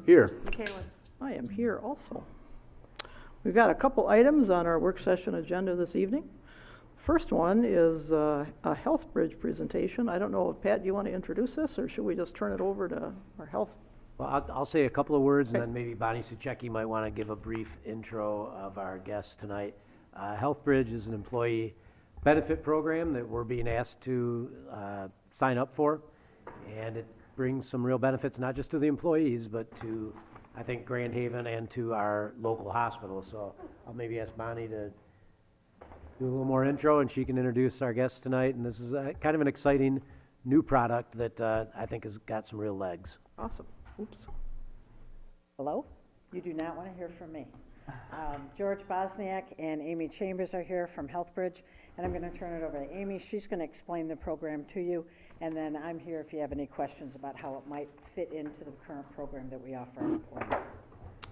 Here. Michaela. I am here also. We've got a couple items on our work session agenda this evening. First one is a Health Bridge presentation. I don't know, Pat, do you want to introduce this, or should we just turn it over to our health? Well, I'll say a couple of words, and then maybe Bonnie Suchecki might want to give a brief intro of our guest tonight. Health Bridge is an employee benefit program that we're being asked to sign up for, and it brings some real benefits, not just to the employees, but to, I think, Grand Haven and to our local hospital. So I'll maybe ask Bonnie to do a little more intro, and she can introduce our guest tonight. And this is kind of an exciting new product that I think has got some real legs. Awesome. Oops. Hello? You do not want to hear from me. George Bosniak and Amy Chambers are here from HealthBridge, and I'm going to turn it over to Amy. She's going to explain the program to you, and then I'm here if you have any questions about how it might fit into the current program that we offer our employees.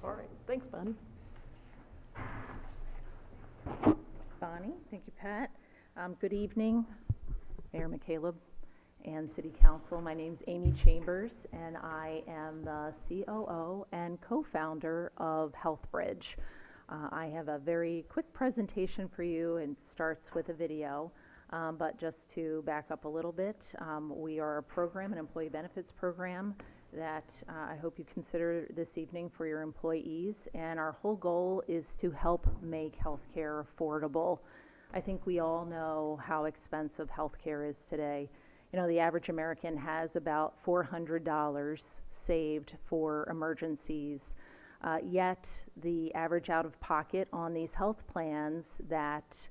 All right. Thanks, Bonnie. Bonnie, thank you, Pat. Good evening, Mayor McCaleb and City Council. My name's Amy Chambers, and I am the COO and co-founder of HealthBridge. I have a very quick presentation for you, and it starts with a video. But just to back up a little bit, we are a program, an employee benefits program, that I hope you consider this evening for your employees. And our whole goal is to help make healthcare affordable. I think we all know how expensive healthcare is today. You know, the average American has about $400 saved for emergencies, yet the average out-of-pocket on these health plans that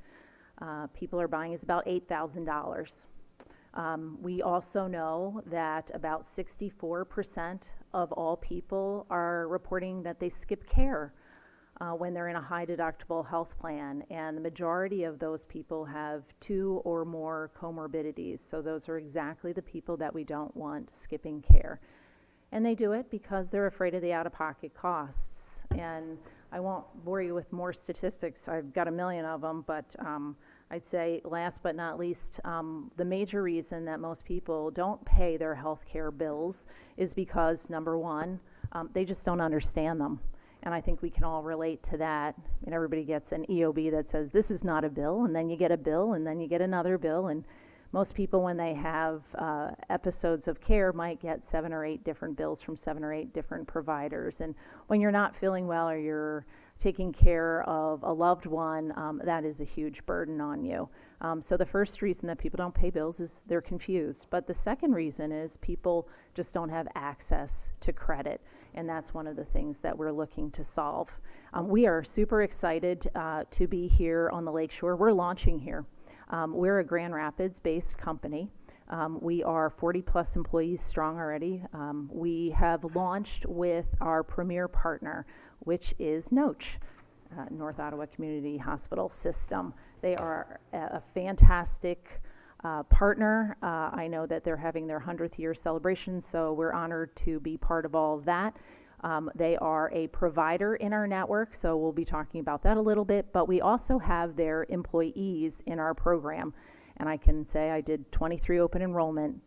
people are buying is about $8,000. We also know that about 64% of all people are reporting that they skip care when they're in a high deductible health plan, and the majority of those people have 2 or more comorbidities. So those are exactly the people that we don't want skipping care. And they do it because they're afraid of the out-of-pocket costs. And I won't bore you with more statistics. I've got a million of them, but I'd say last but not least, the major reason that most people don't pay their health care bills is because, number one, they just don't understand them. And I think we can all relate to that. And everybody gets an EOB that says, this is not a bill, and then you get a bill, and then you get another bill. And most people, when they have episodes of care, might get 7 or 8 different bills from 7 or 8 different providers. And when you're not feeling well or you're taking care of a loved one, that is a huge burden on you. So the first reason that people don't pay bills is they're confused. But the second reason is people just don't have access to credit. And that's one of the things that we're looking to solve. We are super excited to be here on the Lakeshore. We're launching here. We're a Grand Rapids-based company. We are 40-plus employees strong already. We have launched with our premier partner, which is NOCH, North Ottawa Community Hospital System. They are a fantastic partner. I know that they're having their 100th year celebration, so we're honored to be part of all of that. They are a provider in our network, so we'll be talking about that a little bit, but we also have their employees in our program. And I can say I did 23 open enrollment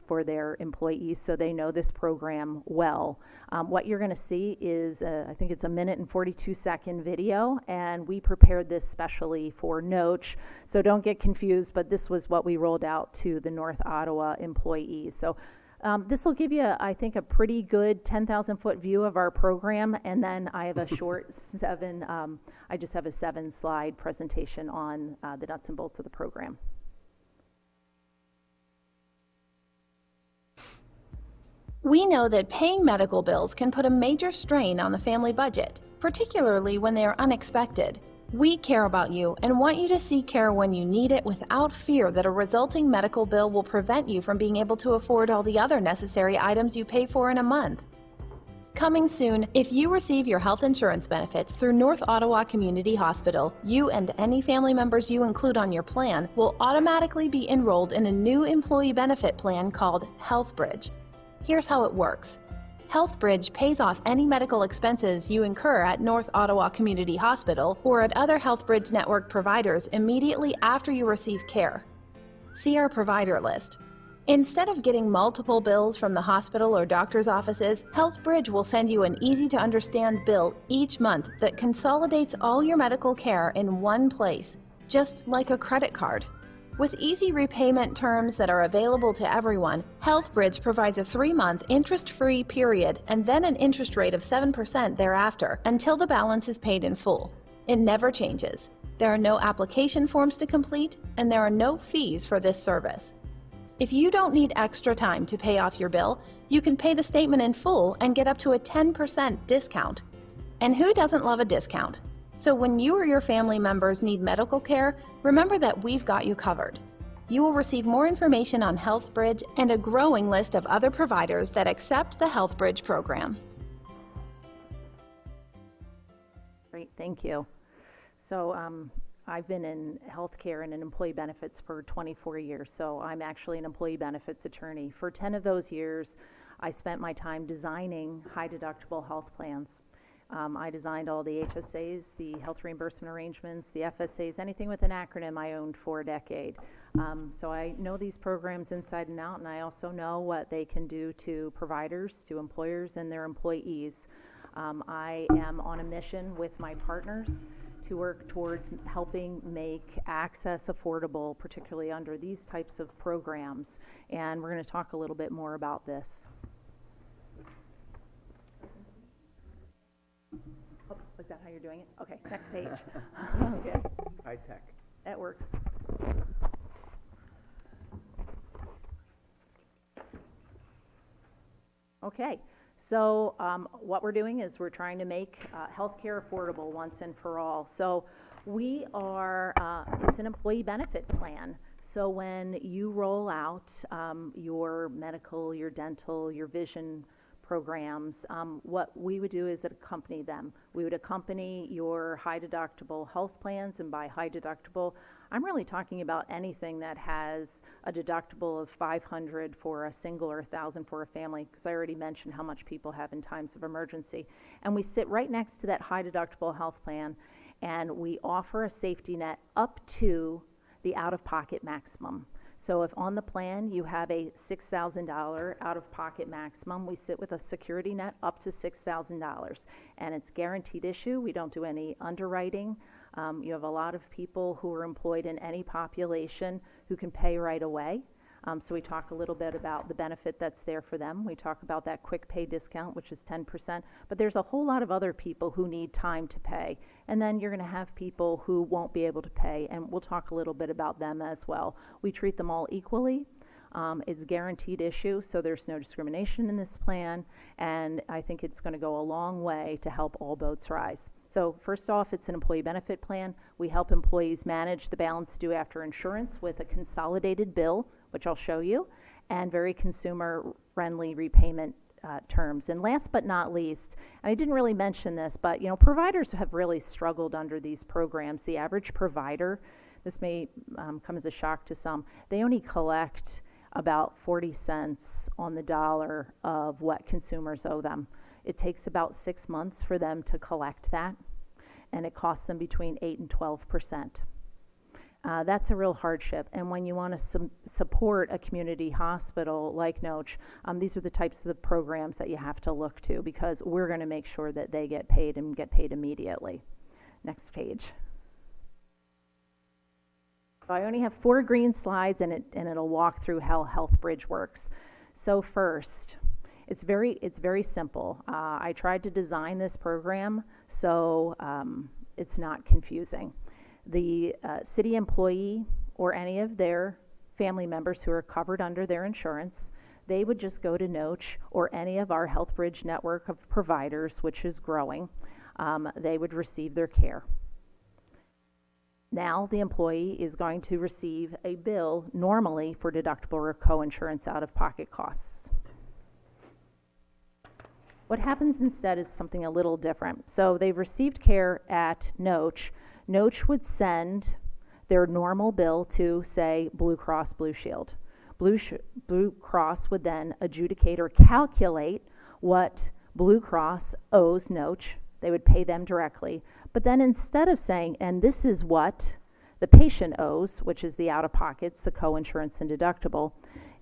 for their employees, so they know this program well. What you're going to see is, I think it's a 1 minute and 42-second video, and we prepared this specially for NOCH. So don't get confused, but this was what we rolled out to the North Ottawa employees. So this will give you, I think, a pretty good 10,000-foot view of our program, and then I have a short I just have a 7-slide presentation on the nuts and bolts of the program. We know that paying medical bills can put a major strain on the family budget, particularly when they are unexpected. We care about you and want you to seek care when you need it without fear that a resulting medical bill will prevent you from being able to afford all the other necessary items you pay for in a month. Coming soon, if you receive your health insurance benefits through North Ottawa Community Hospital, you and any family members you include on your plan will automatically be enrolled in a new employee benefit plan called HealthBridge. Here's how it works. HealthBridge pays off any medical expenses you incur at North Ottawa Community Hospital or at other HealthBridge network providers immediately after you receive care. See our provider list. Instead of getting multiple bills from the hospital or doctor's offices, HealthBridge will send you an easy-to-understand bill each month that consolidates all your medical care in one place, just like a credit card. With easy repayment terms that are available to everyone, HealthBridge provides a 3-month interest-free period and then an interest rate of 7% thereafter until the balance is paid in full. It never changes. There are no application forms to complete, and there are no fees for this service. If you don't need extra time to pay off your bill, you can pay the statement in full and get up to a 10% discount. And who doesn't love a discount? So when you or your family members need medical care, remember that we've got you covered. You will receive more information on HealthBridge and a growing list of other providers that accept the HealthBridge program. Great, thank you. So I've been in healthcare and in employee benefits for 24 years, so I'm actually an employee benefits attorney. For 10 of those years, I spent my time designing high deductible health plans. I designed all the HSAs, the health reimbursement arrangements, the FSAs, anything with an acronym I owned for a decade. So I know these programs inside and out, and I also know what they can do to providers, to employers, and their employees. I am on a mission with my partners to work towards helping make access affordable, particularly under these types of programs. And we're going to talk a little bit more about this. Oh, is that how you're doing it? Okay, next page. Okay. High tech. That works. Okay. So what we're doing is we're trying to make healthcare affordable once and for all. So we are, it's an employee benefit plan. So when you roll out your medical, your dental, your vision programs, what we would do is accompany them. We would accompany your high deductible health plans, and by high deductible, I'm really talking about anything that has a deductible of $500 for a single or $1,000 for a family, because I already mentioned how much people have in times of emergency. And we sit right next to that high deductible health plan, and we offer a safety net up to the out-of-pocket maximum. So if on the plan you have a $6,000 out-of-pocket maximum, we sit with a security net up to $6,000. And it's guaranteed issue. We don't do any underwriting. You have a lot of people who are employed in any population who can pay right away. So we talk a little bit about the benefit that's there for them. We talk about that quick pay discount, which is 10%. But there's a whole lot of other people who need time to pay. And then you're going to have people who won't be able to pay, and we'll talk a little bit about them as well. We treat them all equally. It's guaranteed issue, so there's no discrimination in this plan, and I think it's going to go a long way to help all boats rise. So first off, it's an employee benefit plan. We help employees manage the balance due after insurance with a consolidated bill, which I'll show you, and very consumer-friendly repayment terms. And last but not least, and I didn't really mention this, but providers have really struggled under these programs. The average provider, this may come as a shock to some, they only collect about 40 cents on the dollar of what consumers owe them. It takes about 6 months for them to collect that, and it costs them between 8 and 12%. That's a real hardship, and when you want to support a community hospital like Noach, these are the types of the programs that you have to look to, because we're going to make sure that they get paid and get paid immediately. Next page. So I only have 4 green slides, and it'll walk through how HealthBridge works. So first, it's very simple. I tried to design this program so it's not confusing. The city employee or any of their family members who are covered under their insurance, they would just go to Noach or any of our HealthBridge network of providers, which is growing. They would receive their care. Now the employee is going to receive a bill normally for deductible or co-insurance out-of-pocket costs. What happens instead is something a little different. So they've received care at Noach. Noach would send their normal bill to, say, Blue Cross Blue Shield. Blue Cross would then adjudicate or calculate what Blue Cross owes Noach. They would pay them directly. But then instead of saying, and this is what the patient owes, which is the out-of-pockets, the co-insurance and deductible,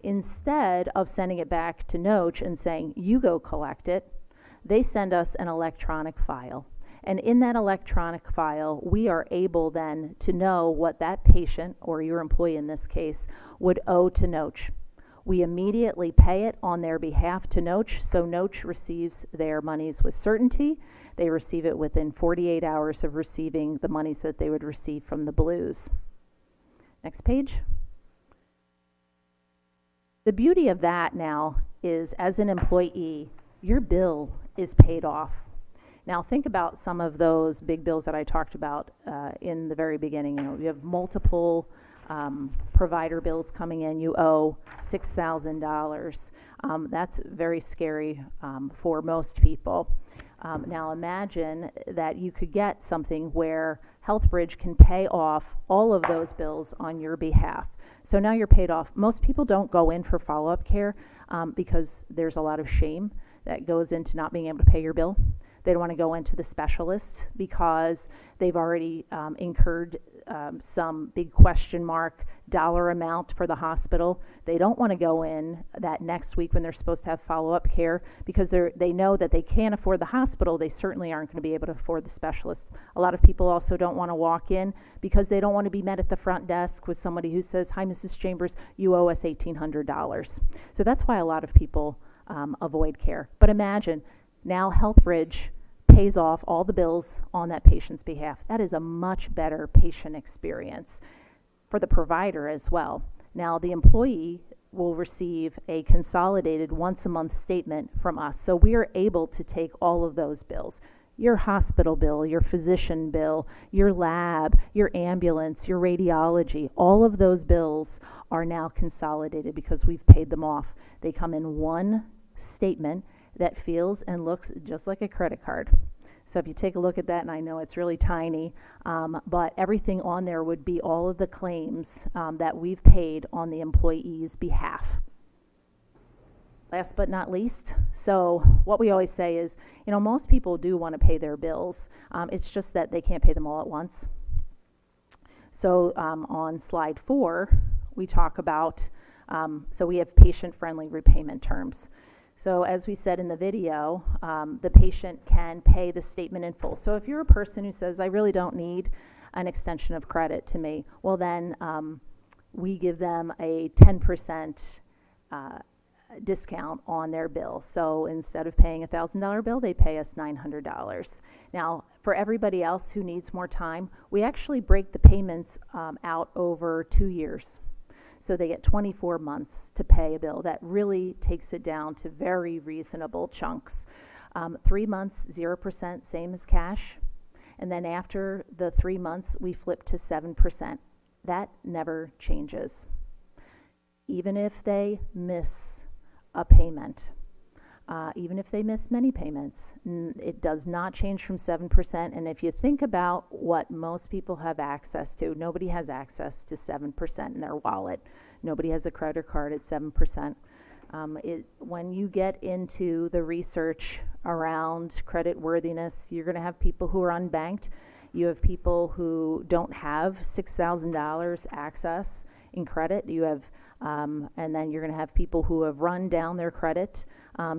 instead of sending it back to Noach and saying, you go collect it, they send us an electronic file. And in that electronic file, we are able then to know what that patient, or your employee in this case, would owe to Noach. We immediately pay it on their behalf to Noach, so Noach receives their monies with certainty. They receive it within 48 hours of receiving the monies that they would receive from the Blues. Next page. The beauty of that now is, as an employee, your bill is paid off. Now think about some of those big bills that I talked about in the very beginning. You know, you have multiple provider bills coming in. You owe $6,000. That's very scary for most people. Now imagine that you could get something where HealthBridge can pay off all of those bills on your behalf. So now you're paid off. Most people don't go in for follow-up care because there's a lot of shame that goes into not being able to pay your bill. They don't want to go into the specialist because they've already incurred some big question mark dollar amount for the hospital. They don't want to go in that next week when they're supposed to have follow-up care because they know that they can't afford the hospital. They certainly aren't going to be able to afford the specialist. A lot of people also don't want to walk in because they don't want to be met at the front desk with somebody who says, hi, Mrs. Chambers, you owe us $1,800. So that's why a lot of people avoid care. But imagine now HealthBridge pays off all the bills on that patient's behalf. That is a much better patient experience for the provider as well. Now the employee will receive a consolidated once-a-month statement from us. So we are able to take all of those bills, your hospital bill, your physician bill, your lab, your ambulance, your radiology, all of those bills are now consolidated because we've paid them off. They come in one statement that feels and looks just like a credit card. So if you take a look at that, and I know it's really tiny, but everything on there would be all of the claims that we've paid on the employee's behalf. Last but not least, so what we always say is, you know, most people do want to pay their bills. It's just that they can't pay them all at once. So on slide 4, we talk about, so we have patient-friendly repayment terms. So as we said in the video, the patient can pay the statement in full. So if you're a person who says, I really don't need an extension of credit to me, well then we give them a 10% discount on their bill. So instead of paying a $1,000 bill, they pay us $900. Now, for everybody else who needs more time, we actually break the payments out over 2 years. So they get 24 months to pay a bill. That really takes it down to very reasonable chunks. 3 months, 0%, same as cash. And then after the 3 months, we flip to 7%. That never changes. Even if they miss a payment, even if they miss many payments, it does not change from 7%. And if you think about what most people have access to, nobody has access to 7% in their wallet. Nobody has a credit card at 7%. When you get into the research around credit worthiness, you're going to have people who are unbanked. You have people who don't have $6,000 access in credit. You have and then you're going to have people who have run down their credit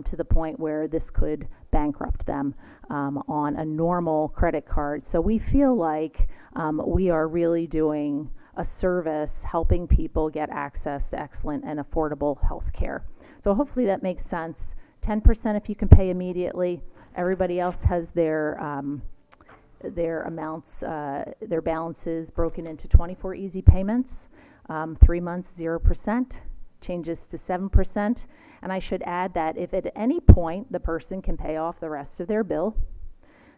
to the point where this could bankrupt them on a normal credit card. So we feel like we are really doing a service helping people get access to excellent and affordable health care. So hopefully that makes sense. 10% if you can pay immediately. Everybody else has their amounts, their balances broken into 24 easy payments. 3 months, 0%, changes to 7%. And I should add that if at any point the person can pay off the rest of their bill,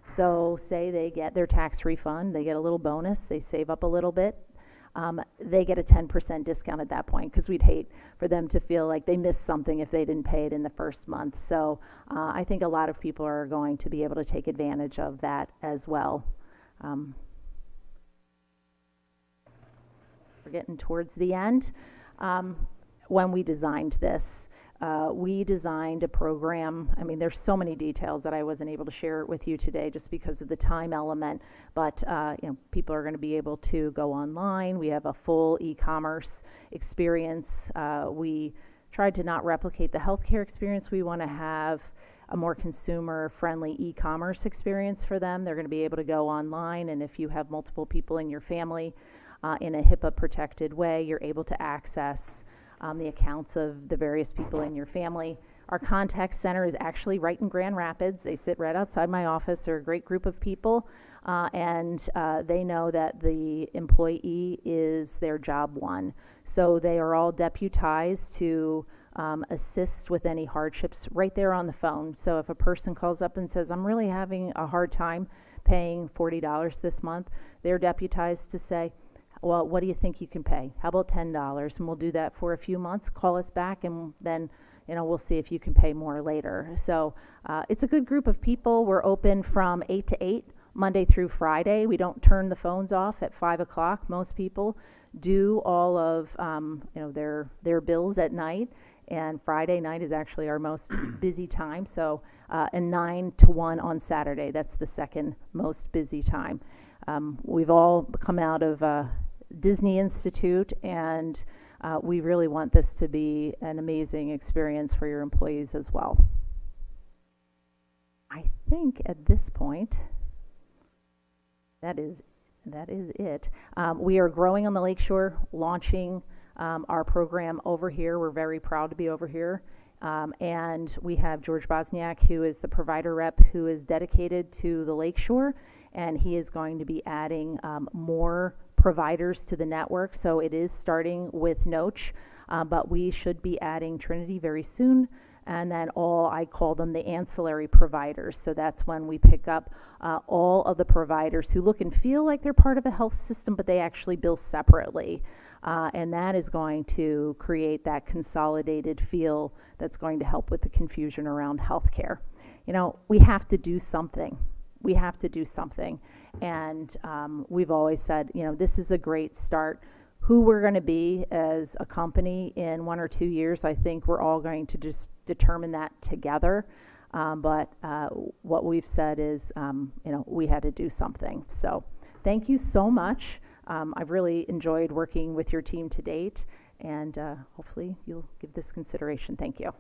so say they get their tax refund, they get a little bonus, they save up a little bit, they get a 10% discount at that point, because we'd hate for them to feel like they missed something if they didn't pay it in the first month. So I think a lot of people are going to be able to take advantage of that as well. We're getting towards the end. When we designed this, we designed a program. I mean, there's so many details that I wasn't able to share with you today just because of the time element, but people are going to be able to go online. We have a full e-commerce experience. We tried to not replicate the healthcare experience. We want to have a more consumer-friendly e-commerce experience for them. They're going to be able to go online, and if you have multiple people in your family in a HIPAA-protected way, you're able to access the accounts of the various people in your family. Our contact center is actually right in Grand Rapids. They sit right outside my office. They're a great group of people, and they know that the employee is their job one. So they are all deputized to assist with any hardships right there on the phone. So if a person calls up and says, I'm really having a hard time paying $40 this month, they're deputized to say, well, what do you think you can pay? How about $10? And we'll do that for a few months. Call us back, and then we'll see if you can pay more later. So it's a good group of people. We're open from 8 to 8, Monday through Friday. We don't turn the phones off at 5 o'clock. Most people do all of their bills at night, and Friday night is actually our most busy time. So and 9 to 1 on Saturday. That's the second most busy time. We've all come out of Disney Institute, and we really want this to be an amazing experience for your employees as well. I think at this point, that is it. We are growing on the Lakeshore, launching our program over here. We're very proud to be over here. And we have George Bosniak, who is the provider rep who is dedicated to the Lakeshore, and he is going to be adding more providers to the network. So it is starting with Noach, but we should be adding Trinity very soon, and then I call them the ancillary providers. So that's when we pick up all of the providers who look and feel like they're part of a health system, but they actually bill separately. And that is going to create that consolidated feel that's going to help with the confusion around healthcare. We have to do something. We have to do something. And we've always said, this is a great start. Who we're going to be as a company in 1 or 2 years, I think we're all going to just determine that together. But what we've said is, we had to do something. So thank you so much. I've really enjoyed working with your team to date, and hopefully you'll give this consideration. Thank you.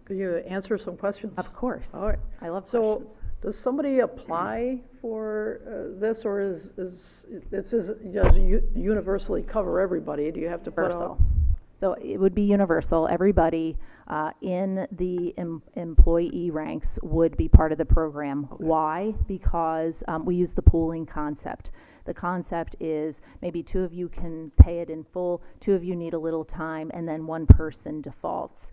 Could you answer some questions? Of course. All right. I love So, questions. does somebody apply for this, or does it universally cover everybody? Do you have to put Universal. out? So it would be universal. Everybody in the employee ranks would be part of the program. Okay. Why? Because we use the pooling concept. The concept is maybe 2 of you can pay it in full, 2 of you need a little time, and then 1 person defaults.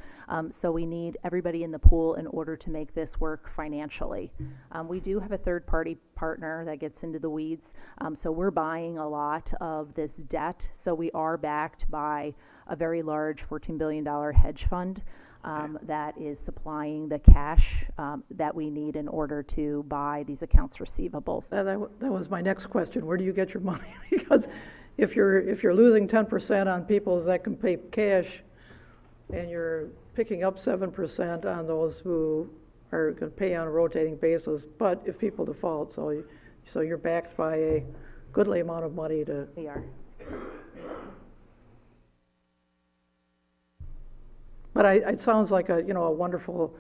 So we need everybody in the pool in order to make this work financially. We do have a third-party partner that gets into the weeds. So we're buying a lot of this debt. So we are backed by a very large $14 billion hedge fund that is supplying the cash that we need in order to buy these accounts receivables. That was my next question. Where do you get your money? Because if you're losing 10% on people that can pay cash, and you're picking up 7% on those who are going to pay on a rotating basis, but if people default, so you're backed by a goodly amount of money to. We are. But it sounds like a wonderful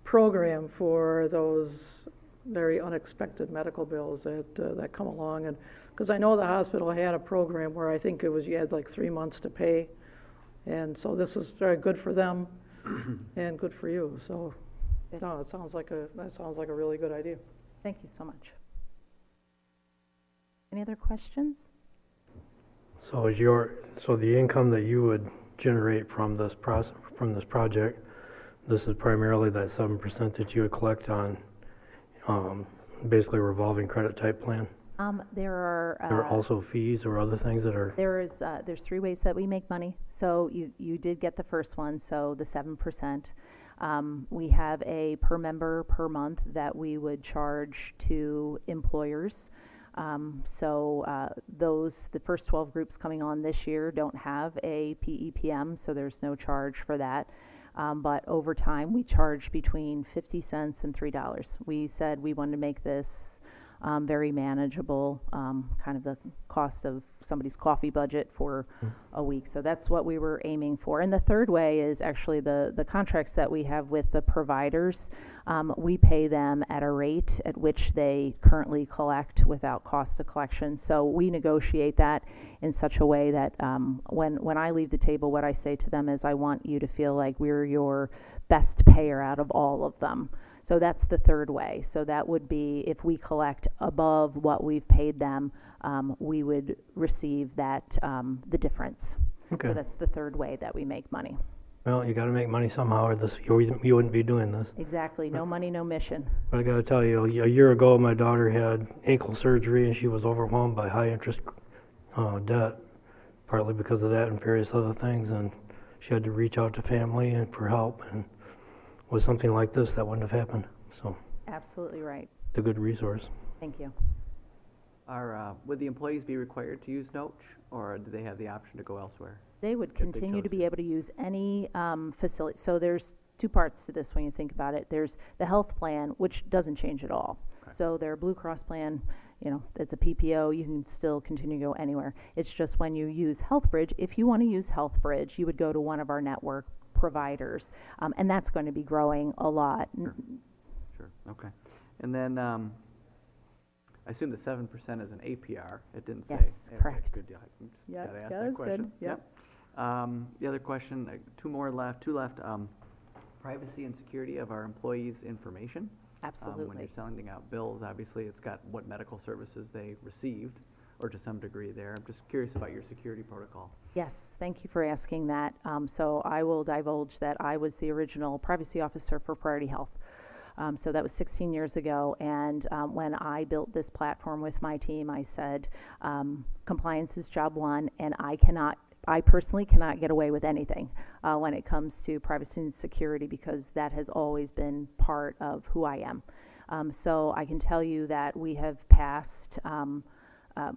program for those very unexpected medical bills that come along, and because I know the hospital had a program where I think you had like 3 months to pay, and so this is very good for them and good for you. So no, that sounds like a really good idea. Thank you so much. Any other questions? So the income that you would generate from this project, this is primarily that 7% that you would collect on basically a revolving credit type plan? There are also fees or other things that are. There's 3 ways that we make money. So you did get the first one, so the 7%. We have a per member per month that we would charge to employers. The first 12 groups coming on this year don't have a PEPM, so there's no charge for that. but over time, we charge between 50 cents and $3. We said we wanted to make this very manageable, kind of the cost of somebody's coffee budget for a week. So that's what we were aiming for. And the third way is actually the contracts that we have with the providers. We pay them at a rate at which they currently collect without cost of collection. So we negotiate that in such a way that when I leave the table, what I say to them is, I want you to feel like we're your best payer out of all of them. So that's the third way. So that would be if we collect above what we've paid them, we would receive that, the difference. Okay. So that's the third way that we make money. Well, you got to make money somehow, or you wouldn't be doing this. Exactly. No money, no mission. But I got to tell you, a year ago, my daughter had ankle surgery, and she was overwhelmed by high interest debt, partly because of that and various other things. And she had to reach out to family and for help. And with something like this, that wouldn't have happened. So Absolutely right. it's a good resource. Thank you. Would the employees be required to use Noach, or do they have the option to go elsewhere? They would If they continue to chose be able to use any facility. So there's two parts to this when you think about it. There's the health plan, which doesn't change at all. Okay. So their Blue Cross plan, it's a PPO, you can still continue to go anywhere. It's just when you use HealthBridge, if you want to use HealthBridge, you would go to one of our network providers, and that's going to be growing a lot. Sure, okay. And then, I assume the 7% is an APR, it didn't say. Yes, Okay, correct. Good deal, I just Yep, gotta ask yeah, that that's good, question. yep. The other question, two left, privacy and security of our employees' information. When Absolutely. you're sending out bills, obviously, it's got what medical services they received, or to some degree there. I'm just curious about your security protocol. Yes, thank you for asking that. So I will divulge that I was the original privacy officer for Priority Health. So that was 16 years ago, and when I built this platform with my team, I said, compliance is job one, and I personally cannot get away with anything when it comes to privacy and security, because that has always been part of who I am. So I can tell you that we have passed,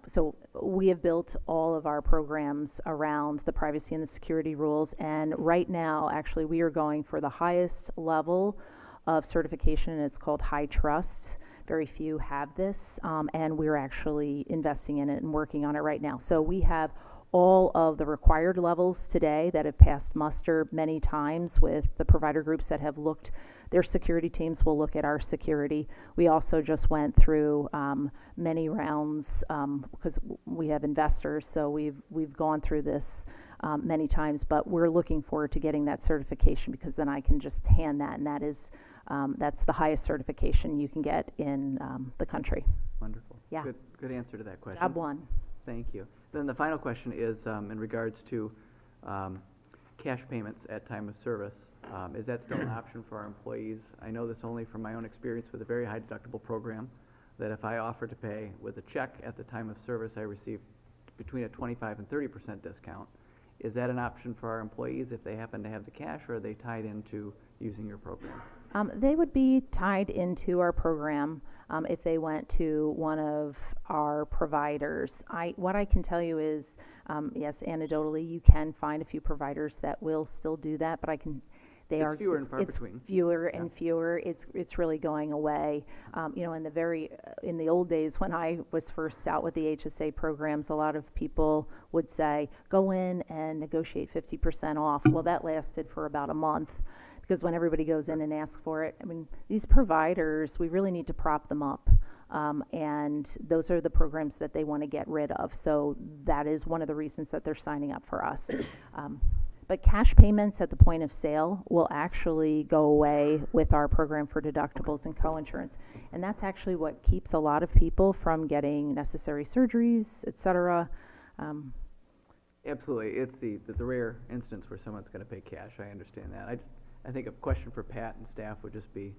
so we have built all of our programs around the privacy and the security rules, and right now, actually, we are going for the highest level of certification, and it's called High Trust. Very few have this, and we're actually investing in it and working on it right now. So we have all of the required levels today that have passed muster many times with the provider groups that have looked. Their security teams will look at our security. We also just went through many rounds because we have investors, so we've gone through this many times, but we're looking forward to getting that certification, because then I can just hand that, and that is that's the highest certification you can get in the country. Wonderful. Yeah. Good answer to that question. Job one. Thank you. Then the final question is in regards to cash payments at time of service. Is that still an option for our employees? I know this only from my own experience with a very high deductible program, that if I offer to pay with a check at the time of service, I receive between a 25 and 30% discount. Is that an option for our employees if they happen to have the cash, or are they tied into using your program? They would be tied into our program if they went to one of our providers. What I can tell you is, yes, anecdotally, you can find a few providers that will still do that, but It's fewer and far between. Fewer and fewer. It's really going away. In the old days when I was first out with the HSA programs, a lot of people would say, go in and negotiate 50% off. Well, that lasted for about a month, because when everybody goes in and asks for it, I mean, these providers, we really need to prop them up. And those are the programs that they want to get rid of. So that is one of the reasons that they're signing up for us. But cash payments at the point of sale will actually go away with our program for deductibles and coinsurance. And that's actually what keeps a lot of people from getting necessary surgeries, et cetera. Absolutely. It's the rare instance where someone's going to pay cash. I understand that. I think a question for Pat and staff would just be,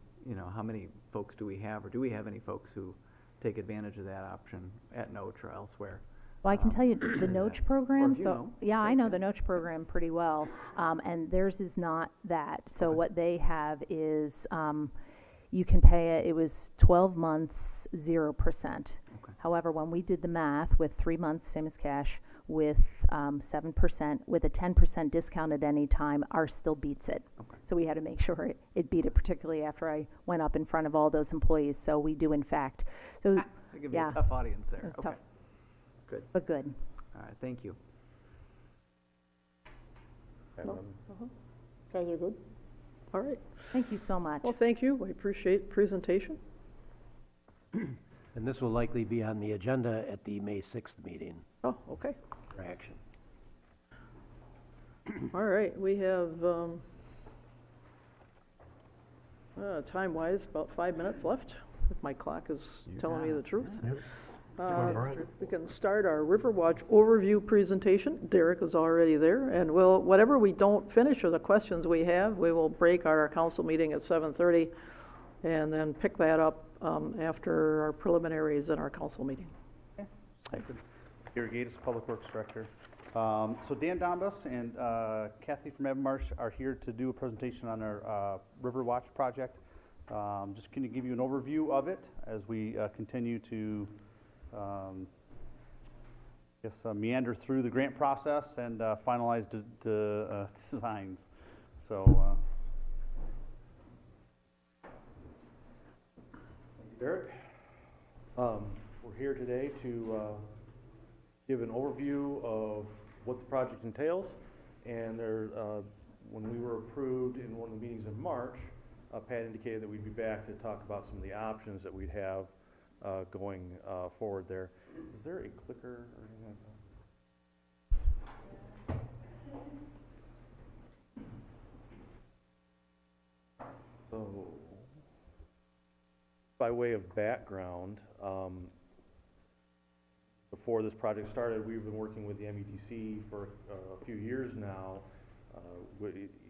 how many folks do we have, or do we have any folks who take advantage of that option at Noach or elsewhere? Well, I can tell you the Noach program, if you know. yeah, I know the Noach program pretty well, and theirs is not that. So what they have is you can pay it was 12 months, 0%. Okay. However, when we did the math with 3 months, same as cash, with 7%, with a 10% discount at any time, ours still beats it. So we had to make sure it beat it, particularly after I went up in front of all those employees. So we do, in fact. So, That could be yeah, a tough audience there. it was Okay, tough, good. but good. All right, thank you. Guys are good? All right. Thank you so much. Well, thank you. We appreciate the presentation. And this will likely be on the agenda at the May 6th meeting Oh, okay. for action. All right, we have, time-wise, about 5 minutes left, if my clock is telling me the truth. Yep. We can start our Riverwatch overview presentation. Derek is already there, and whatever we don't finish or the questions we have, we will break our council meeting at 7:30 and then pick that up after our preliminaries and our council meeting. Gary Gates, Public Works Director. So Dan Dombas and Kathy from Evanmarsh are here to do a presentation on our Riverwatch project. Just going to give you an overview of it as we continue to meander through the grant process and finalize the designs. So, Derek. We're here today to give an overview of what the project entails. And when we were approved in one of the meetings in March, Pat indicated that we'd be back to talk about some of the options that we'd have going forward there. Is there a clicker or anything like that? So, by way of background, before this project started, we've been working with the MEDC for a few years now,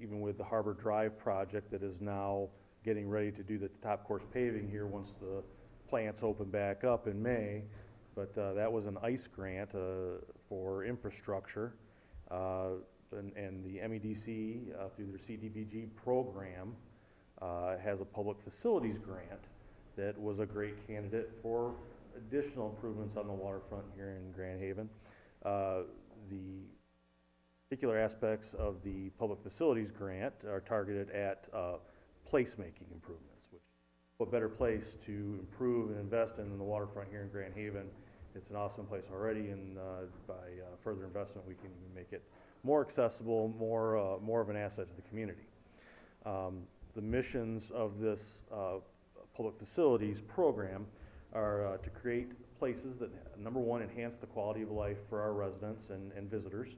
even with the Harbor Drive project that is now getting ready to do the top course paving here once the plants open back up in May. But that was an ICE grant for infrastructure, and the MEDC through their CDBG program has a public facilities grant that was a great candidate for additional improvements on the waterfront here in Grand Haven. The particular aspects of the public facilities grant are targeted at placemaking improvements, which what better place to improve and invest in the waterfront here in Grand Haven. It's an awesome place already, and by further investment we can even make it more accessible, more of an asset to the community. The missions of this public facilities program are to create places that, number one, enhance the quality of life for our residents and visitors,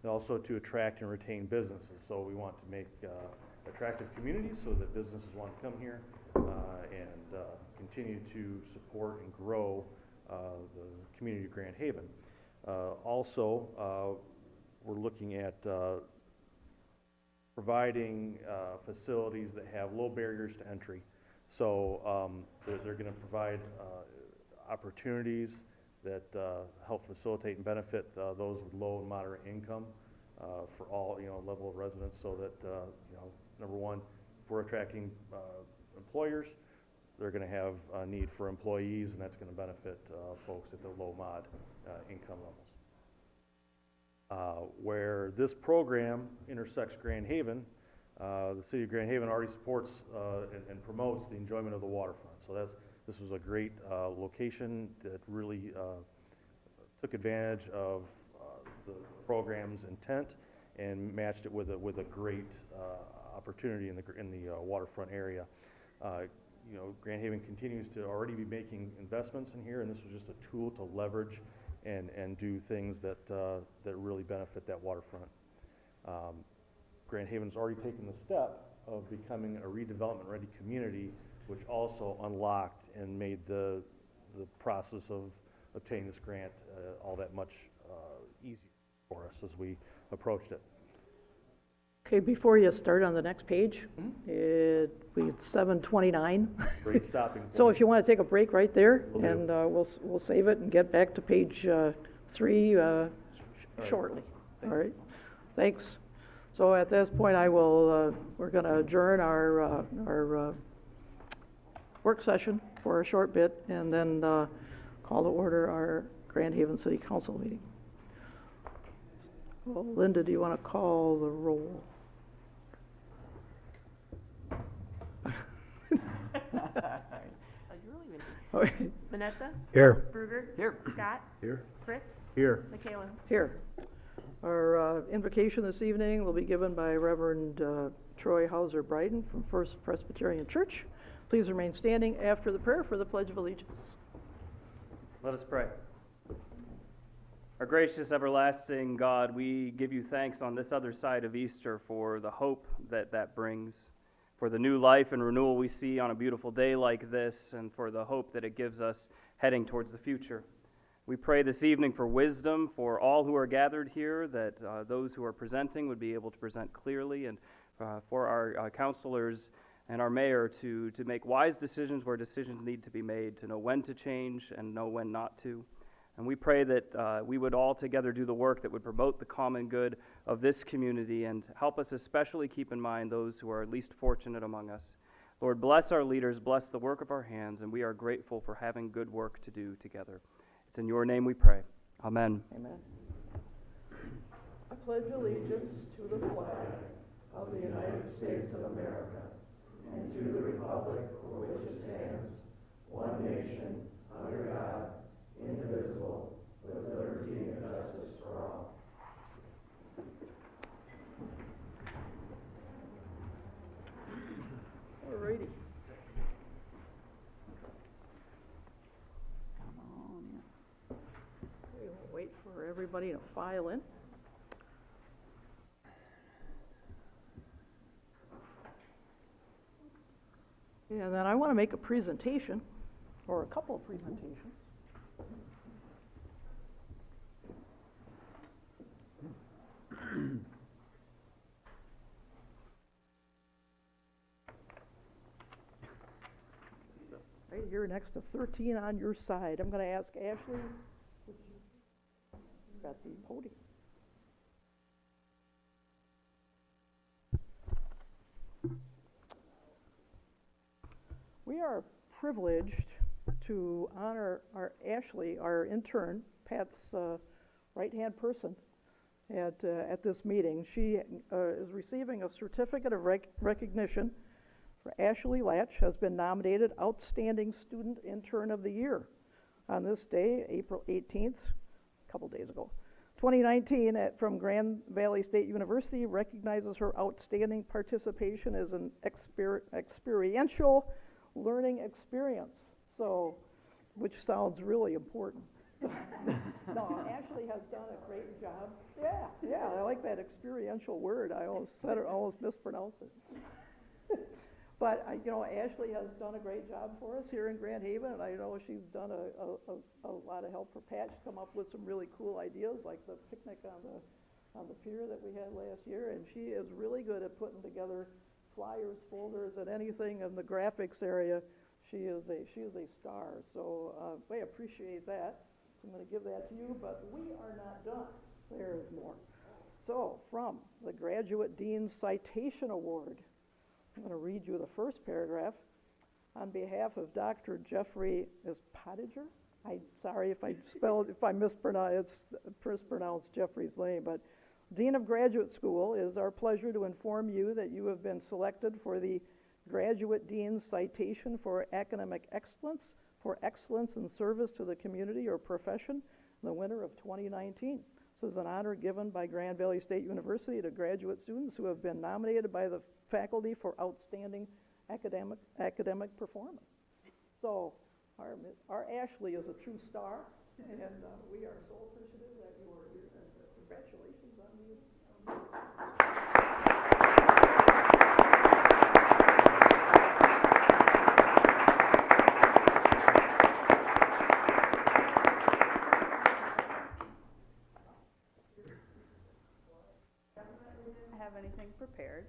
and also to attract and retain businesses. So we want to make attractive communities so that businesses want to come here and continue to support and grow the community of Grand Haven. Also, we're looking at providing facilities that have low barriers to entry. So they're going to provide opportunities that help facilitate and benefit those with low and moderate income for all level of residents. So that number one, if we're attracting employers, they're going to have a need for employees, and that's going to benefit folks at the low mod income levels. Where this program intersects Grand Haven, the city of Grand Haven already supports and promotes the enjoyment of the waterfront. So this was a great location that really took advantage of the program's intent and matched it with a great opportunity in the waterfront area. Grand Haven continues to already be making investments in here, and this was just a tool to leverage and do things that really benefit that waterfront. Grand Haven's already taken the step of becoming a redevelopment-ready community, which also unlocked and made the process of obtaining this grant all that much easier for us as we approached it. Okay, before you start on the next page, it's 7:29. Great stopping point. So if you want to take a break right there, Will do. and we'll save it and get back to page 3 shortly. All right, thanks. So at this point, we're going to adjourn our work session for a short bit, and then call to order our Grand Haven City Council meeting. Well, Linda, do you want to call the roll? Okay. Manetza? Here. Bruger? Here. Scott? Here. Fritz? Here. Michaela? Here. Our invocation this evening will be given by Reverend Troy Hauser Bryden from First Presbyterian Church. Please remain standing after the prayer for the Pledge of Allegiance. Let us pray. Our gracious, everlasting God, we give you thanks on this other side of Easter for the hope that brings, for the new life and renewal we see on a beautiful day like this, and for the hope that it gives us heading towards the future. We pray this evening for wisdom for all who are gathered here, that those who are presenting would be able to present clearly, and for our counselors and our mayor to make wise decisions where decisions need to be made, to know when to change and know when not to. And we pray that we would all together do the work that would promote the common good of this community and help us especially keep in mind those who are least fortunate among us. Lord, bless our leaders, bless the work of our hands, and we are grateful for having good work to do together. It's in your name we pray. Amen. Amen. I pledge allegiance to the flag of the United States of America and to the republic for which it stands, one nation, under God, indivisible, with liberty and justice for all. All righty. We'll wait for everybody to file in. And then I want to make a presentation, or a couple of presentations. Right here next to 13 on your side. I'm going to ask Ashley, you've got the podium. We are privileged to honor our Ashley, our intern, Pat's right-hand person at this meeting. She is receiving a certificate of recognition for Ashley Latch, has been nominated Outstanding Student Intern of the Year on this day, April 18th, a couple days ago. 2019 from Grand Valley State University recognizes her outstanding participation as an experiential learning experience, so, which sounds really important. So, no, Ashley has done a great job. Yeah, I like that experiential word. I almost said it, almost mispronounced it. But, Ashley has done a great job for us here in Grand Haven, and I know she's done a lot of help for Pat. She's come up with some really cool ideas, like the picnic on the pier that we had last year, and she is really good at putting together flyers, folders, and anything in the graphics area. She is a star, so I appreciate that. I'm going to give that to you, but we are not done. There is more. So, from the Graduate Dean's Citation Award, I'm going to read you the first paragraph. On behalf of Dr. Jeffrey, is Pottinger? I'm sorry if I mispronounced Jeffrey's name, but Dean of Graduate School, it is our pleasure to inform you that you have been selected for the Graduate Dean's Citation for Academic Excellence, for excellence in service to the community or profession, the winner of 2019. This is an honor given by Grand Valley State University to graduate students who have been nominated by the faculty for outstanding academic performance. So our Ashley is a true star, and we are so appreciative that you are here, and congratulations on these. Anything prepared.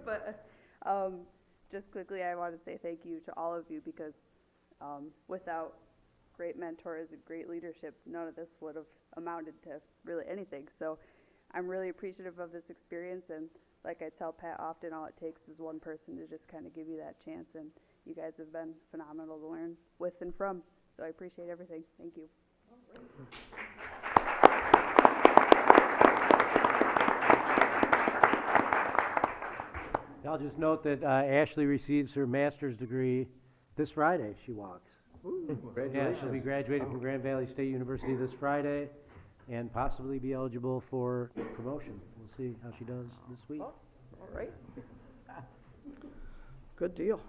But just quickly, I want to say thank you to all of you, because without great mentors and great leadership, none of this would have amounted to really anything. So I'm really appreciative of this experience, and like I tell Pat often, all it takes is one person to just kind of give you that chance, and you guys have been phenomenal to learn with and from. So I appreciate everything. Thank you. All right. Have anything prepared? But I want to make a presentation, or a couple of presentations. First one is I'll just note that Ashley receives her master's degree this Friday. She walks. Yeah, she'll be graduating from Grand Valley State University this Friday and possibly be eligible for promotion. We'll see how she does this week. All right. Good deal.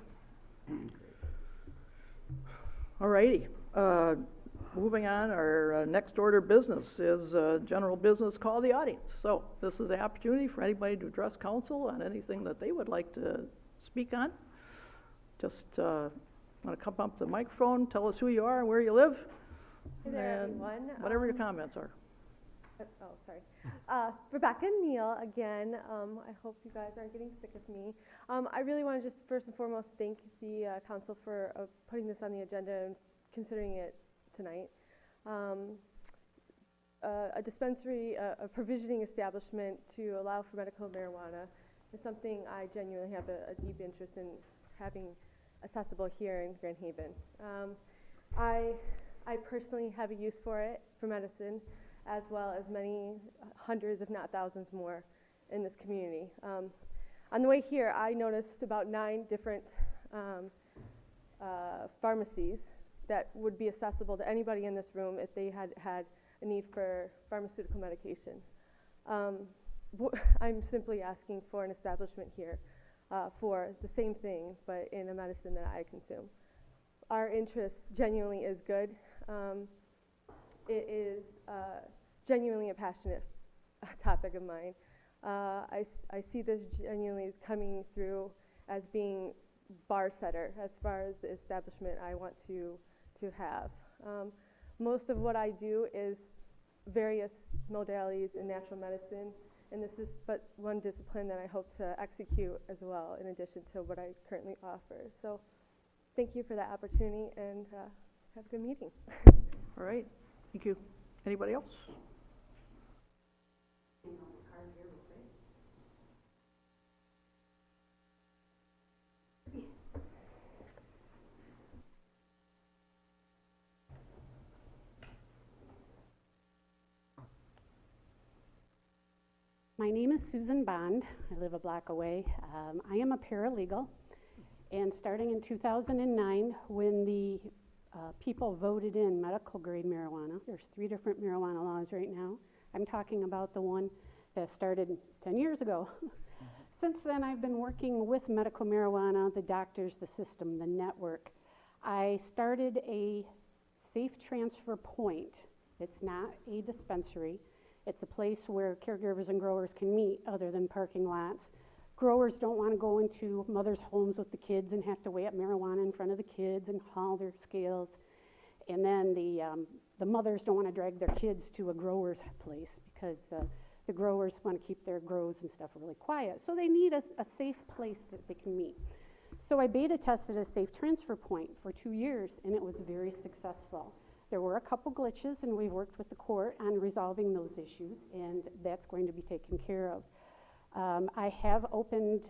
All righty. Moving on, our next order of business is general business, call the audience. So this is the opportunity for anybody to address council on anything that they would like to speak on. Just want to come up to the microphone, tell us who you are and where you live, Hey there, and everyone. whatever your comments are. Sorry. Rebecca and Neil, again. I hope you guys aren't getting sick of me. I really want to just first and foremost thank the council for putting this on the agenda and considering it tonight. A dispensary, a provisioning establishment to allow for medical marijuana is something I genuinely have a deep interest in having accessible here in Grand Haven. I personally have a use for it for medicine, as well as many hundreds, if not thousands more in this community. On the way here, I noticed about 9 different pharmacies that would be accessible to anybody in this room if they had a need for pharmaceutical medication. I'm simply asking for an establishment here for the same thing, but in a medicine that I consume. Our interest genuinely is good. It is genuinely a passionate topic of mine. I see this genuinely as coming through as being bar setter as far as the establishment I want to have. Most of what I do is various modalities in natural medicine, and this is but one discipline that I hope to execute as well in addition to what I currently offer. So thank you for that opportunity, and have a good meeting. All right, thank you. Anybody else? My name is Susan Bond. I live a block away. I am a paralegal, and starting in 2009, when the people voted in medical grade marijuana, there's 3 different marijuana laws right now. I'm talking about the one that started 10 years ago. Since then, I've been working with medical marijuana, the doctors, the system, the network. I started a safe transfer point. It's not a dispensary. It's a place where caregivers and growers can meet other than parking lots. Growers don't want to go into mothers' homes with the kids and have to weigh up marijuana in front of the kids and haul their scales. And then the mothers don't want to drag their kids to a grower's place because the growers want to keep their grows and stuff really quiet. So they need a safe place that they can meet. So I beta tested a safe transfer point for 2 years, and it was very successful. There were a couple glitches, and we've worked with the court on resolving those issues, and that's going to be taken care of. I have opened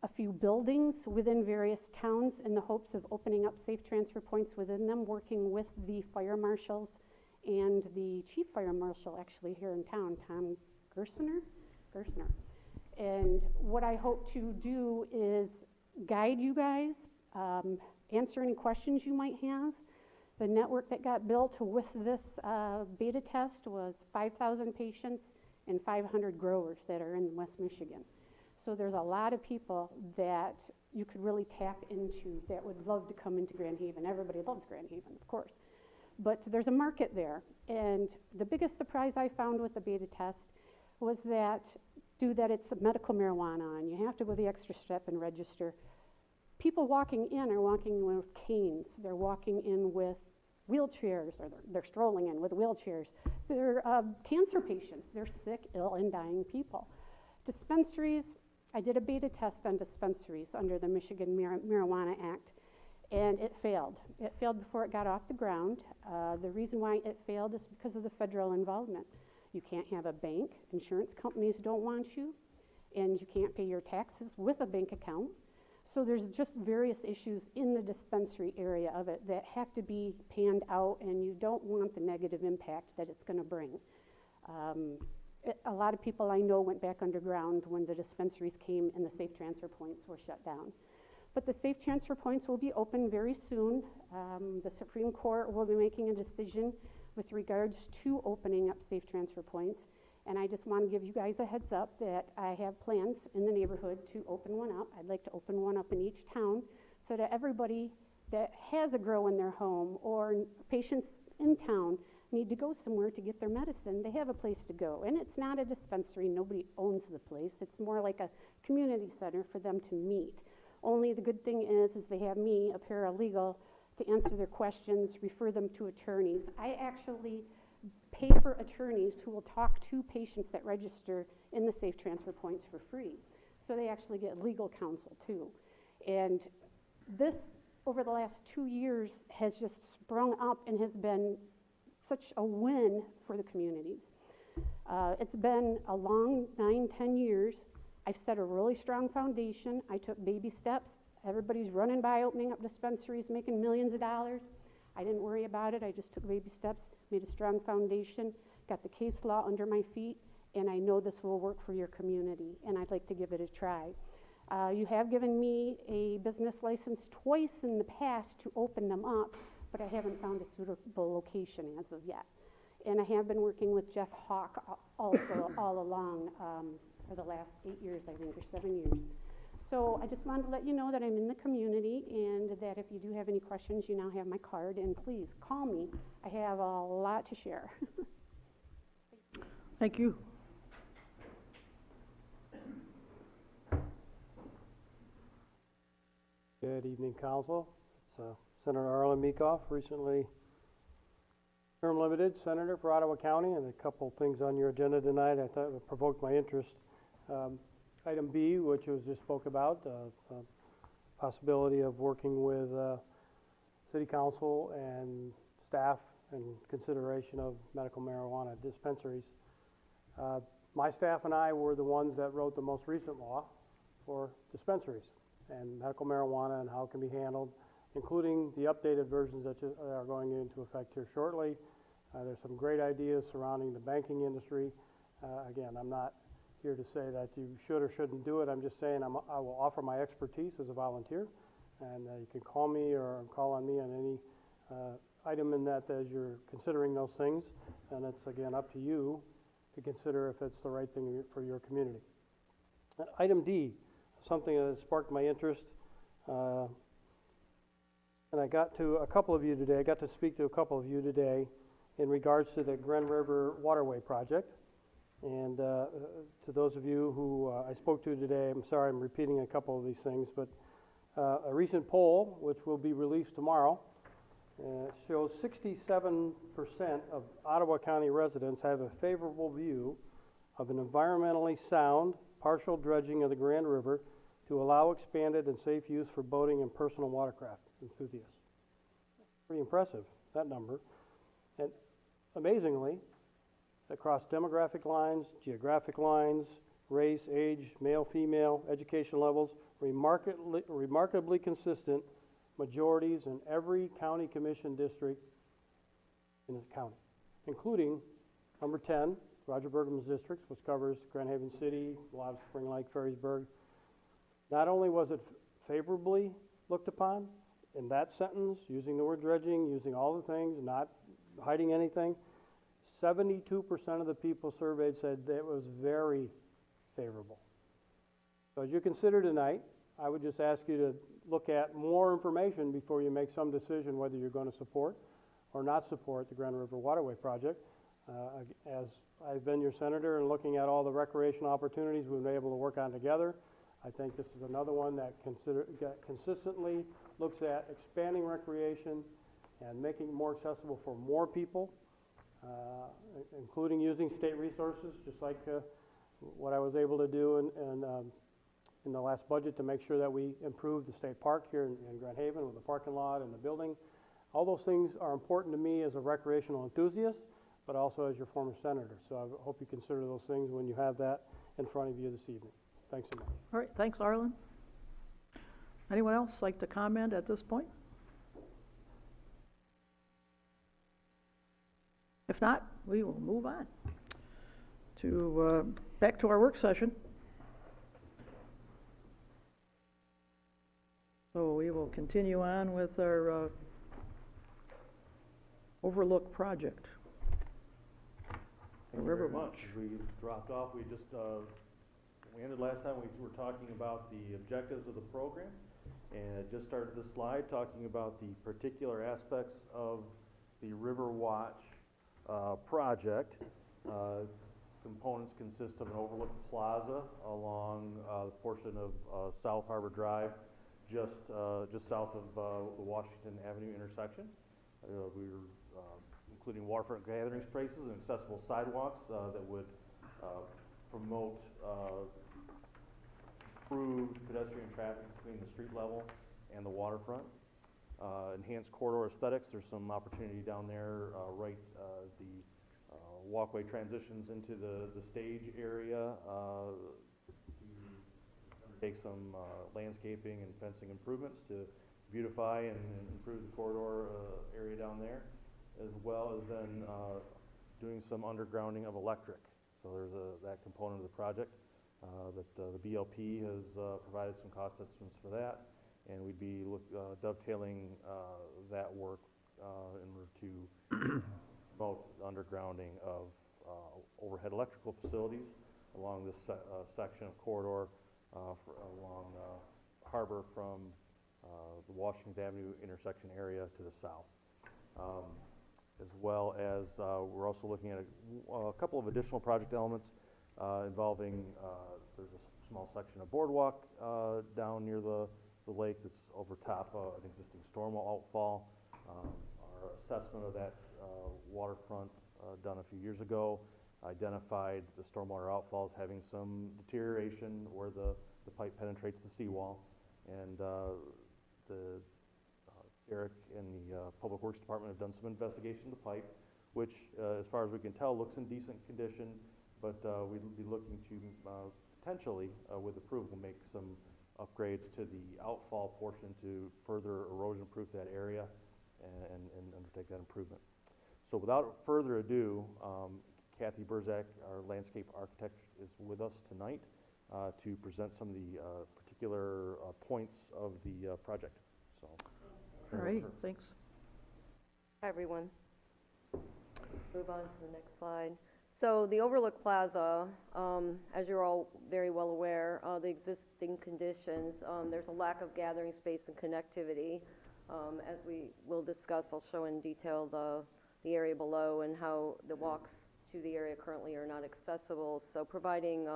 a few buildings within various towns in the hopes of opening up safe transfer points within them, working with the fire marshals and the chief fire marshal actually here in town, Tom Gersner. And what I hope to do is guide you guys, answer any questions you might have. The network that got built with this beta test was 5,000 patients and 500 growers that are in West Michigan. So there's a lot of people that you could really tap into that would love to come into Grand Haven. Everybody loves Grand Haven, of course. But there's a market there. And the biggest surprise I found with the beta test was that it's medical marijuana and you have to go the extra step and register. People walking in are walking in with canes. They're walking in with wheelchairs, or they're strolling in with wheelchairs. They're cancer patients. They're sick, ill, and dying people. Dispensaries, I did a beta test on dispensaries under the Michigan Marijuana Act, and it failed. It failed before it got off the ground. The reason why it failed is because of the federal involvement. You can't have a bank. Insurance companies don't want you, and you can't pay your taxes with a bank account. So there's just various issues in the dispensary area of it that have to be panned out, and you don't want the negative impact that it's going to bring. A lot of people I know went back underground when the dispensaries came and the safe transfer points were shut down. But the safe transfer points will be open very soon. The Supreme Court will be making a decision with regards to opening up safe transfer points. And I just want to give you guys a heads up that I have plans in the neighborhood to open one up. I'd like to open one up in each town so that everybody that has a grow in their home or patients in town need to go somewhere to get their medicine, they have a place to go. And it's not a dispensary, nobody owns the place. It's more like a community center for them to meet. Only the good thing is they have me, a paralegal, to answer their questions, refer them to attorneys. I actually pay for attorneys who will talk to patients that register in the safe transfer points for free. So they actually get legal counsel too. And this, over the last 2 years, has just sprung up and has been such a win for the communities. It's been a long 9-10 years. I've set a really strong foundation. I took baby steps. Everybody's running by opening up dispensaries, making millions of dollars. I didn't worry about it. I just took baby steps, made a strong foundation, got the case law under my feet, and I know this will work for your community, and I'd like to give it a try. You have given me a business license twice in the past to open them up, but I haven't found a suitable location as of yet. And I have been working with Jeff Hawk also all along for the last 8 years, I think, or 7 years. So I just wanted to let you know that I'm in the community and that if you do have any questions, you now have my card, and please call me. I have a lot to share. Thank you. Good evening, Council. It's Senator Arlen Meekoff, recently term limited senator for Ottawa County, and a couple things on your agenda tonight I thought would provoke my interest. Item B, which was just spoke about, possibility of working with City Council and staff in consideration of medical marijuana dispensaries. My staff and I were the ones that wrote the most recent law for dispensaries and medical marijuana and how it can be handled, including the updated versions that are going into effect here shortly. There's some great ideas surrounding the banking industry. Again, I'm not here to say that you should or shouldn't do it. I'm just saying I will offer my expertise as a volunteer, and you can call me or call on me on any item in that as you're considering those things, and it's again up to you to consider if it's the right thing for your community. Item D, something that has sparked my interest, and I got to a couple of you today. I got to speak to a couple of you today in regards to the Grand River Waterway project. And to those of you who I spoke to today, I'm sorry I'm repeating a couple of these things, but a recent poll, which will be released tomorrow, shows 67% of Ottawa County residents have a favorable view of an environmentally sound partial dredging of the Grand River to allow expanded and safe use for boating and personal watercraft enthusiasts. Pretty impressive, that number. And amazingly, across demographic lines, geographic lines, race, age, male, female, education levels, remarkably consistent majorities in every county commission district in this county, including number 10, Roger Bergman's district, which covers Grand Haven City, a lot of Spring Lake, Ferrysburg. Not only was it favorably looked upon in that sentence, using the word dredging, using all the things, not hiding anything, 72% of the people surveyed said that it was very favorable. So as you consider tonight, I would just ask you to look at more information before you make some decision whether you're going to support or not support the Grand River Waterway project. As I've been your senator and looking at all the recreational opportunities we've been able to work on together, I think this is another one that consistently looks at expanding recreation and making it more accessible for more people, including using state resources, just like what I was able to do in the last budget to make sure that we improve the state park here in Grand Haven with the parking lot and the building. All those things are important to me as a recreational enthusiast, but also as your former senator. So I hope you consider those things when you have that in front of you this evening. Thanks so much. All right, thanks, Arlen. Anyone else like to comment at this point? If not, we will move on back to our work session. So we will continue on with our Overlook project. Thank you very much. We dropped off, we ended last time, we were talking about the objectives of the program, and it just started this slide talking about the particular aspects of the River Watch project. Components consist of an overlook plaza along the portion of South Harbor Drive, just south of the Washington Avenue intersection. We're including waterfront gathering spaces and accessible sidewalks that would promote improved pedestrian traffic between the street level and the waterfront. Enhanced corridor aesthetics. There's some opportunity down there right as the walkway transitions into the stage area to undertake some landscaping and fencing improvements to beautify and improve the corridor area down there, as well as then doing some undergrounding of electric. So there's that component of the project that the BLP has provided some cost estimates for that, and we'd be dovetailing that work in order to promote undergrounding of overhead electrical facilities along this section of corridor along Harbor from the Washington Avenue intersection area to the south. As well as we're also looking at a couple of additional project elements involving, there's a small section of boardwalk down near the lake that's over top an existing storm outfall. Our assessment of that waterfront done a few years ago identified the stormwater outfalls having some deterioration where the pipe penetrates the seawall, and Eric and the Public Works Department have done some investigation of the pipe, which, as far as we can tell, looks in decent condition, but we'd be looking to potentially, with approval, make some upgrades to the outfall portion to further erosion-proof that area and undertake that improvement. So without further ado, Kathy Burzak, our landscape architect, is with us tonight to present some of the particular points of the project. So, all right, thanks. Hi, everyone. Move on to the next slide. So the Overlook Plaza, as you're all very well aware, the existing conditions, there's a lack of gathering space and connectivity. As we will discuss, I'll show in detail the area below and how the walks to the area currently are not accessible. So providing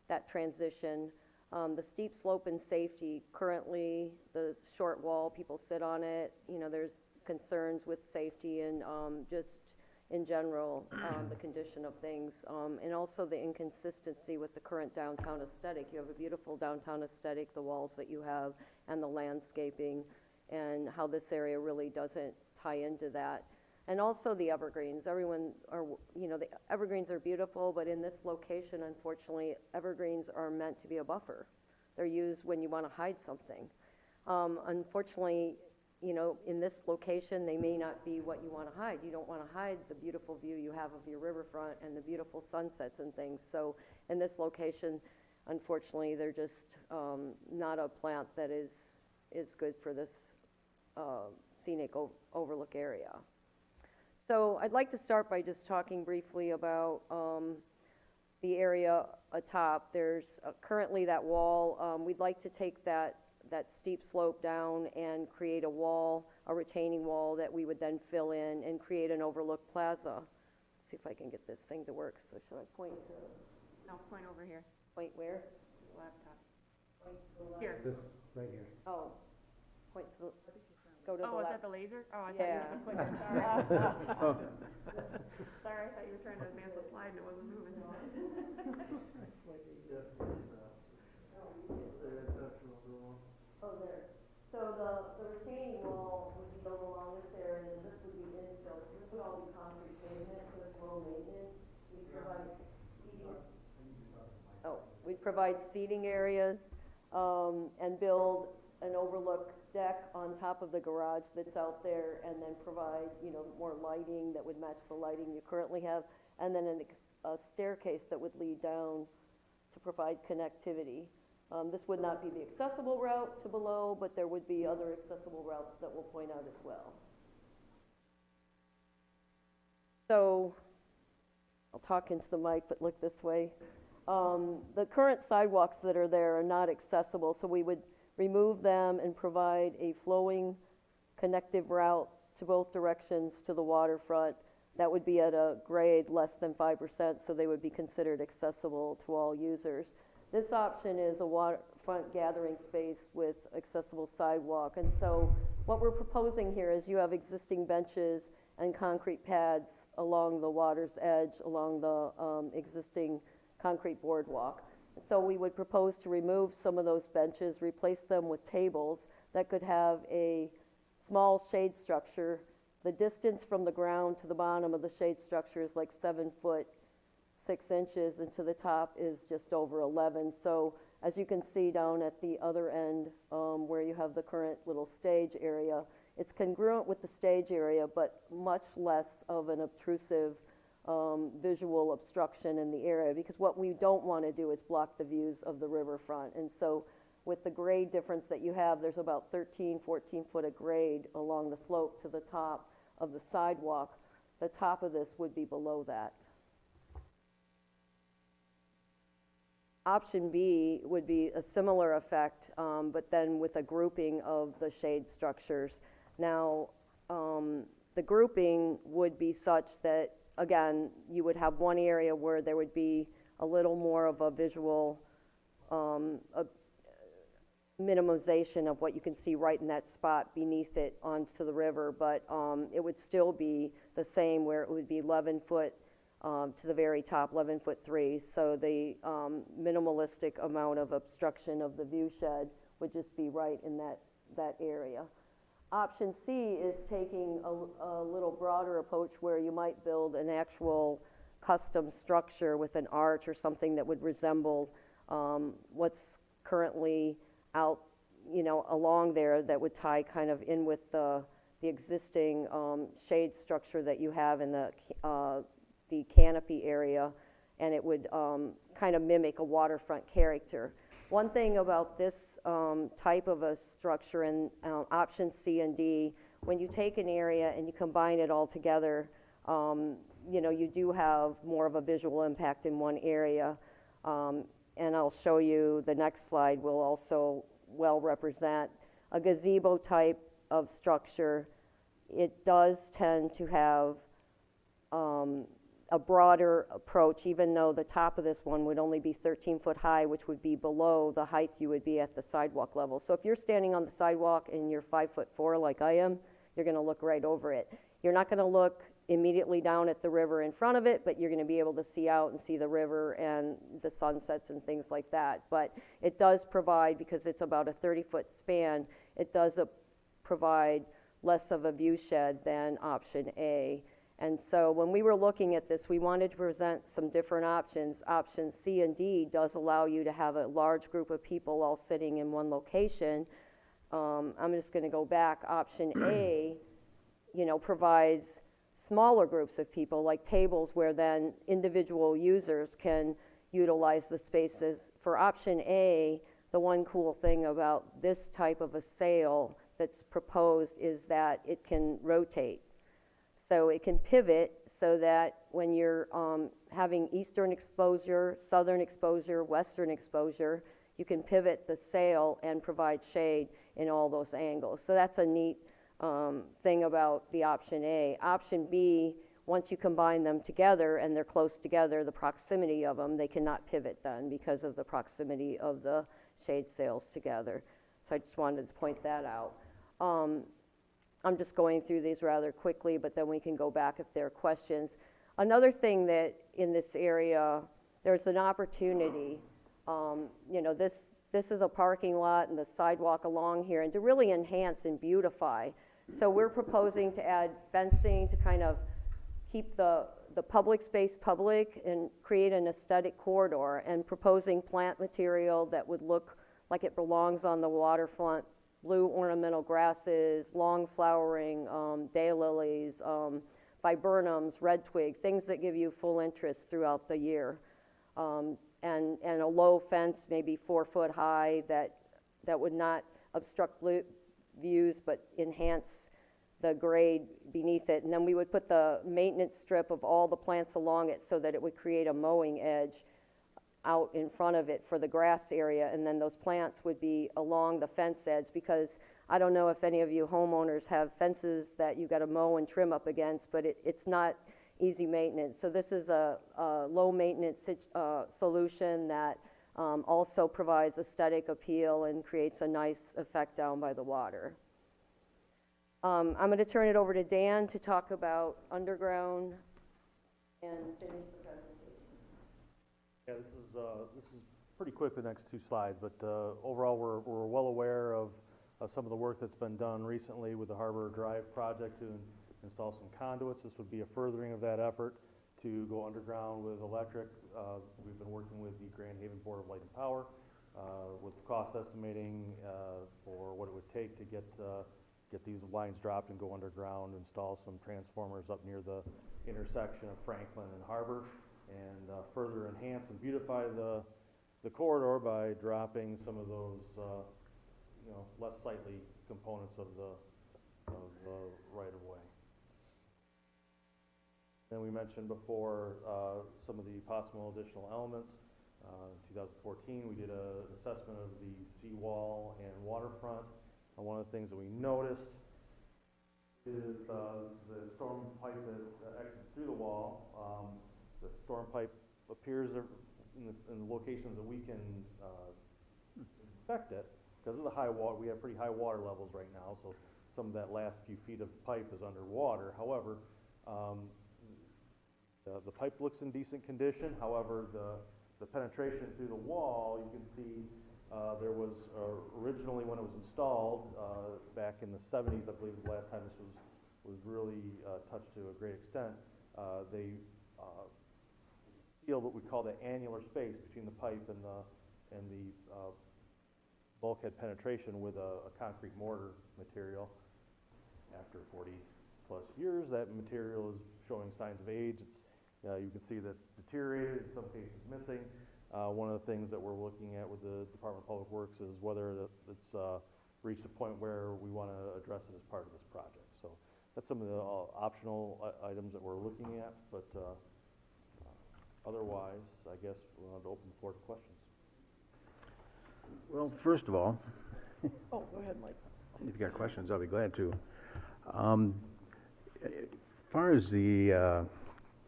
that transition. The steep slope and safety, currently the short wall, people sit on it, you know, there's concerns with safety and just in general, the condition of things, and also the inconsistency with the current downtown aesthetic. You have a beautiful downtown aesthetic, the walls that you have, and the landscaping, and how this area really doesn't tie into that. And also the evergreens. Everyone are, you know, the evergreens are beautiful, but in this location, unfortunately, evergreens are meant to be a buffer. They're used when you want to hide something. Unfortunately, you know, in this location, they may not be what you want to hide. You don't want to hide the beautiful view you have of your riverfront and the beautiful sunsets and things. So in this location, unfortunately, they're just not a plant that is good for this scenic overlook area. So I'd like to start by just talking briefly about the area atop. There's currently that wall. We'd like to take that steep slope down and create a wall, a retaining wall that we would then fill in and create an overlook plaza. Let's see if I can get this thing to work. So should I point to? No, point over here. Point where? Laptop. Point to the left. Here. This right here. Oh, point to the, go to the Oh, is left. that the laser? Oh, I Yeah. thought you were pointing. Sorry, I thought you were trying to advance the slide and it wasn't moving. Oh, there. So the retaining wall would be built along this area, and this would be infill. So this would all be concrete pavement, so it's low maintenance. We provide seating. Oh, we provide seating areas and build an overlook deck on top of the garage that's out there, and then provide, more lighting that would match the lighting you currently have, and then a staircase that would lead down to provide connectivity. This would not be the accessible route to below, but there would be other accessible routes that we'll point out as well. So, I'll talk into the mic, but look this way. The current sidewalks that are there are not accessible, so we would remove them and provide a flowing connective route to both directions to the waterfront. That would be at a grade less than 5%, so they would be considered accessible to all users. This option is a waterfront gathering space with accessible sidewalk, and so what we're proposing here is you have existing benches and concrete pads along the water's edge, along the existing concrete boardwalk. So we would propose to remove some of those benches, replace them with tables that could have a small shade structure. The distance from the ground to the bottom of the shade structure is like 7 foot 6 inches, and to the top is just over 11. So as you can see down at the other end, where you have the current little stage area, it's congruent with the stage area, but much less of an obtrusive visual obstruction in the area, because what we don't want to do is block the views of the riverfront. And so with the grade difference that you have, there's about 13, 14 foot of grade along the slope to the top of the sidewalk. The top of this would be below that. Option B would be a similar effect, but then with a grouping of the shade structures. Now, the grouping would be such that, again, you would have one area where there would be a little more of a visual minimization of what you can see right in that spot beneath it onto the river, but it would still be the same, where it would be 11 foot to the very top, 11 foot 3. So the minimalistic amount of obstruction of the view shed would just be right in that area. Option C is taking a little broader approach, where you might build an actual custom structure with an arch or something that would resemble what's currently out, along there, that would tie kind of in with the existing shade structure that you have in the canopy area, and it would kind of mimic a waterfront character. One thing about this type of a structure in option C and D, when you take an area and you combine it all together, you do have more of a visual impact in one area. And I'll show you, the next slide will also well represent a gazebo type of structure. It does tend to have a broader approach, even though the top of this one would only be 13 foot high, which would be below the height you would be at the sidewalk level. So if you're standing on the sidewalk and you're 5'4" like I am, you're going to look right over it. You're not going to look immediately down at the river in front of it, but you're going to be able to see out and see the river and the sunsets and things like that. But it does provide, because it's about a 30-foot span, it does provide less of a view shed than option A. And so when we were looking at this, we wanted to present some different options. Option C and D does allow you to have a large group of people all sitting in one location. I'm just going to go back. Option A, provides smaller groups of people, like tables, where then individual users can utilize the spaces. For option A, the one cool thing about this type of a sail that's proposed is that it can rotate. So it can pivot, so that when you're having eastern exposure, southern exposure, western exposure, you can pivot the sail and provide shade in all those angles. So that's a neat thing about the option A. Option B, once you combine them together and they're close together, the proximity of them, they cannot pivot then because of the proximity of the shade sails together. So I just wanted to point that out. I'm just going through these rather quickly, but then we can go back if there are questions. Another thing that in this area, there's an opportunity, this is a parking lot and the sidewalk along here, and to really enhance and beautify. So we're proposing to add fencing to kind of keep the public space public and create an aesthetic corridor, and proposing plant material that would look like it belongs on the waterfront blue ornamental grasses, long flowering daylilies, viburnums, red twig, things that give you full interest throughout the year. And a low fence, maybe 4 foot high, that would not obstruct views but enhance the grade beneath it. And then we would put the maintenance strip of all the plants along it so that it would create a mowing edge out in front of it for the grass area, and then those plants would be along the fence edge, because I don't know if any of you homeowners have fences that you got to mow and trim up against, but it's not easy maintenance. So this is a low maintenance solution that also provides aesthetic appeal and creates a nice effect down by the water. I'm going to turn it over to Dan to talk about underground and finish the presentation. Yeah, this is pretty quick, the next 2 slides, but overall we're well aware of some of the work that's been done recently with the Harbor Drive project to install some conduits. This would be a furthering of that effort to go underground with electric. We've been working with the Grand Haven Board of Light and Power with cost estimating for what it would take to get these lines dropped and go underground, install some transformers up near the intersection of Franklin and Harbor, and further enhance and beautify the corridor by dropping some of those less sightly components of the right-of-way. Then we mentioned before some of the possible additional elements. In 2014, we did an assessment of the seawall and waterfront. And one of the things that we noticed is the storm pipe that exits through the wall. The storm pipe appears in the locations that we can inspect it. Because of the high water, we have pretty high water levels right now, so some of that last few feet of pipe is underwater. However, the pipe looks in decent condition. However, the penetration through the wall, you can see there was originally, when it was installed back in the 70s, I believe was the last time this was really touched to a great extent. They sealed what we call the annular space between the pipe and the bulkhead penetration with a concrete mortar material. After 40 plus years, that material is showing signs of age. You can see that it's deteriorated, in some cases missing. One of the things that we're looking at with the Department of Public Works is whether it's reached a point where we want to address it as part of this project. So that's some of the optional items that we're looking at, but otherwise, I guess we'll have to open the floor to questions. Well, first of all, Oh, go ahead, Mike. if you got questions, I'll be glad to. As far as the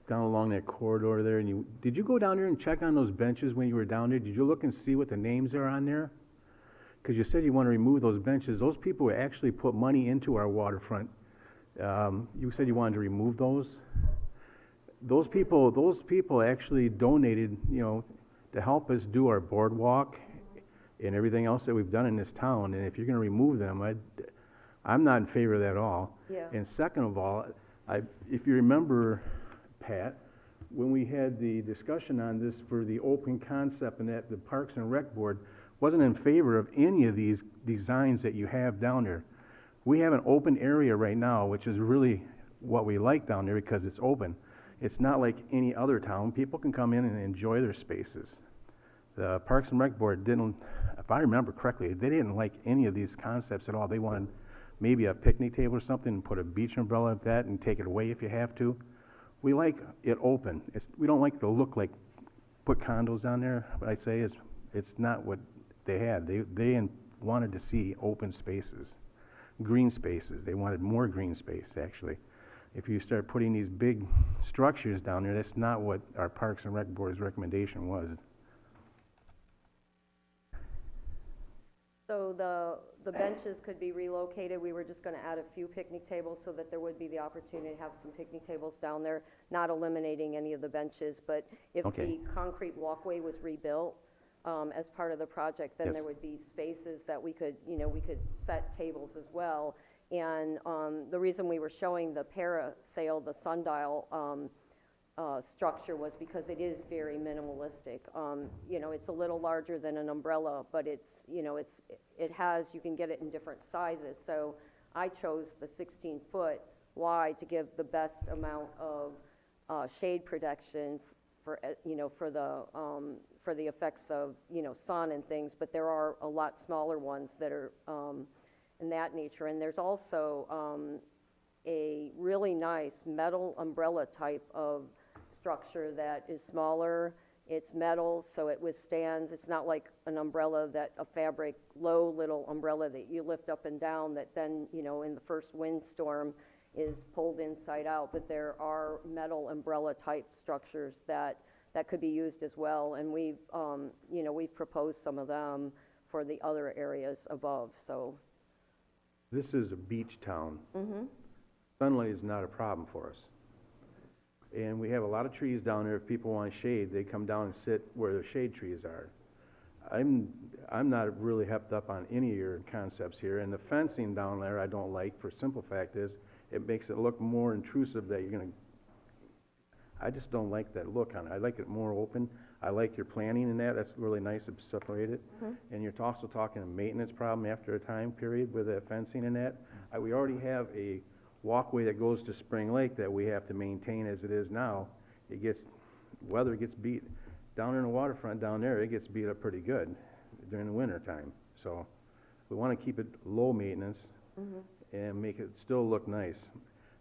down along that corridor there, and did you go down there and check on those benches when you were down there? Did you look and see what the names are on there? Because you said you want to remove those benches. Those people actually put money into our waterfront. You said you wanted to remove those. Those people actually donated, to help us do our boardwalk and everything else that we've done in this town. And if you're going to remove them, I'm not in favor of that at all. Yeah. And second of all, if you remember, Pat, when we had the discussion on this for the open concept, and that the Parks and Rec Board wasn't in favor of any of these designs that you have down there. We have an open area right now, which is really what we like down there because it's open. It's not like any other town. People can come in and enjoy their spaces. The Parks and Rec Board didn't, if I remember correctly, they didn't like any of these concepts at all. They wanted maybe a picnic table or something and put a beach umbrella at that and take it away if you have to. We like it open. We don't like the look like put condos down there. What I say is it's not what they had. They wanted to see open spaces, green spaces. They wanted more green space, actually. If you start putting these big structures down there, that's not what our Parks and Rec Board's recommendation was. So the benches could be relocated. We were just going to add a few picnic tables so that there would be the opportunity to have some picnic tables down there, not eliminating any of the benches. But if the concrete walkway was rebuilt as part of the project, then there would be spaces that we could set tables as well. And the reason we were showing the parasail, the sundial structure was because it is very minimalistic. You know, it's a little larger than an umbrella, but it's, you know, it has, you can get it in different sizes. So I chose the 16-foot wide to give the best amount of shade protection for, you know, for the effects of, you know, sun and things, but there are a lot smaller ones that are in that nature. And there's also a really nice metal umbrella type of structure that is smaller. It's metal, so it withstands. It's not like an umbrella that a fabric, low little umbrella that you lift up and down that then, you know, in the first windstorm is pulled inside out. But there are metal umbrella type structures that could be used as well. And we've, you know, we've proposed some of them for the other areas above, so. This is a beach town. Mm-hmm. Sunlight is not a problem for us. And we have a lot of trees down there. If people want shade, they come down and sit where the shade trees are. I'm not really hepped up on any of your concepts here, and the fencing down there I don't like, for simple fact is, it makes it look more intrusive that you're gonna, I just don't like that look on it. I like it more open. I like your planning in that's really nice to separate it. Mm-hmm. And you're also talking a maintenance problem after a time period with that fencing and that. We already have a walkway that goes to Spring Lake that we have to maintain as it is now. It gets, weather gets beat, down in the waterfront down there, it gets beat up pretty good during the winter time. So we want to keep it low maintenance and make it still look nice.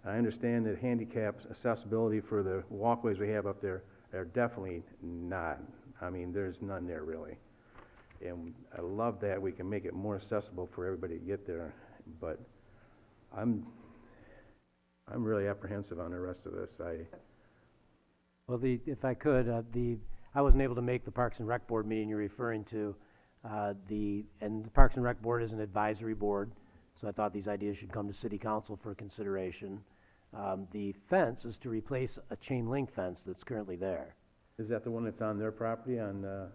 I understand that handicap accessibility for the walkways we have up there are definitely not. I mean, there's none there really. And I love that we can make it more accessible for everybody to get there, but I'm really apprehensive on the rest of this. Well, if I could, I wasn't able to make the Parks and Rec Board meeting you're referring to. And the Parks and Rec Board is an advisory board, so I thought these ideas should come to City Council for consideration. The fence is to replace a chain link fence that's currently there. Is that the one that's on their property on? The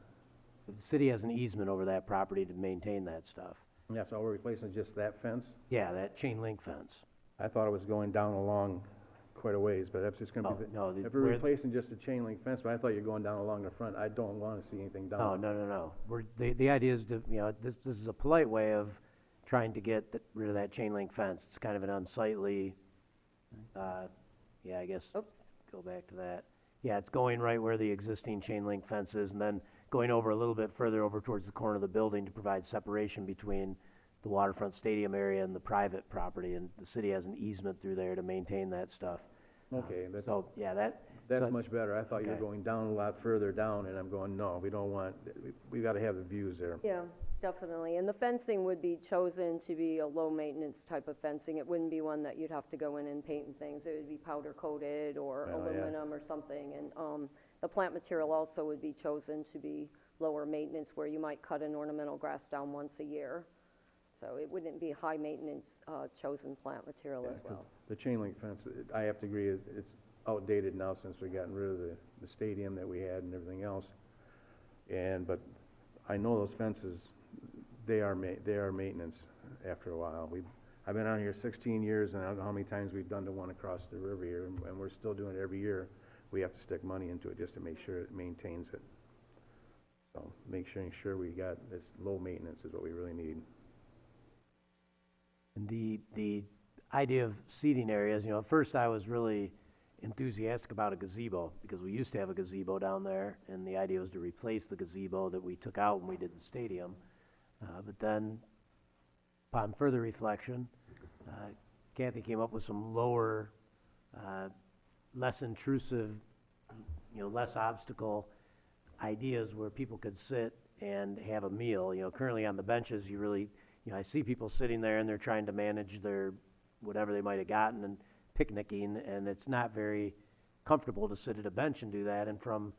city has an easement over that property to maintain that stuff. Yeah, so we're replacing just that fence? Yeah, that chain link fence. I thought it was going down along quite a ways, but that's just gonna be, if we're replacing just a chain link fence, but I thought you're going down along the front, I don't wanna see anything down. No. The idea is to, you know, this is a polite way of trying to get rid of that chain link fence. It's kind of an unsightly, yeah, I guess, go back to that. Yeah, it's going right where the existing chain link fence is, and then going over a little bit further over towards the corner of the building to provide separation between the waterfront stadium area and the private property, and the city has an easement through there to maintain that stuff. Okay, that's, so, yeah, that's much better. I thought you were going down a lot further down, and I'm going, no, we don't want, we gotta have the views there. Yeah, definitely. And the fencing would be chosen to be a low-maintenance type of fencing. It wouldn't be one that you'd have to go in and paint and things. It would be powder-coated or aluminum or something. And the plant material also would be chosen to be lower maintenance, where you might cut an ornamental grass down once a year. So it wouldn't be high-maintenance chosen plant material as well. The chain link fence, I have to agree, it's outdated now since we've gotten rid of the stadium that we had and everything else. But I know those fences, they are maintenance after a while. I've been out here 16 years, and I don't know how many times we've done the one across the river here, and we're still doing it every year. We have to stick money into it just to make sure it maintains it. So making sure we got this low maintenance is what we really need. And the idea of seating areas, you know, at first I was really enthusiastic about a gazebo, because we used to have a gazebo down there, and the idea was to replace the gazebo that we took out when we did the stadium. But then, upon further reflection, Kathy came up with some lower, less intrusive, you know, less obstacle ideas where people could sit and have a meal. You know, currently on the benches, you really, you know, I see people sitting there and they're trying to manage their whatever they might have gotten and picnicking, and it's not very comfortable to sit at a bench and do that. And from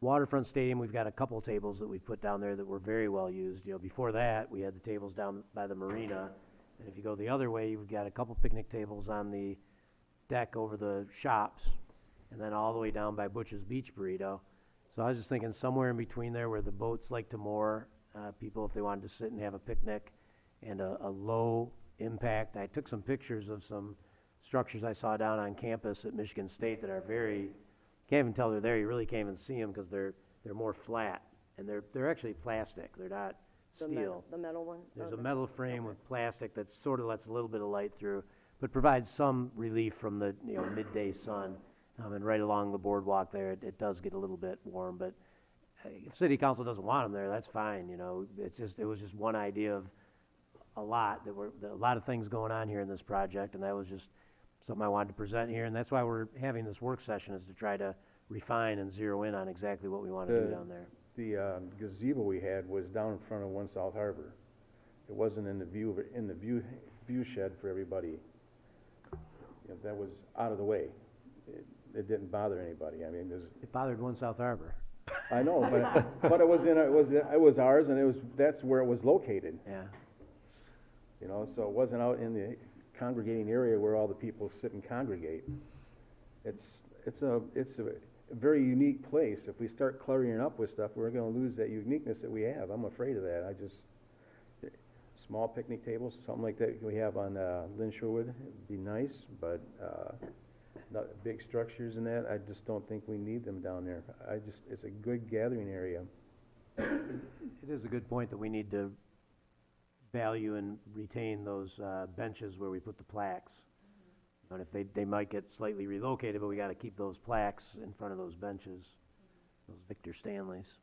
Waterfront Stadium, we've got a couple tables that we've put down there that were very well used. You know, before that, we had the tables down by the marina, and if you go the other way, you've got a couple picnic tables on the deck over the shops, and then all the way down by Butch's Beach Burrito. So I was just thinking somewhere in between there where the boats like to moor, people if they wanted to sit and have a picnic, and a low impact. I took some pictures of some structures I saw down on campus at Michigan State that are very, can't even tell they're there. You really can't even see them because they're more flat, and they're actually plastic. They're not steel. The metal one? There's Okay. a metal frame with plastic that sort of lets a little bit of light through, but provides some relief from the midday sun. And right along the boardwalk there, it does get a little bit warm. But if City Council doesn't want them there, that's fine. It was just one idea of a lot a lot of things going on here in this project, and that was just something I wanted to present here. And that's why we're having this work session, is to try to refine and zero in on exactly what we want to do down there. The gazebo we had was down in front of One South Harbor. It wasn't in the view shed for everybody. That was out of the way. It didn't bother anybody. I mean, It bothered One South Harbor. I know, but it was ours, and that's where it was located. Yeah. So it wasn't out in the congregating area where all the people sit and congregate. It's a very unique place. If we start cluttering it up with stuff, we're going to lose that uniqueness that we have. I'm afraid of that. Small picnic tables, something like that we have on Lynn Sherwood, would be nice, but not big structures and that, I just don't think we need them down there. It's a good gathering area. It is a good point that we need to value and retain those benches where we put the plaques. And if they might get slightly relocated, but we got to keep those plaques in front of those benches, those Victor Stanleys.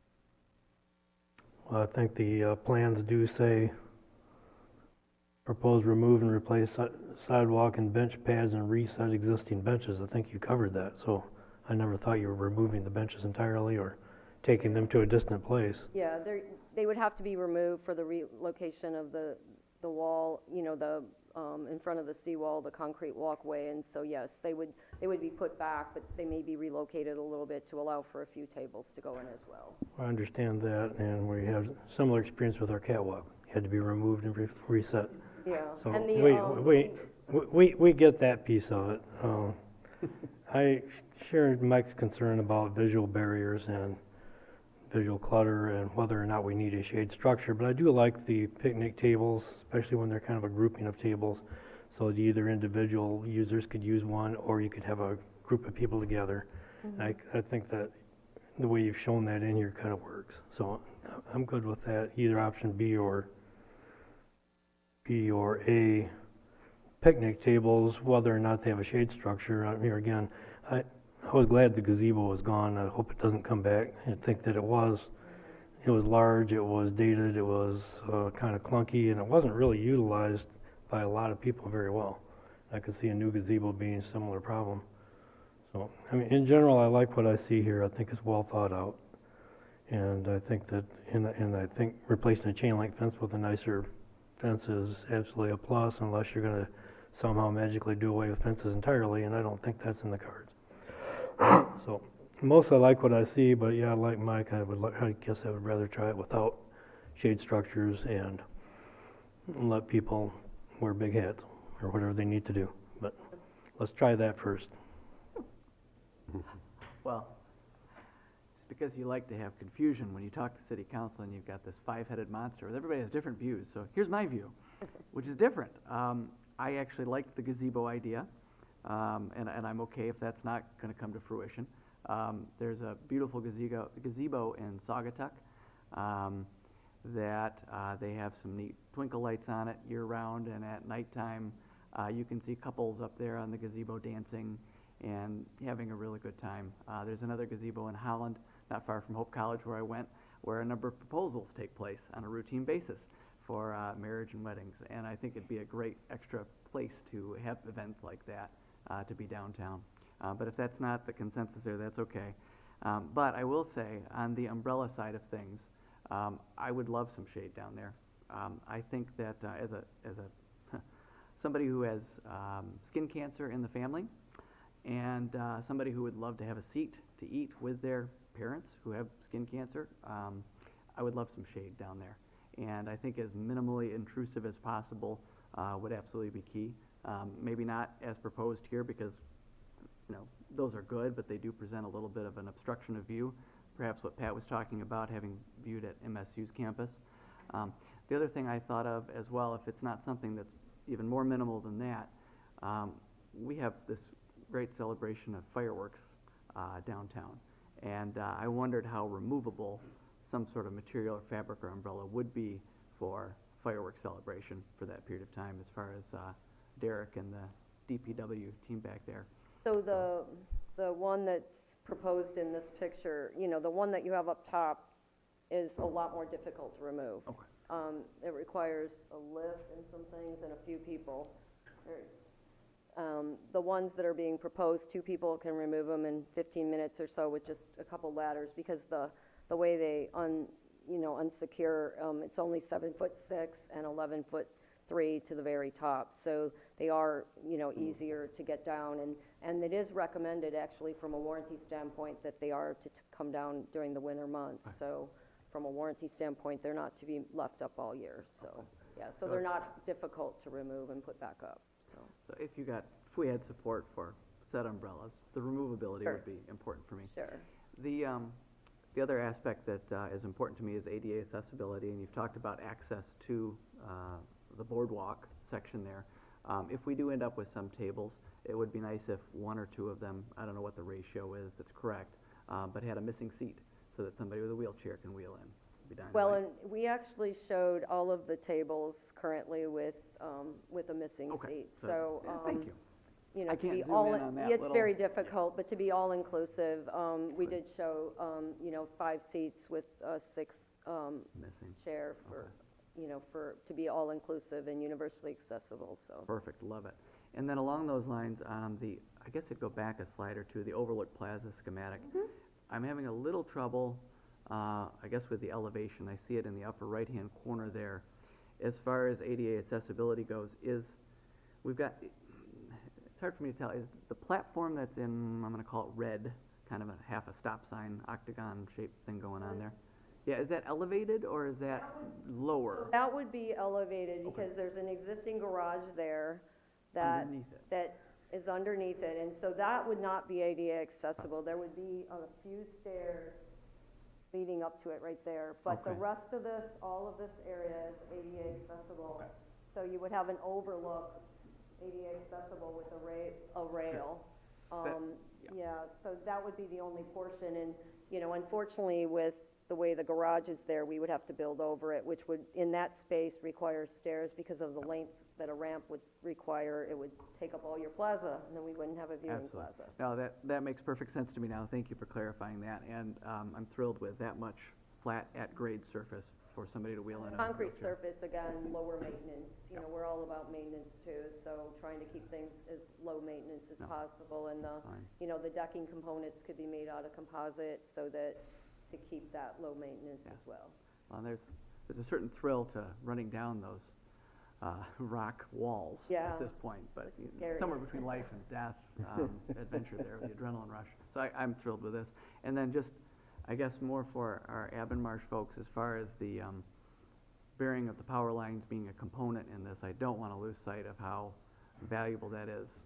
Well, I think the plans do say propose remove and replace sidewalk and bench pads and reset existing benches. I think you covered that, so I never thought you were removing the benches entirely or taking them to a distant place. Yeah, they would have to be removed for the relocation of the wall, in front of the seawall, the concrete walkway, and so yes, they would be put back, but they may be relocated a little bit to allow for a few tables to go in as well. I understand that, and we have similar experience with our catwalk. It had to be removed and reset. Yeah, So and we get that piece of it. I shared Mike's concern about visual barriers and visual clutter and whether or not we need a shade structure, but I do like the picnic tables, especially when they're kind of a grouping of tables, so that either individual users could use one or you could have a group of people together. I think that the way you've shown that in here kind of works, so I'm good with that, either option B or A. Picnic tables, whether or not they have a shade structure. Here again, I was glad the gazebo was gone. I hope it doesn't come back. I think that it was large, it was dated, it was kind of clunky, and it wasn't really utilized by a lot of people very well. I could see a new gazebo being a similar problem. So, I mean, in general, I like what I see here. I think it's well thought out. And I think that, and I think replacing a chain link fence with a nicer fence is absolutely a plus, unless you're going to somehow magically do away with fences entirely, and I don't think that's in the cards. So most I like what I see, but yeah, like Mike, I guess I would rather try it without shade structures and let people wear big hats or whatever they need to do. But let's try that first. Well, just because you like to have confusion when you talk to city council and you've got this five-headed monster, everybody has different views. So here's my view, which is different. I actually like the gazebo idea, and I'm okay if that's not going to come to fruition. There's a beautiful gazebo in Saugatuck that they have some neat twinkle lights on it year-round, and at nighttime you can see couples up there on the gazebo dancing and having a really good time. There's another gazebo in Holland, not far from Hope College where I went, where a number of proposals take place on a routine basis for marriage and weddings, and I think it'd be a great extra place to have events like that to be downtown. But if that's not the consensus there, that's okay. But I will say, on the umbrella side of things, I would love some shade down there. I think that as a somebody who has skin cancer in the family, and somebody who would love to have a seat to eat with their parents who have skin cancer, I would love some shade down there. And I think as minimally intrusive as possible would absolutely be key. Maybe not as proposed here, because those are good, but they do present a little bit of an obstruction of view. Perhaps what Pat was talking about, having viewed at MSU's campus. The other thing I thought of as well, if it's not something that's even more minimal than that, we have this great celebration of fireworks downtown, and I wondered how removable some sort of material or fabric or umbrella would be for fireworks celebration for that period of time, as far as Derek and the DPW team back there. So the one that's proposed in this picture, you know, the one that you have up top is a lot more difficult to remove. Okay. It requires a lift and some things and a few people. The ones that are being proposed, 2 people can remove them in 15 minutes or so with just a couple ladders, because the way they unsecure, it's only 7'6" and 11'3" to the very top. So they are, you know, easier to get down, and it is recommended actually from a warranty standpoint that they are to come down during the winter months. So from a warranty standpoint, they're not to be left up all year. So yeah, so they're not difficult to remove and put back up. So if we had support for set umbrellas, the removability Sure. would be important for me. Sure. The other aspect that is important to me is ADA accessibility, and you've talked about access to the boardwalk section there. If we do end up with some tables, it would be nice if 1 or 2 of them, I don't know what the ratio is that's correct, but had a missing seat so that somebody with a wheelchair can wheel in. Be dynamite. Well, and we actually showed all of the tables currently with a missing seat. So, thank you. You know, I to can't be zoom all in on that it's little- very difficult, but to be all inclusive, we did show, you know, 5 seats with a 6th Missing. chair for, you know, to be all inclusive and universally accessible. So Perfect, love it. And then along those lines, I guess I'd go back a slide or two, the Overlook Plaza schematic. I'm having a little trouble, I guess, with the elevation. I see it in the upper right-hand corner there. As far as ADA accessibility goes, it's hard for me to tell, is the platform that's in, I'm going to call it red, kind of a half a stop sign, octagon shaped thing going on there? Yeah, is that elevated or is that lower? that would be elevated because there's an existing garage there that is underneath it, and so that would not be ADA accessible. There would be a few stairs leading up to it right there, but the rest of this, all of this area is ADA accessible. So you would have an overlook, ADA accessible with a rail. Yeah, so that would be the only portion, and, you know, unfortunately with the way the garage is there, we would have to build over it, which would, in that space, require stairs because of the length that a ramp would require. It would take up all your plaza, and then we wouldn't have a viewing plaza. No, that makes perfect sense to me now. Thank you for clarifying that, and I'm thrilled with that much flat at-grade surface for somebody to wheel in. Concrete surface, again, lower maintenance. You know, we're all about maintenance too, so trying to keep things as low maintenance as possible, and you know, the decking components could be made out of composite so that to keep that low maintenance as well. Well, there's a certain thrill to running down those rock walls at this point, but somewhere between life and death adventure there, the adrenaline rush. So I'm thrilled with this. And then just, I guess, more for our Abbenmarsh folks, as far as the bearing of the power lines being a component in this, I don't want to lose sight of how valuable that is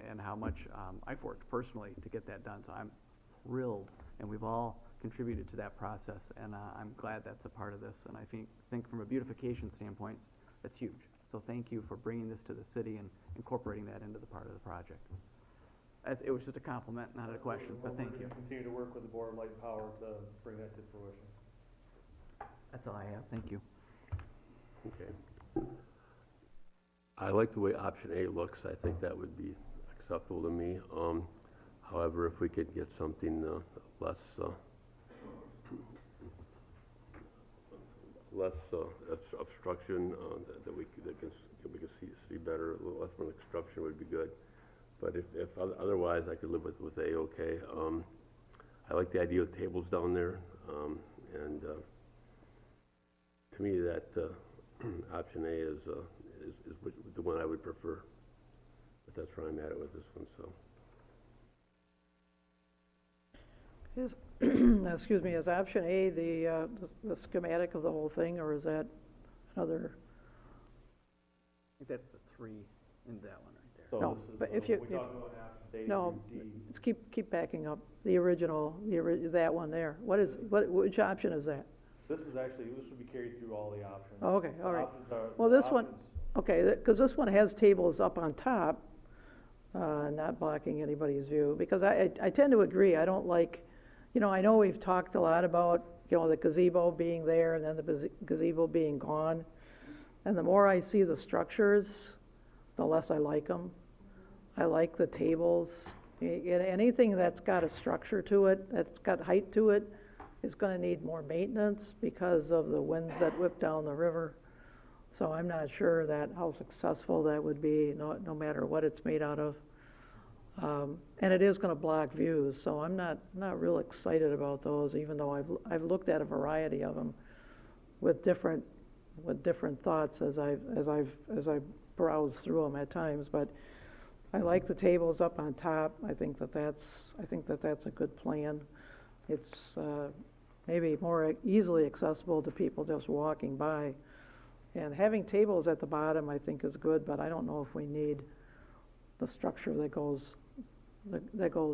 and how much I've worked personally to get that done. So I'm thrilled, and we've all contributed to that process, and I'm glad that's a part of this. And I think from a beautification standpoint, that's huge. So thank you for bringing this to the city and incorporating that into the part of the project. It was just a compliment, not a question, but thank you. We'll continue to work with the Board of Light and Power to bring that to fruition. That's all I have. Thank you. Okay. I like the way option A looks. I think that would be acceptable to me. However, if we could get something less obstruction, that we can see better, a little less of an obstruction would be good. But if otherwise, I could live with A-OK. I like the idea of tables down there, and to me, that option A is the one I would prefer. But that's where I'm at with this one. So. Excuse me, is option A the schematic of the whole thing, or is that another? I think that's the 3 in that one right there. So No, this is, but if you, we're talking about option A no, through D. let's keep backing up. The original, that one there. Which option is that? This would be carried through all the options. Oh, okay, all right. Options are- Well, this one, options- okay, because this one has tables up on top, not blocking anybody's view, because I tend to agree. I don't like, I know we've talked a lot about, the gazebo being there and then the gazebo being gone. And the more I see the structures, the less I like them. I like the tables. Anything that's got a structure to it, that's got height to it, is going to need more maintenance because of the winds that whip down the river. So I'm not sure that how successful that would be, no matter what it's made out of. And it is going to block views, so I'm not real excited about those, even though I've looked at a variety of them with different thoughts as I've browsed through them at times. But I like the tables up on top. I think that's a good plan. It's maybe more easily accessible to people just walking by. And having tables at the bottom, I think, is good, but I don't know if we need the structure that goes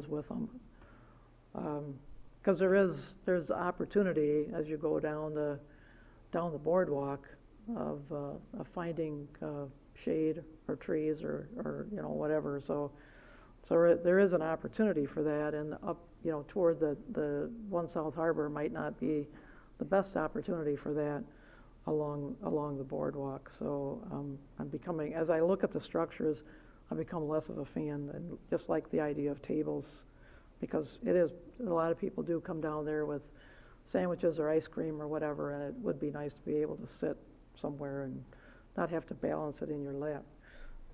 with them. Because there's opportunity as you go down the boardwalk of finding shade or trees or whatever. So there is an opportunity for that, and up toward the One South Harbor might not be the best opportunity for that along the boardwalk. So I'm becoming, as I look at the structures, I become less of a fan, and just like the idea of tables, because a lot of people do come down there with sandwiches or ice cream or whatever, and it would be nice to be able to sit somewhere and not have to balance it in your lap.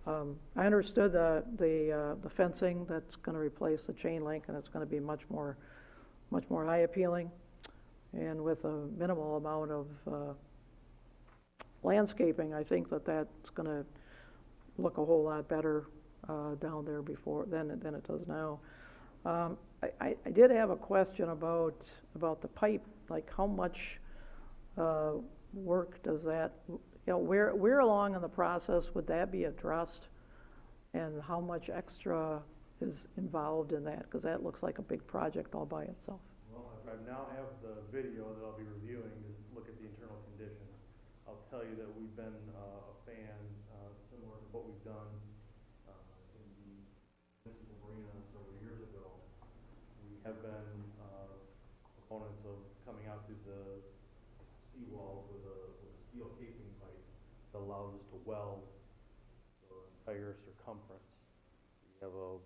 I understood the fencing that's going to replace the chain link, and it's going to be much more eye appealing, and with a minimal amount of landscaping. I think that's going to look a whole lot better down there than it does now. I did have a question about the pipe, like how much work does that, where along in the process would that be addressed, and how much extra is involved in that? Because that looks like a big project all by itself. Well, I now have the video that I'll be reviewing, is look at the internal condition. I'll tell you that we've been a fan, similar to what we've done in the municipal arena several years ago. We have been proponents of coming out through the seawalls with a steel casing pipe that allows us to weld the entire circumference. You're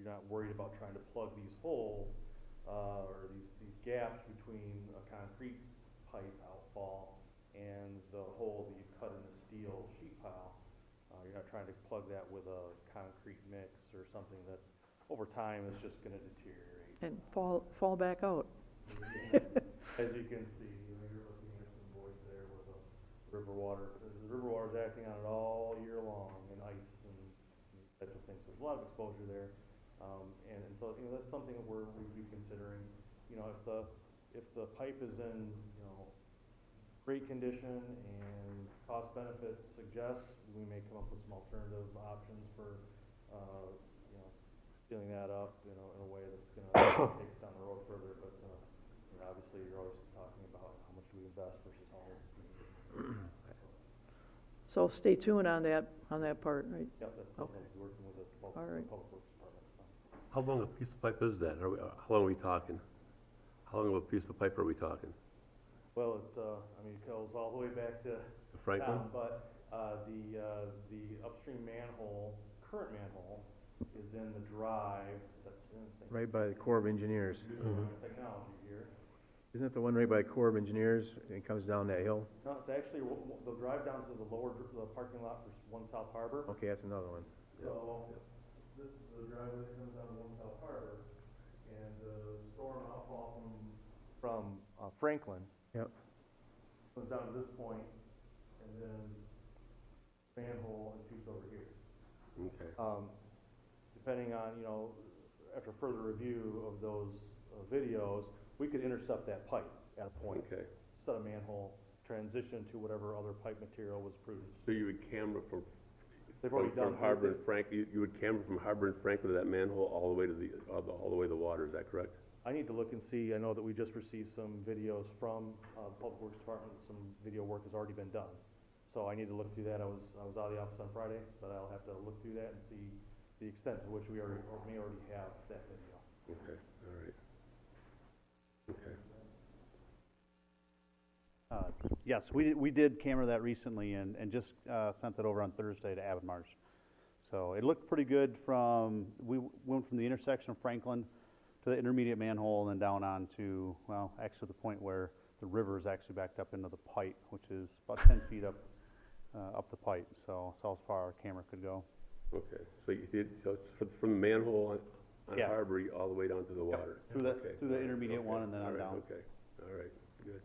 not worried about trying to plug these holes or these gaps between a concrete pipe outfall and the hole that you cut in the steel sheet pile. You're not trying to plug that with a concrete mix or something that over time is just going to deteriorate. And fall back out. As you can see, you're looking at some voids there with the river water. The river water is acting on it all year long, and ice and these types of things. So there's a lot of exposure there, and so that's something that we'd be considering. If the pipe is in great condition and cost benefit suggests, we may come up with some alternative options for sealing that up in a way that's going to take us down the road further. But obviously, you're always talking about how much do we invest versus how much we need. So stay tuned on that part, right? Yep, that's something working with the Public Works Department. How long a piece of pipe is that? How long are we talking? How long of a piece of pipe are we talking? Well, it goes all the way back to Franklin, but the upstream current manhole, is in the drive. Right by the Corps of Engineers. Technology here. Isn't it the one right by Corps of Engineers and it comes down that hill? No, it's actually the drive down to the parking lot for One South Harbor. Okay, that's another one. So this is the driveway that comes down to One South Harbor, and the storm outfall from Franklin. Yep. Comes down to this point, and then manhole and shoots over here. okay. Depending on, after further review of those videos, we could intercept that pipe at a point. Okay. Set a manhole, transition to whatever other pipe material was prudent. So you would camera from Harbor and Franklin. You would camera from Harbor and Franklin to that manhole all the way to all the way to the water. Is that correct? I need to look and see. I know that we just received some videos from the Public Works Department. Some video work has already been done, so I need to look through that. I was out of the office on Friday, but I'll have to look through that and see the extent to which we already, or may already have that video. Okay, all right. Okay. Yes, we did camera that recently and just sent that over on Thursday to Avid Marsh. So it looked pretty good we went from the intersection of Franklin to the intermediate manhole and then down on to, well, actually the point where the river is actually backed up into the pipe, which is about 10 feet up the pipe. So that's how far our camera could go. Okay, so you did, so it's from the manhole on Yeah. Harbor all the way down to the Yep. water? Through Okay, the all right, intermediate okay, one and then all on right, down. Okay, all right, good.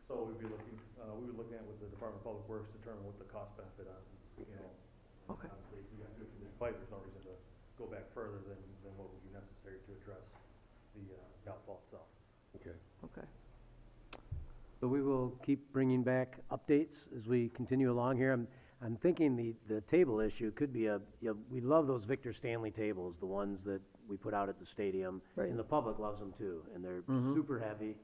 So we'd be looking, we were looking at with the Department of Public Works to determine what the cost benefit on this, you know. Okay. Obviously, if we got through the pipe, there's no reason to go back further than what would be necessary to address the outfall itself. Okay. Okay. So we will keep bringing back updates as we continue along here. I'm thinking the table issue could be we love those Victor Stanley tables, the ones that we put out at the stadium. Right. And the public loves them too, and they're Mhm. super heavy.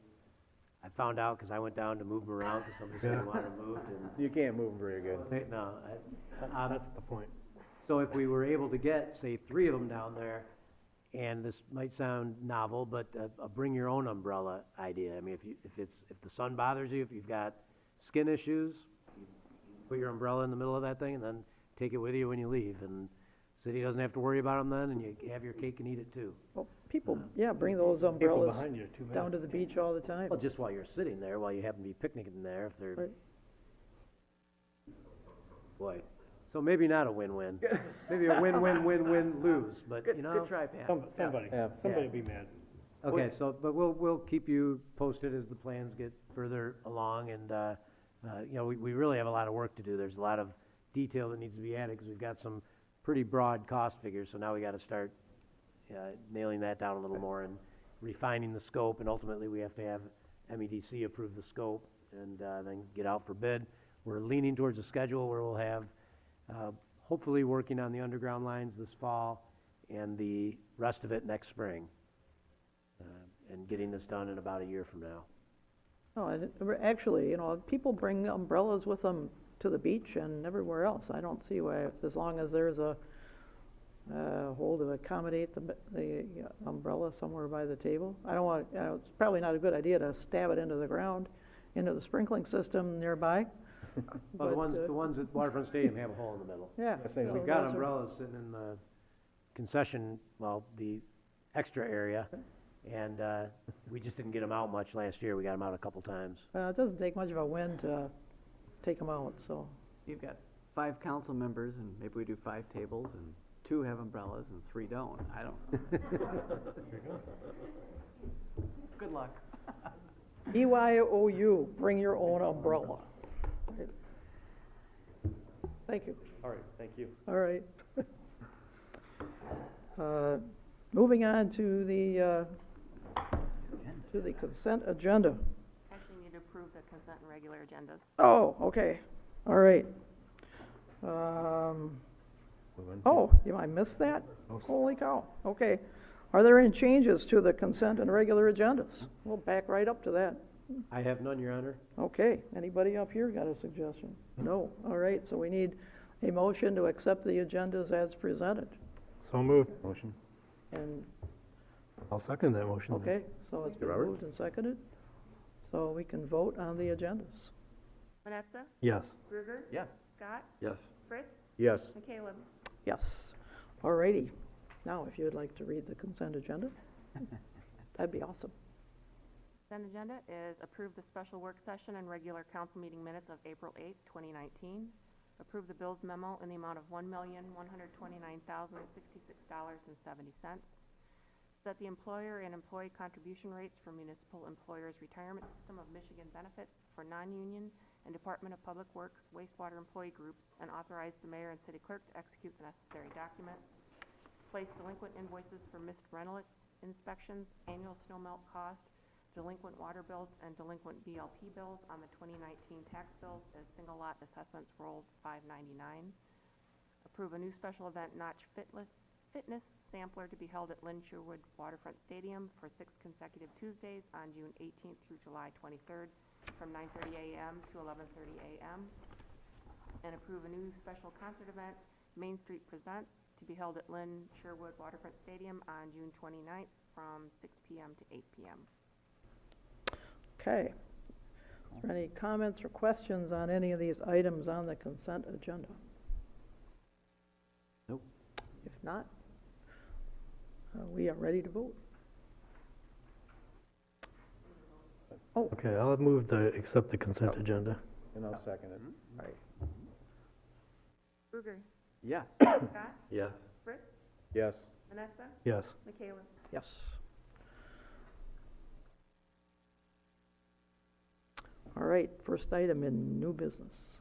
I found out because I went down to move them around because somebody said they wanted them moved, and You can't move them very good. no. That's the point. So if we were able to get, say, 3 of them down there, and this might sound novel, but a bring your own umbrella idea. I mean, if the sun bothers you, if you've got skin issues, you put your umbrella in the middle of that thing and then take it with you when you leave. And city doesn't have to worry about them then, and you have your cake and eat it too. Well, people, bring those People umbrellas behind you, too bad. down to the beach all the time. Well, just while you're sitting there, while you happen to be picnicking there, if they're, Right. boy. So maybe not a win-win. Maybe a win-win-win-win-lose, but you know. Good try, Pat. Somebody Yeah. will be mad. Okay, so, but we'll keep you posted as the plans get further along, and, you know, we really have a lot of work to do. There's a lot of detail that needs to be added, because we've got some pretty broad cost figures, so now we gotta start nailing that down a little more and refining the scope, and ultimately we have to have MEDC approve the scope, and then get out for bid. We're leaning towards a schedule where we'll have, hopefully working on the underground lines this fall, and the rest of it next spring. And getting this done in about a year from now. No, actually, people bring umbrellas with them to the beach and everywhere else. I don't see why, as long as there's a hole to accommodate the umbrella somewhere by the table. I don't want, it's probably not a good idea to stab it into the ground, into the sprinkling system nearby. Well, the But, ones at Waterfront Stadium have a hole in the middle. Yeah. So so we've got those are- umbrellas sitting in the concession, well, the extra area, and we just didn't get them out much last year. We got them out a couple times. It doesn't take much of a wind to take them out, so. You've got 5 council members, and maybe we do 5 tables, and 2 have umbrellas and 3 don't. I don't know. Good luck. BYOU, bring your own umbrella. Right. Thank you. All right, thank you. All right. Moving on to the consent agenda. Actually, you need to approve the consent and regular agendas. Oh, okay. All right. I missed that? Holy cow. Okay. Are there any changes to the consent and regular agendas? We'll back right up to that. I have none, Your Honor. Okay. Anybody up here got a suggestion? No. All right. So we need a motion to accept the agendas as presented. So moved. Motion. And, I'll second that motion. then. okay, so it's been Robert? moved and seconded. So we can vote on the agendas. Manetza? Yes. Gruger? Yes. Scott? Yes. Fritz? Yes. And Caleb? Yes. All righty. Now, if you would like to read the consent agenda, that'd be awesome. Consent agenda is approve the special work session and regular council meeting minutes of April 8th, 2019. Approve the bills memo in the amount of $1,129,066.70. Set the employer and employee contribution rates for municipal employers' retirement system of Michigan benefits for non-union and Department of Public Works wastewater employee groups, and authorize the mayor and city clerk to execute the necessary documents. Place delinquent invoices for missed rental inspections, annual snow melt cost, delinquent water bills, and delinquent BLP bills on the 2019 tax bills as single lot assessments rolled 599. Approve a new special event Notch Fitness Sampler to be held at Lynn Sherwood Waterfront Stadium for 6 consecutive Tuesdays on June 18th through July 23rd from 9:30 a.m. to 11:30 a.m. and approve a new special concert event, Main Street Presents, to be held at Lynn Sherwood Waterfront Stadium on June 29th from 6 p.m. to 8 p.m. Okay. Is there any comments or questions on any of these items on the consent agenda? Nope. If not, we are ready to vote. Oh, Okay, I'll move to accept the consent agenda. And I'll second it. all right. Kruger, Yes. Scott, Yes. Fritz, Yes. Vanessa, Yes. Michaela. Yes. All right, first item in new business.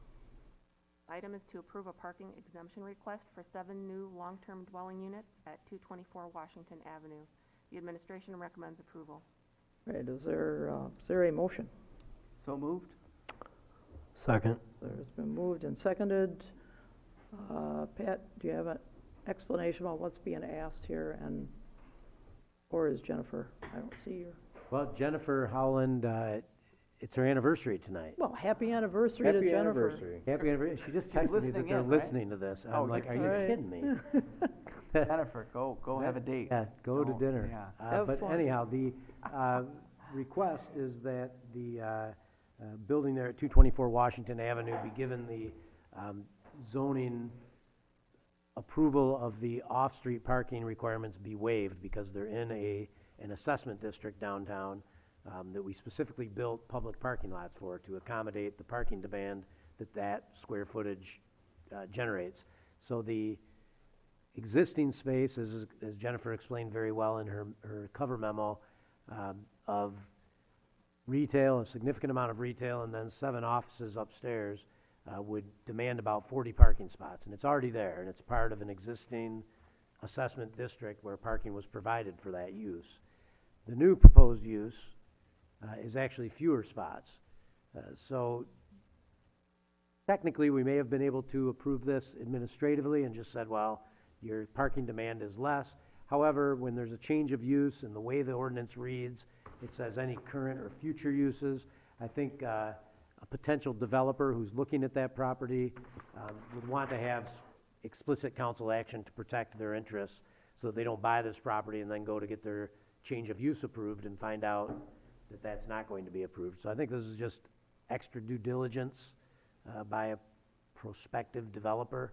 Item is to approve a parking exemption request for 7 new long-term dwelling units at 224 Washington Avenue. The administration recommends approval. All right, is there a motion? So moved? Second. There's been moved and seconded. Pat, do you have an explanation about what's being asked here, or is Jennifer? I don't see her. Well, Jennifer Howland, it's her anniversary tonight. Well, happy anniversary to Jennifer. Happy anniversary. She just texted me that listening they're in, right? listening to this. Oh, I'm like, are you're you Right. kidding me? Jennifer, go have a date. Yeah, go to Don't- dinner. yeah. Have But fun. anyhow, the request is that the building there at 224 Washington Avenue be given the zoning approval of the off-street parking requirements be waived because they're in an assessment district downtown that we specifically built public parking lots for to accommodate the parking demand that square footage generates. So the existing space, as Jennifer explained very well in her cover memo, of retail, a significant amount of retail, and then 7 offices upstairs, would demand about 40 parking spots. And it's already there, and it's part of an existing assessment district where parking was provided for that use. The new proposed use is actually fewer spots. So technically, we may have been able to approve this administratively and just said, well, your parking demand is less. However, when there's a change of use and the way the ordinance reads, it says any current or future uses. I think a potential developer who's looking at that property would want to have explicit council action to protect their interests so that they don't buy this property and then go to get their change of use approved and find out that that's not going to be approved. So I think this is just extra due diligence by a prospective developer.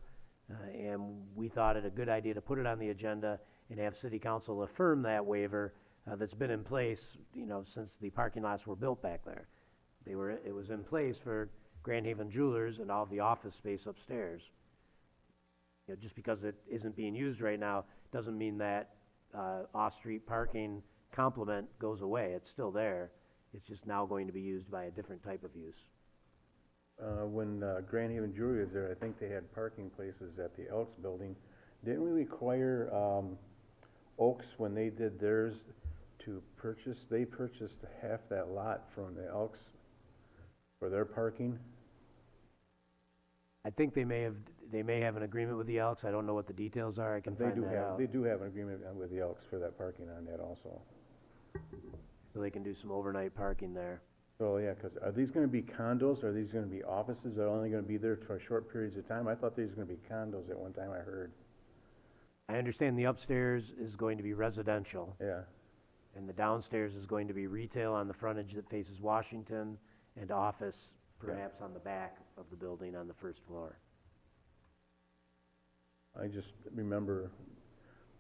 And we thought it a good idea to put it on the agenda and have city council affirm that waiver that's been in place, since the parking lots were built back there. It was in place for Grand Haven Jewelers and all the office space upstairs. Just because it isn't being used right now doesn't mean that off-street parking complement goes away. It's still there. It's just now going to be used by a different type of use. When Grand Haven Jewelry was there, I think they had parking places at the Elks building. Didn't we require Oaks, when they did theirs, they purchased half that lot from the Elks for their parking? I think they may have an agreement with the Elks. I don't know what the details are. I can find that out. They do have an agreement with the Elks for that parking on that also. So they can do some overnight parking there. So, yeah, because are these going to be condos? Are these going to be offices that are only going to be there for short periods of time? I thought these were going to be condos at one time, I heard. I understand the upstairs is going to be residential. Yeah. And the downstairs is going to be retail on the frontage that faces Washington and office perhaps on the back of the building on the first floor. I just remember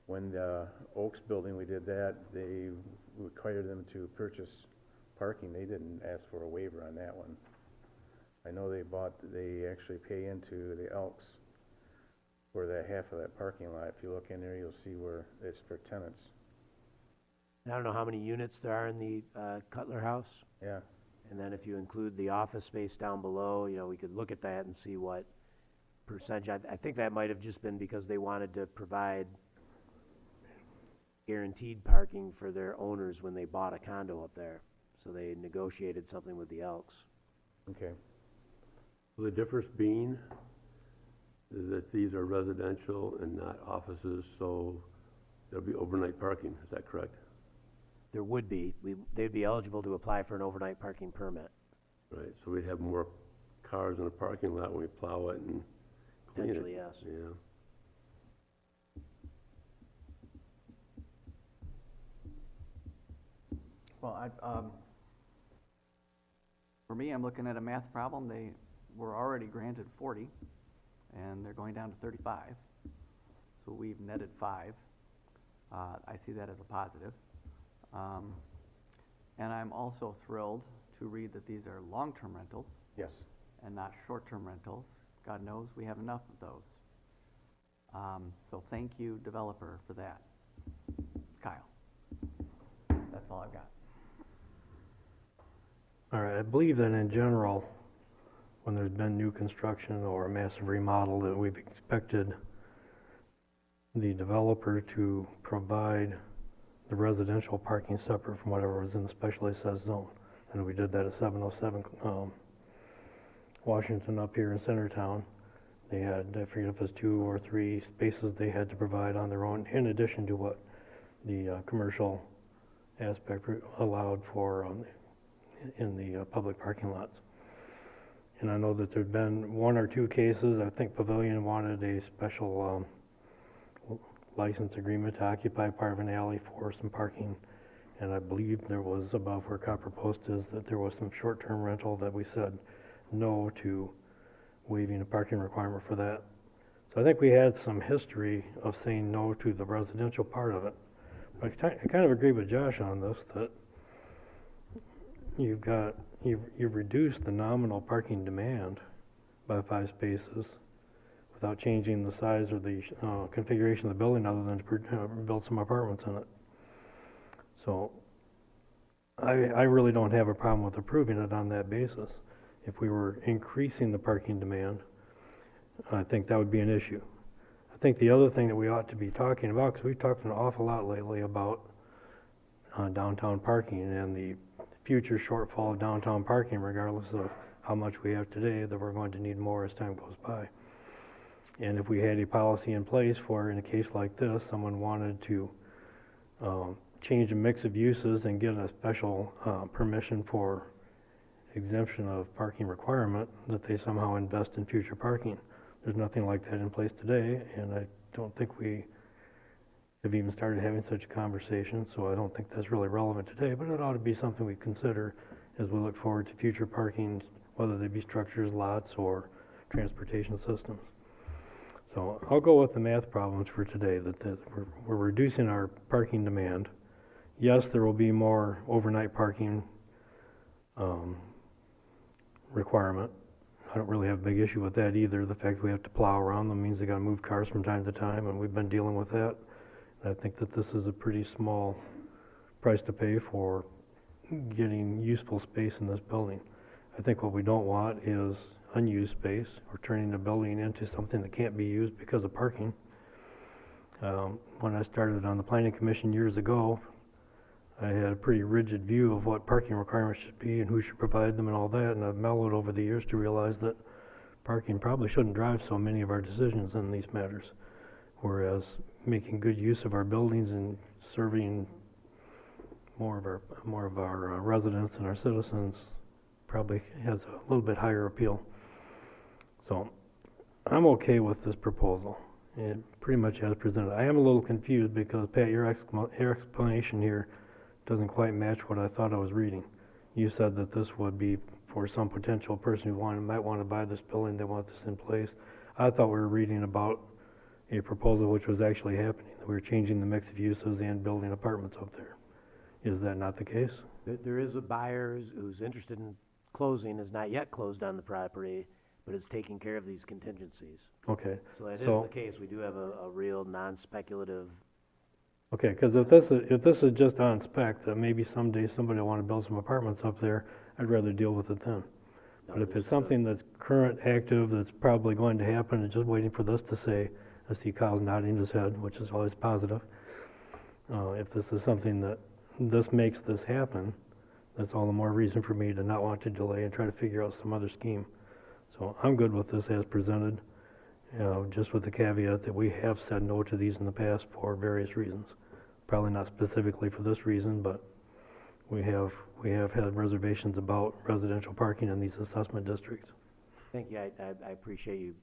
when the Oaks building, we did that, they required them to purchase parking. They didn't ask for a waiver on that one. I know they actually pay into the Elks for that half of that parking lot. If you look in there, you'll see where it's for tenants. And I don't know how many units there are in the Cutler House. Yeah. And then if you include the office space down below, we could look at that and see what percentage. I think that might have just been because they wanted to provide guaranteed parking for their owners when they bought a condo up there. So they negotiated something with the Elks. Okay. Well, the difference being that these are residential and not offices, so there'll be overnight parking. Is that correct? There would be. They'd be eligible to apply for an overnight parking permit. Right, so we'd have more cars in the parking lot when we plow it and clean it. Potentially, yes. Yeah. Well, for me, I'm looking at a math problem. They were already granted 40, and they're going down to 35. So we've netted 5. I see that as a positive. And I'm also thrilled to read that these are long-term rentals. Yes. And not short-term rentals. God knows we have enough of those. So thank you, developer, for that. Kyle. That's all I've got. All right, I believe that in general, when there's been new construction or a massive remodel, that we've expected the developer to provide the residential parking separate from whatever was in the specially assessed zone. And we did that at 707 Washington up here in Centertown. They had, I forget if it was 2 or 3 spaces they had to provide on their own, in addition to what the commercial aspect allowed for in the public parking lots. And I know that there'd been 1 or 2 cases. I think Pavilion wanted a special license agreement to occupy part of an alley for some parking. And I believe there was, above where Copper Post is, that there was some short-term rental that we said no to waiving a parking requirement for that. So I think we had some history of saying no to the residential part of it. But I kind of agree with Josh on this, that you've reduced the nominal parking demand by 5 spaces without changing the size or the configuration of the building, other than to build some apartments in it. So I really don't have a problem with approving it on that basis. If we were increasing the parking demand, I think that would be an issue. I think the other thing that we ought to be talking about, because we've talked an awful lot lately about downtown parking and the future shortfall of downtown parking, regardless of how much we have today, that we're going to need more as time goes by. And if we had a policy in place for, in a case like this, someone wanted to change a mix of uses and get a special permission for exemption of parking requirement, that they somehow invest in future parking. There's nothing like that in place today, and I don't think we have even started having such a conversation, so I don't think that's really relevant today, but it ought to be something we consider as we look forward to future parking, whether they be structures, lots, or transportation systems. So I'll go with the math problems for today, that we're reducing our parking demand. Yes, there will be more overnight parking requirement. I don't really have a big issue with that either. The fact we have to plow around them means they gotta move cars from time to time, and we've been dealing with that. And I think that this is a pretty small price to pay for getting useful space in this building. I think what we don't want is unused space, or turning the building into something that can't be used because of parking. When I started on the Planning Commission years ago, I had a pretty rigid view of what parking requirements should be and who should provide them and all that, and I've mellowed over the years to realize that parking probably shouldn't drive so many of our decisions in these matters, whereas making good use of our buildings and serving more of our residents and our citizens probably has a little bit higher appeal. So I'm okay with this proposal, and pretty much as presented. I am a little confused because, Pat, your explanation here doesn't quite match what I thought I was reading. You said that this would be for some potential person who might want to buy this building, they want this in place. I thought we were reading about a proposal which was actually happening, that we were changing the mix of uses and building apartments up there. Is that not the case? There is a buyer who's interested in closing, is not yet closed on the property, but is taking care of these contingencies. Okay. So that is the case. We do have a real non-speculative. Okay, because if this is just on spec, that maybe someday somebody will want to build some apartments up there, I'd rather deal with it then. But if it's something that's current, active, that's probably going to happen, and just waiting for this to say, I see Kyle's nodding his head, which is always positive. If this is something that this makes this happen, that's all the more reason for me to not want to delay and try to figure out some other scheme. So I'm good with this as presented, just with the caveat that we have said no to these in the past for various reasons. Probably not specifically for this reason, but we have had reservations about residential parking in these assessment districts. Thank you. I appreciate you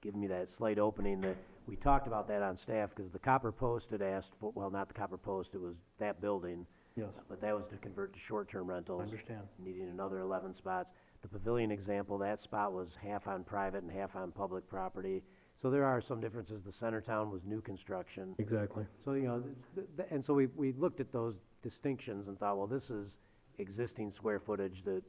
giving me that slight opening. We talked about that on staff because the copper post had asked for, well, not the copper post, it was that building. Yes. But that was to convert to short-term rentals. I understand. Needing another 11 spots. The pavilion example, that spot was half on private and half on public property. So there are some differences. The Centertown was new construction. Exactly. So, you know, and so we looked at those distinctions and thought, well, this is existing square footage that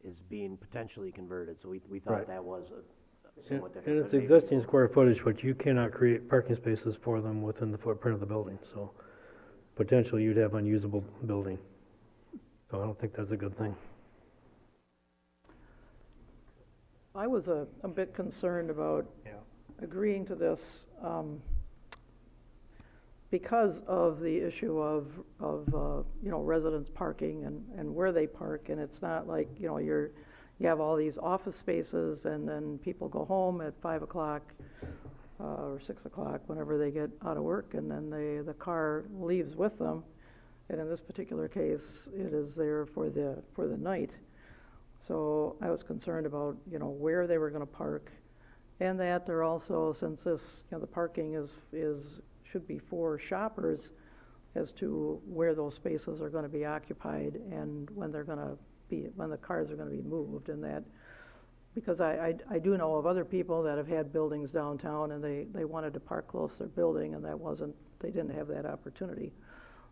is being potentially converted. So we thought Right. that was And somewhat different. and it's but maybe- existing square footage, but you cannot create parking spaces for them within the footprint of the building, so potentially you'd have unusable building. So I don't think that's a good thing. I was a bit concerned about agreeing to this because of the issue of you know, residents parking and where they park, and it's not like, you know, you have all these office spaces and then people go home at 5 o'clock or 6 o'clock, whenever they get out of work, and then the car leaves with them. And in this particular case, it is there for the night. So I was concerned about, you know, where they were gonna park, and that they're also, since this, you know, the parking should be for shoppers, as to where those spaces are gonna be occupied and when the cars are gonna be moved, and that, because I do know of other people that have had buildings downtown and they wanted to park close to their building, and they didn't have that opportunity.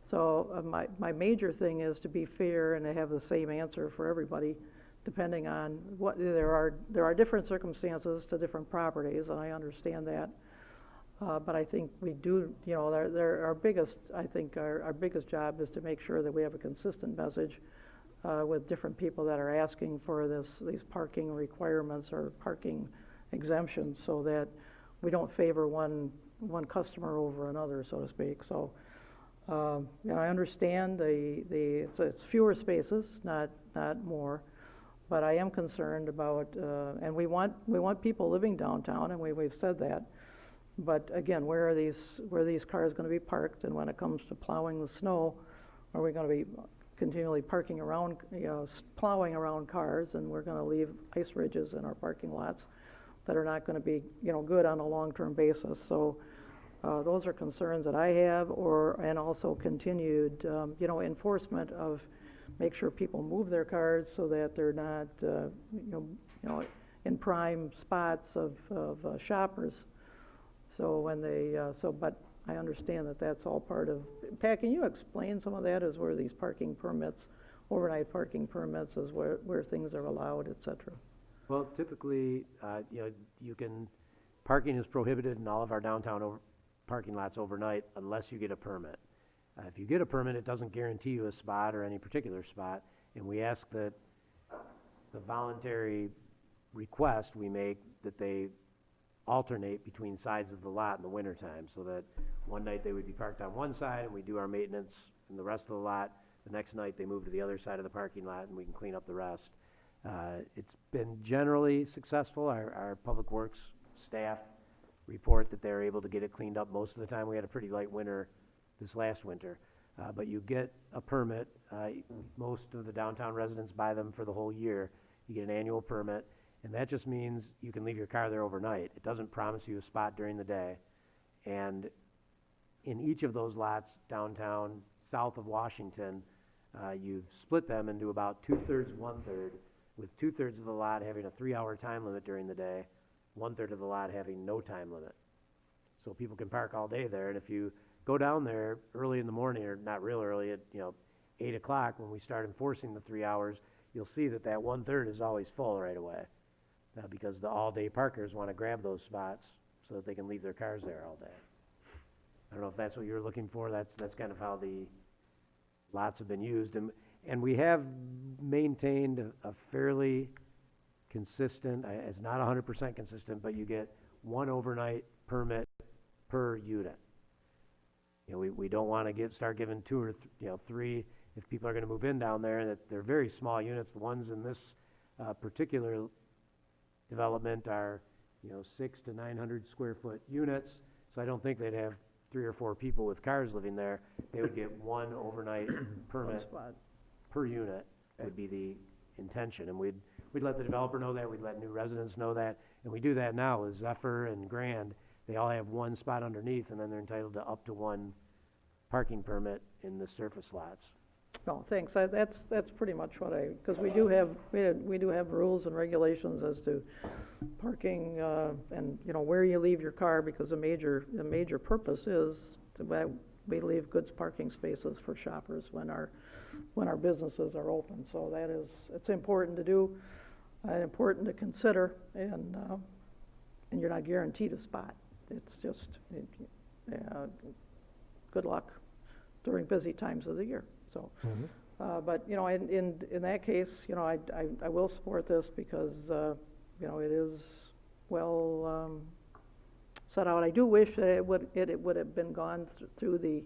So my major thing is to be fair and to have the same answer for everybody, depending on what, there are different circumstances to different properties, and I understand that. But I think we do, you know, our biggest job is to make sure that we have a consistent message with different people that are asking for these parking requirements or parking exemptions, so that we don't favor one customer over another, so to speak. So, you know, I understand it's fewer spaces, not more. But I am concerned about, and we want people living downtown, and we've said that. But again, where are these cars going to be parked? And when it comes to plowing the snow, are we going to be continually parking around, you know, plowing around cars? And we're going to leave ice ridges in our parking lots that are not going to be, you know, good on a long-term basis. So those are concerns that I have, and also continued, you know, enforcement of. Make sure people move their cars so that they're not, you know, in prime spots of shoppers. So when but I understand that that's all part of. Pat, can you explain some of that? Is where these parking permits, overnight parking permits, is where things are allowed, et cetera? Well, typically, you know, parking is prohibited in all of our downtown parking lots overnight unless you get a permit. If you get a permit, it doesn't guarantee you a spot or any particular spot, and we ask that the voluntary request we make that they alternate between sides of the lot in the wintertime, so that one night they would be parked on one side and we do our maintenance in the rest of the lot. The next night they move to the other side of the parking lot and we can clean up the rest. It's been generally successful. Our public works staff report that they're able to get it cleaned up most of the time. We had a pretty light winter this last winter, but you get a permit. Most of the downtown residents buy them for the whole year. You get an annual permit, and that just means you can leave your car there overnight. It doesn't promise you a spot during the day. And in each of those lots downtown, south of Washington, you've split them into about 2/3, 1/3, with 2/3 of the lot having a 3-hour time limit during the day, 1/3 of the lot having no time limit. So people can park all day there, and if you go down there early in the morning, or not real early, at 8 o'clock when we start enforcing the 3 hours, you'll see that 1/3 is always full right away, because the all-day parkers want to grab those spots so that they can leave their cars there all day. I don't know if that's what you're looking for. That's kind of how the lots have been used, and we have maintained a fairly consistent. It's not 100% consistent, but you get one overnight permit per unit. We don't want to start giving 2 or 3 if people are going to move in down there. That they're very small units. The ones in this particular development are 600 to 900 square foot units. So I don't think they'd have 3 or 4 people with cars living there. They would get one overnight permit per unit. Would be the intention. And we'd let the developer know that, we'd let new residents know that, and we do that now with Zephyr and Grand. They all have one spot underneath, and then they're entitled to up to one parking permit in the surface lots. No, thanks. That's pretty much what because we do have rules and regulations as to parking, and, you know, where you leave your car, because the major purpose is we leave goods parking spaces for shoppers when our businesses are open. So it's important to do, important to consider, and you're not guaranteed a spot. It's just, good luck during busy times of the year. So, but, you know, in that case, you know, I will support this because, you know, it is well set out. I do wish that it would have been gone through the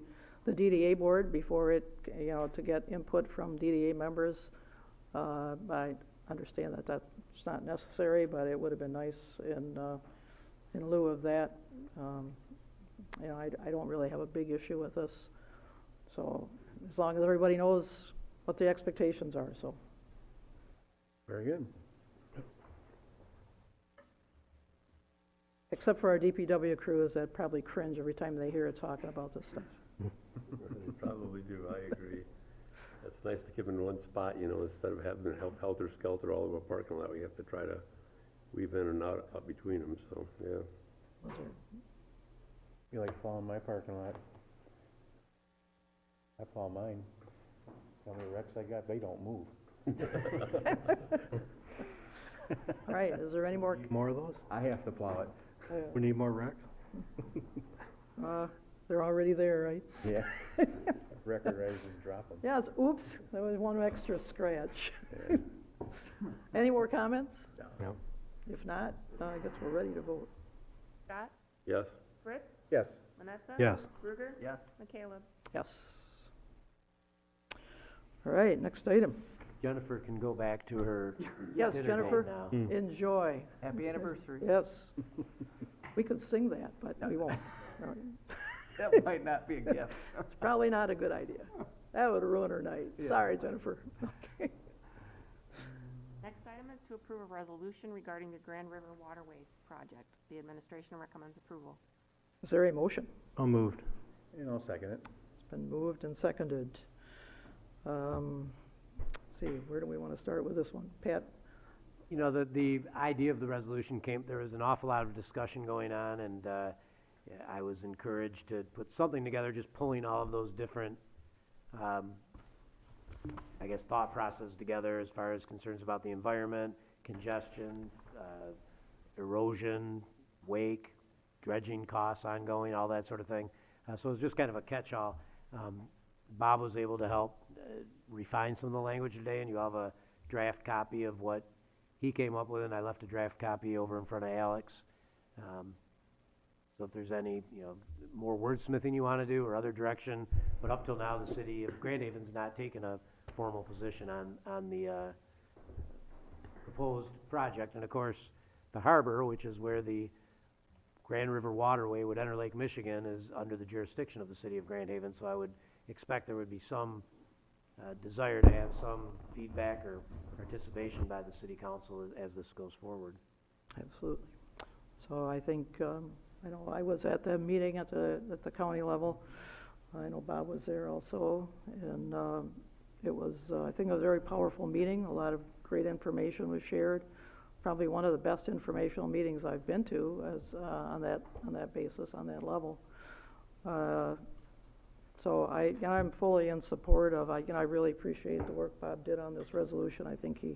DDA board before it, you know, to get input from DDA members. I understand that that's not necessary, but it would have been nice in lieu of that. You know, I don't really have a big issue with this. So as long as everybody knows what the expectations are, so. Very good. Except for our DPW crews that probably cringe every time they hear it talking about this stuff. They probably do, I agree. It's nice to keep them in one spot, you know, instead of having to helter-skelter all over a parking lot. We have to try to weave in and out between them, so, yeah. You like plowing my parking lot? I plow mine. How many wrecks I got? They don't move. All right, is there any more? More of those? I have to plow it. We need more wrecks? They're already there, right? Yeah. Record I just drop them. Yes, oops, there was one extra scratch. Yeah. Any more comments? No. If not, I guess we're ready to vote. Scott? Yes. Fritz? Yes. Manetza? Yes. Kruger? Yes. McCaleb? Yes. All right, next item. Jennifer can go back to her Yes, dinner Jennifer, date now. enjoy. Happy anniversary. Yes. We could sing that, but we won't. All right. That might not be a gift. It's probably not a good idea. That would ruin her night. Yeah. Sorry, Jennifer. Okay. Next item is to approve a resolution regarding the Grand River Waterway project. The administration recommends approval. Is there a motion? I'll moved. And I'll second it. It's been moved and seconded. Let's see, where do we want to start with this one? Pat? You know, the idea of the resolution there was an awful lot of discussion going on, and I was encouraged to put something together, just pulling all of those different, I guess, thought process together as far as concerns about the environment, congestion, erosion, wake, dredging costs ongoing, all that sort of thing. So it was just kind of a catch-all. Bob was able to help refine some of the language today, and you have a draft copy of what he came up with, and I left a draft copy over in front of Alex. So if there's any, you know, more wordsmithing you want to do or other direction, but up till now, the city of Grand Haven's not taken a formal position on the proposed project. And of course, the harbor, which is where the Grand River Waterway would enter Lake Michigan, is under the jurisdiction of the city of Grand Haven. So I would expect there would be some desire to have some feedback or participation by the city council as this goes forward. Absolutely. So I think, I know I was at the meeting at the county level. I know Bob was there also, and it was, I think, a very powerful meeting. A lot of great information was shared. Probably one of the best informational meetings I've been to as on that basis, on that level. So I'm fully in support of. I really appreciate the work Bob did on this resolution. I think he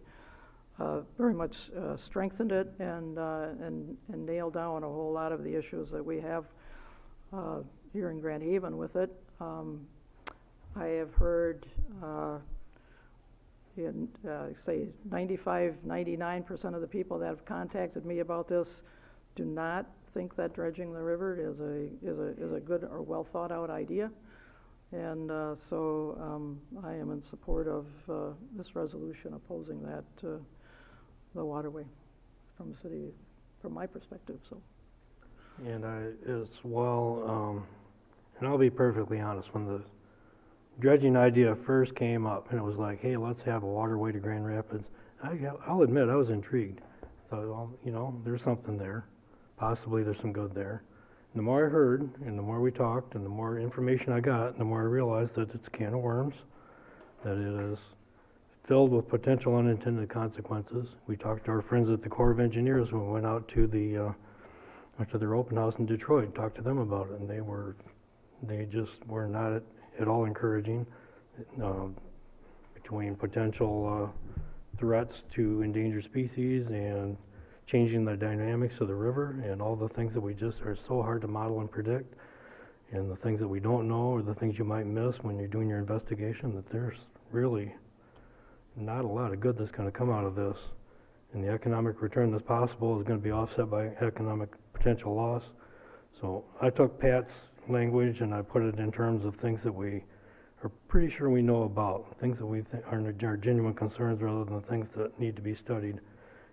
very much strengthened it and nailed down a whole lot of the issues that we have here in Grand Haven with it. I have heard say 99% of the people that have contacted me about this do not think that dredging the river is a good or well thought out idea. And so I am in support of this resolution opposing that the waterway from the city, from my perspective. So. And as well, and I'll be perfectly honest, when dredging idea first came up, and it was like, hey, let's have a waterway to Grand Rapids. I'll admit, I was intrigued. Thought, well, you know, there's something there. Possibly there's some good there. And the more I heard, and the more we talked, and the more information I got, the more I realized that it's a can of worms, that it is filled with potential unintended consequences. We talked to our friends at the Corps of Engineers when we went out to their open house in Detroit and talked to them about it, and they just were not at all encouraging between potential threats to endangered species and changing the dynamics of the river and all the things that we just are so hard to model and predict, and the things that we don't know or the things you might miss when you're doing your investigation, that there's really not a lot of good that's going to come out of this. And the economic return that's possible is going to be offset by economic potential loss. So I took Pat's language and I put it in terms of things that we are pretty sure we know about, things that we think are genuine concerns rather than things that need to be studied.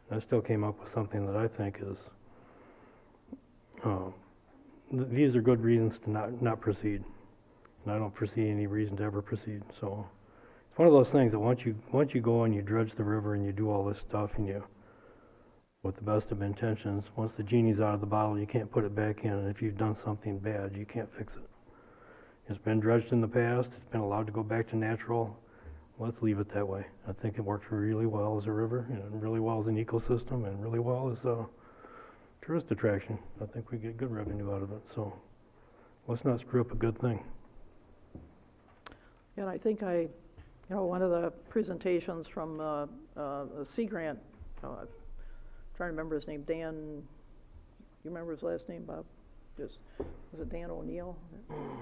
And I still came up with something that I think is, these are good reasons to not proceed. And I don't foresee any reason to ever proceed. So it's one of those things that once you go and you dredge the river and you do all this stuff and you, with the best of intentions, once the genie's out of the bottle, you can't put it back in. And if you've done something bad, you can't fix it. It's been dredged in the past. It's been allowed to go back to natural. Let's leave it that way. I think it works really well as a river, and really well as an ecosystem, and really well as a tourist attraction. I think we get good revenue out of it. So let's not screw up a good thing. And I think one of the presentations from the Sea Grant, I'm trying to remember his name, Dan, you remember his last name, Bob? Was it Dan O'Neill?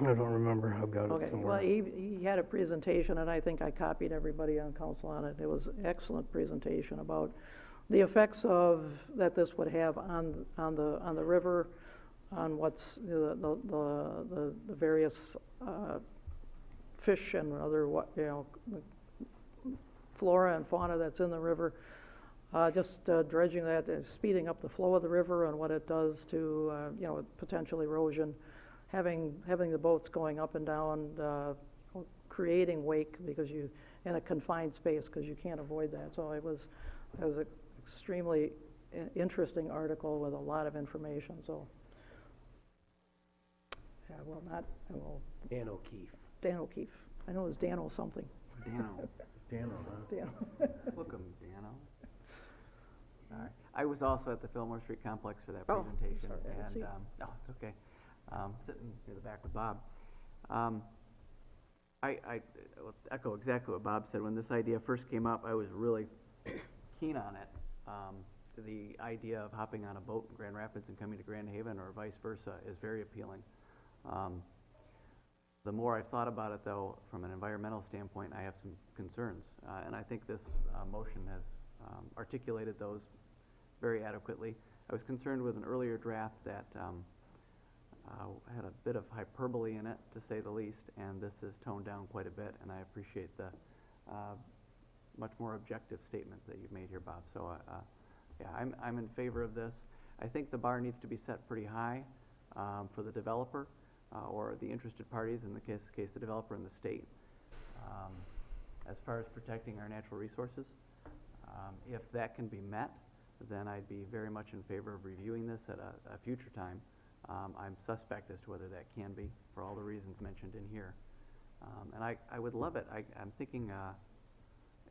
I don't remember. I've got it somewhere. Well, he had a presentation, and I think I copied everybody on council on it. It was an excellent presentation about the effects that this would have on the river, on what's the various fish and other flora and fauna that's in the river. Just dredging that, speeding up the flow of the river and what it does to potential erosion, having the boats going up and down, creating wake because you in a confined space because you can't avoid that. So it was an extremely interesting article with a lot of information. So I will. Dan O'Keefe. Dan O'Keefe. I know it was Dano something. Dano. Dano, huh? Dano. Welcome, Dano. All right. I was also at the Fillmore Street Complex for that presentation. Sorry, I didn't see it. It's okay. Sitting near the back with Bob. I will echo exactly what Bob said. When this idea first came up, I was really keen on it. The idea of hopping on a boat in Grand Rapids and coming to Grand Haven or vice versa is very appealing. The more I've thought about it, though, from an environmental standpoint, I have some concerns. And I think this motion has articulated those very adequately. I was concerned with an earlier draft that had a bit of hyperbole in it, to say the least, and this is toned down quite a bit, and I appreciate the much more objective statements that you've made here, Bob. So, yeah, I'm in favor of this. I think the bar needs to be set pretty high for the developer or the interested parties, in the case the developer and the state, as far as protecting our natural resources. If that can be met, then I'd be very much in favor of reviewing this at a future time. I'm suspect as to whether that can be, for all the reasons mentioned in here. And I would love it. I'm thinking,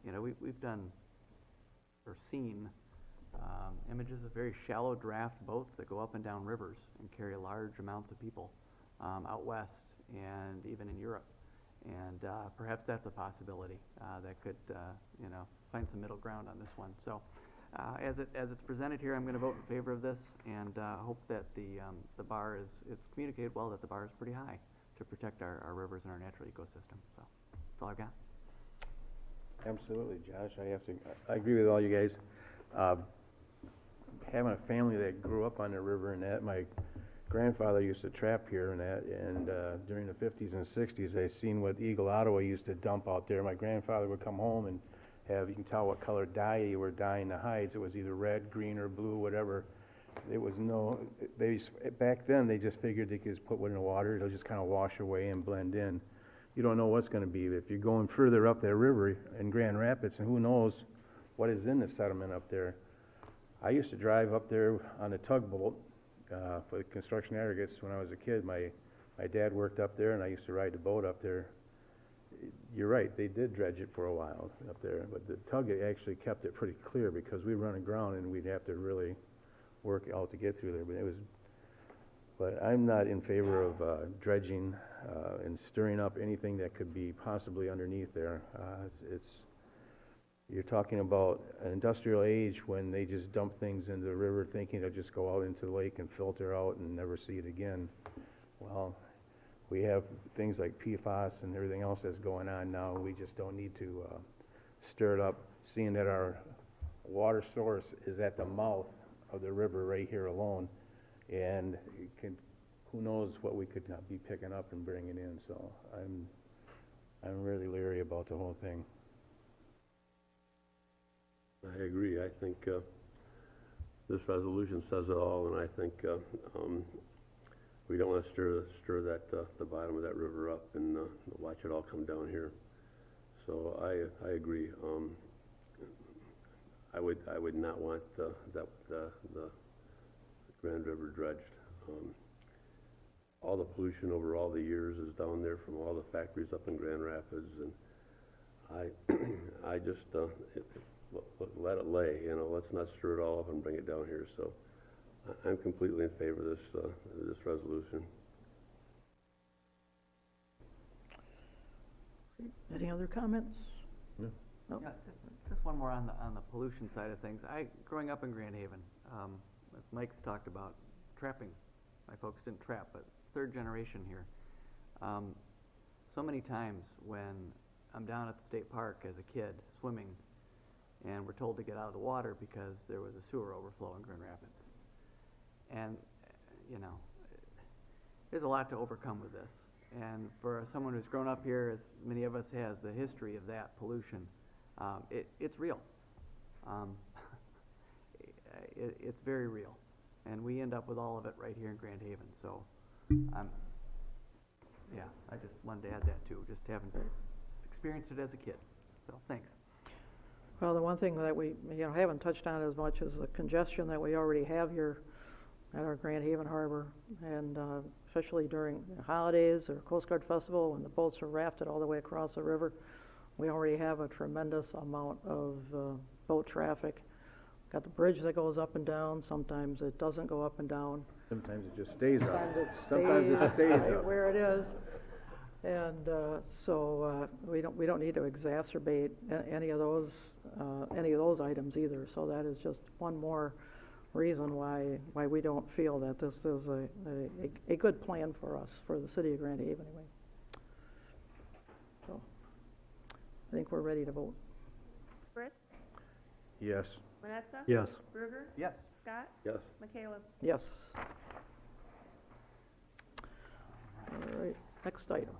we've done or seen images of very shallow draft boats that go up and down rivers and carry large amounts of people out west and even in Europe. And perhaps that's a possibility that could, find some middle ground on this one. So as it's presented here, I'm going to vote in favor of this, and hope that the bar it's communicated well that the bar is pretty high to protect our rivers and our natural ecosystem. So that's all I've got. Absolutely, Josh. I agree with all you guys. Having a family that grew up on the river and that, my grandfather used to trap here and that, and during the 50s and 60s, I seen what Eagle Ottawa used to dump out there. My grandfather would come home and you can tell what color dye you were dyeing the hides. It was either red, green, or blue, whatever. There was back then they just figured they could just put one in the water. It'll just kind of wash away and blend in. you don't know what's gonna be. If you're going further up that river in Grand Rapids, and who knows what is in the sediment up there. I used to drive up there on a tugboat for the construction aggregates when I was a kid. My dad worked up there, and I used to ride the boat up there. You're right, they did dredge it for a while up there, but the tug actually kept it pretty clear because we run aground and we'd have to really work out to get through there. But I'm not in favor of dredging and stirring up anything that could be possibly underneath there. You're talking about an industrial age when they just dump things into the river thinking they'll just go out into the lake and filter out and never see it again. Well, we have things like PFAS and everything else that's going on now. We just don't need to stir it up, seeing that our water source is at the mouth of the river right here alone. And who knows what we could be picking up and bringing in. So I'm really leery about the whole thing. I agree. I think this resolution says it all, and I think we don't want to stir that the bottom of that river up and watch it all come down here. So I agree. I would not want the Grand River dredged. All the pollution over all the years is down there from all the factories up in Grand Rapids, and I just let it lay. Let's not stir it all up and bring it down here. So I'm completely in favor of this resolution. Any other comments? No. Yeah, just one more on the pollution side of things. Growing up in Grand Haven, as Mike's talked about, trapping. My folks didn't trap, but third generation here. So many times when I'm down at the state park as a kid swimming, and we're told to get out of the water because there was a sewer overflow in Grand Rapids. And, there's a lot to overcome with this. And for someone who's grown up here, as many of us has, the history of that pollution, it's real. It's very real. And we end up with all of it right here in Grand Haven. So, I just wanted to add that too, just having experienced it as a kid. So, thanks. Well, the one thing that we haven't touched on as much is the congestion that we already have here at our Grand Haven Harbor, and especially during holidays or Coast Guard Festival when the boats are rafted all the way across the river. We already have a tremendous amount of boat traffic. Got the bridge that goes up and down. Sometimes it doesn't go up and down. Sometimes it just stays up. Sometimes it stays where it is. And so we don't need to exacerbate any of those items either. So that is just one more reason why we don't feel that this is a good plan for us, for the city of Grand Haven anyway. So I think we're ready to vote. Fritz? Yes. Manetza? Yes. Bruger? Yes. Scott? Yes. McCaleb? Yes. All right, next item.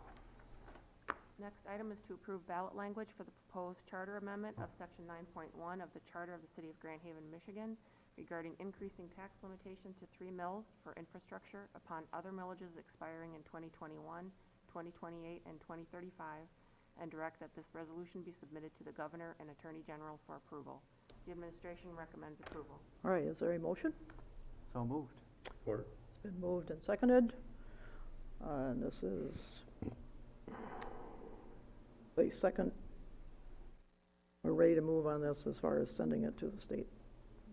Next item is to approve ballot language for the proposed charter amendment of Section 9.1 of the Charter of the City of Grand Haven, Michigan, regarding increasing tax limitation to 3 mills for infrastructure upon other millages expiring in 2021, 2028, and 2035, and direct that this resolution be submitted to the Governor and Attorney General for approval. The administration recommends approval. All right, is there a motion? So moved. Support. It's been moved and seconded. And this is the second. We're ready to move on this as far as sending it to the state.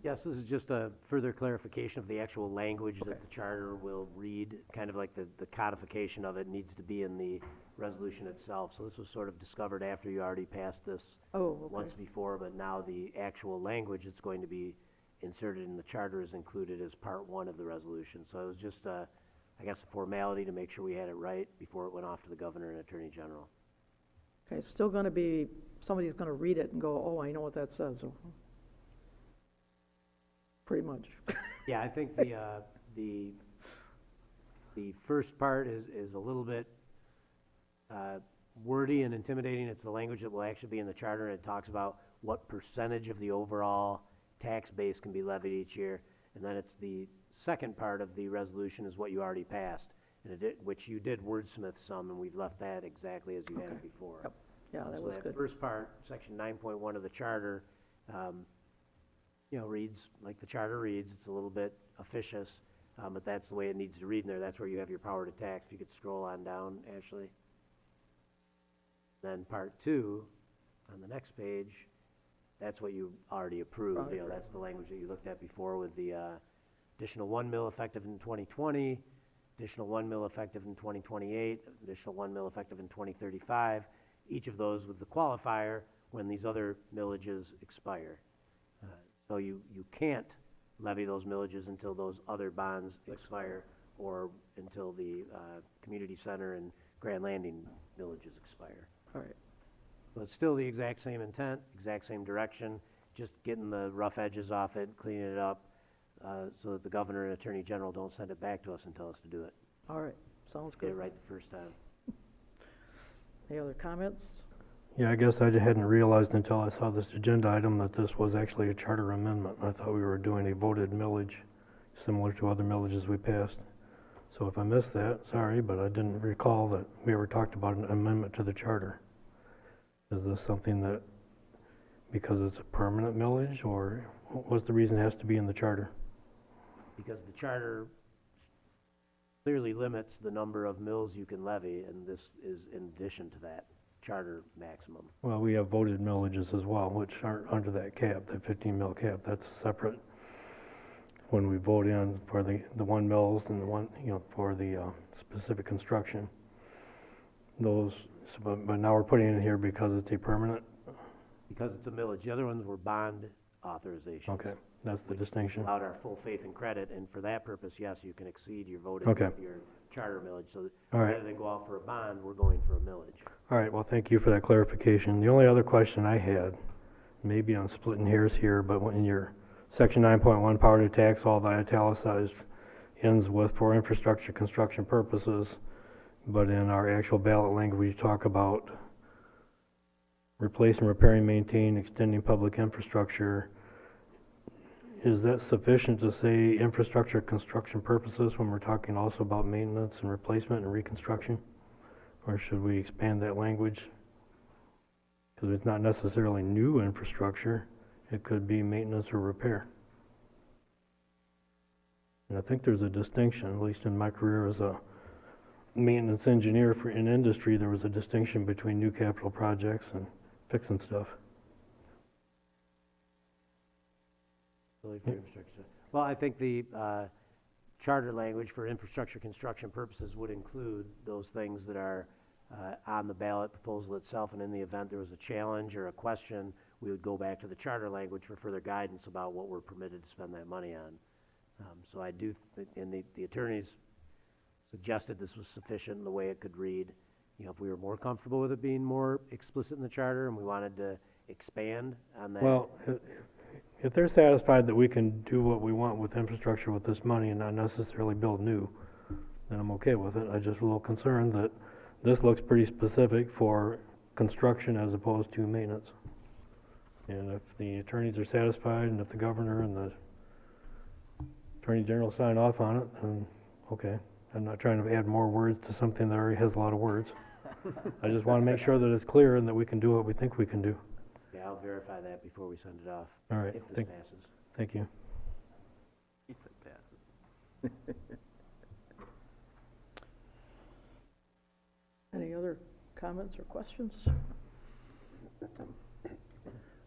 Yes, this is just a further clarification of the actual language that the charter will read, kind of like the codification of it needs to be in the resolution itself. So this was sort of discovered after you already passed this once before, but now the actual language that's going to be inserted in the charter is included as part 1 of the resolution. So it was just, I guess, a formality to make sure we had it right before it went off to the Governor and Attorney General. Okay, it's still going to be, somebody's going to read it and go, oh, I know what that says. Pretty much. Yeah, I think the first part is a little bit wordy and intimidating. It's the language that will actually be in the charter, and it talks about what percentage of the overall tax base can be levied each year. And then it's the second part of the resolution is what you already passed. which you did wordsmith some, and we've left that exactly as you had it before. Yep. Yeah, that So was good. first part, section 9.1 of the charter, reads like the charter reads. It's a little bit officious, but that's the way it needs to read in there. That's where you have your power to tax. If you could scroll on down, Ashley. Then part 2, on the next page, that's what you already approved. Right. That's the language that you looked at before with the additional 1 mil effective in 2020, additional 1 mil effective in 2028, additional 1 mil effective in 2035, each of those with the qualifier when these other millages expire. So you can't levy those millages until those other bonds expire or until the community center and Grand Landing millages expire. All right. So it's still the exact same intent, exact same direction, just getting the rough edges off it, cleaning it up, so that the governor and attorney general don't send it back to us and tell us to do it. All right, sounds Get it good. right the first time. Any other comments? Yeah, I guess I hadn't realized until I saw this agenda item that this was actually a charter amendment. I thought we were doing a voted millage, similar to other millages we passed. So if I missed that, sorry, but I didn't recall that we ever talked about an amendment to the charter. Is this something that, because it's a permanent millage, or what's the reason it has to be in the charter? Because the charter clearly limits the number of mills you can levy, and this is in addition to that charter maximum. Well, we have voted millages as well, which aren't under that cap, the 15 mil cap. That's separate. When we vote in for the 1 mills and the one, for the specific construction. Those, but now we're putting it in here because it's a permanent? Because it's a millage. The other ones were bond authorizations. Okay, that's the distinction. Allowed our full faith and credit, and for that purpose, yes, you can exceed your voted, your charter millage. So All right. rather than go out for a bond, we're going for a millage. All right, well, thank you for that clarification. The only other question I had, maybe I'm splitting hairs here, but when in your section 9.1 power to tax, all the italicized ends with for infrastructure construction purposes, but in our actual ballot language, we talk about replacing, repairing, maintain, extending public infrastructure. Is that sufficient to say infrastructure construction purposes when we're talking also about maintenance and replacement and reconstruction? Or should we expand that language? Because it's not necessarily new infrastructure. It could be maintenance or repair. And I think there's a distinction, at least in my career as a maintenance engineer in industry, there was a distinction between new capital projects and fixing stuff. Well, I think the charter language for infrastructure construction purposes would include those things that are on the ballot proposal itself, and in the event there was a challenge or a question, we would go back to the charter language for further guidance about what we're permitted to spend that money on. So I do, and the attorneys suggested this was sufficient in the way it could read. If we were more comfortable with it being more explicit in the charter and we wanted to expand on that. Well, if they're satisfied that we can do what we want with infrastructure with this money and not necessarily build new, then I'm okay with it. I'm just a little concerned that this looks pretty specific for construction as opposed to maintenance. And if the attorneys are satisfied and if the governor and the attorney general sign off on it, then okay. I'm not trying to add more words to something that already has a lot of words. I just want to make sure that it's clear and that we can do what we think we can do. Yeah, I'll verify that before we send it off. All right. If this passes. Thank you. If it passes. Any other comments or questions?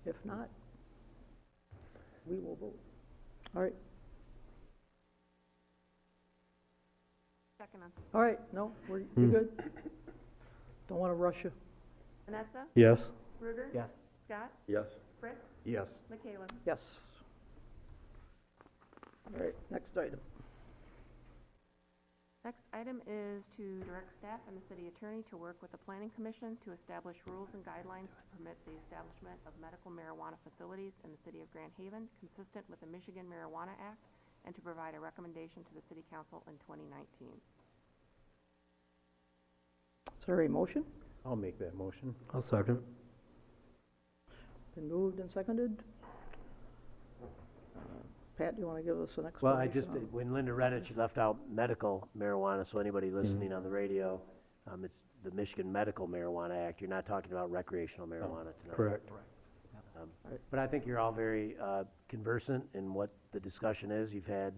If not, we will vote. All right. Checking on. All right, no, you're good. Don't want to rush you. Vanessa? Yes. Ruger? Yes. Scott? Yes. Fritz? Yes. Michaela? Yes. All right, next item. Next item is to direct staff and the city attorney to work with the planning commission to establish rules and guidelines to permit the establishment of medical marijuana facilities in the city of Grand Haven, consistent with the Michigan Marijuana Act, and to provide a recommendation to the city council in 2019. Is there a motion? I'll make that motion. I'll second. Been moved and seconded. Pat, do you want to give us an Well, explanation? when Linda read it, she left out medical marijuana, so anybody listening on the radio, it's the Michigan Medical Marijuana Act. You're not talking about recreational marijuana tonight. Correct. But I think you're all very conversant in what the discussion is. You've had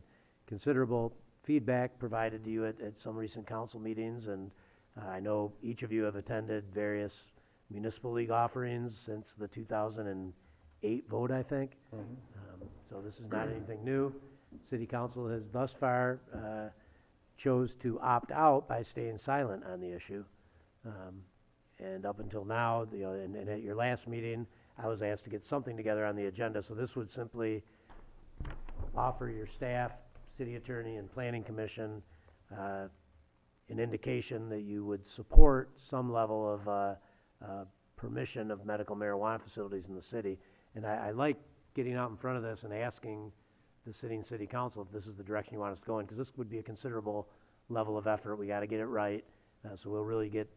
considerable feedback provided to you at some recent council meetings, and I know each of you have attended various municipal league offerings since the 2008 vote, I think. So this is not anything new. City council has thus far chose to opt out by staying silent on the issue. And up until now, and at your last meeting, I was asked to get something together on the agenda. So this would simply offer your staff, city attorney, and planning commission an indication that you would support some level of permission of medical marijuana facilities in the city. And I like getting out in front of this and asking the sitting city council if this is the direction you want us to go in, because this would be a considerable level of effort. We got to get it right. So we'll really get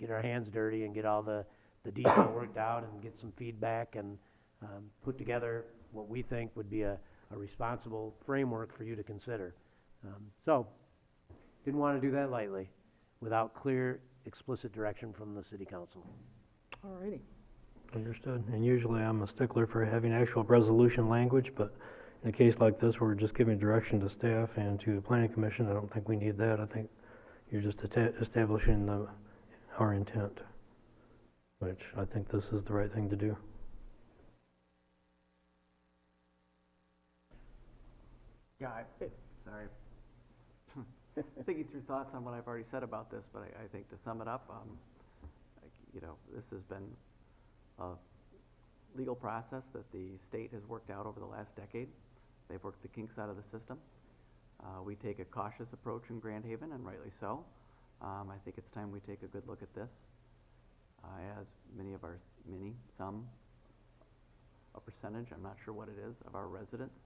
our hands dirty and get all the detail worked out and get some feedback and put together what we think would be a responsible framework for you to consider. So didn't want to do that lightly without clear, explicit direction from the city council. All righty. Understood. And usually I'm a stickler for having actual resolution language, but in a case like this where we're just giving direction to staff and to the planning commission, I don't think we need that. I think you're just establishing our intent, which I think this is the right thing to do. Yeah, sorry. Thinking through thoughts on what I've already said about this, but I think to sum it up, this has been a legal process that the state has worked out over the last decade. They've worked the kinks out of the system. We take a cautious approach in Grand Haven, and rightly so. I think it's time we take a good look at this. As a percentage, I'm not sure what it is, of our residents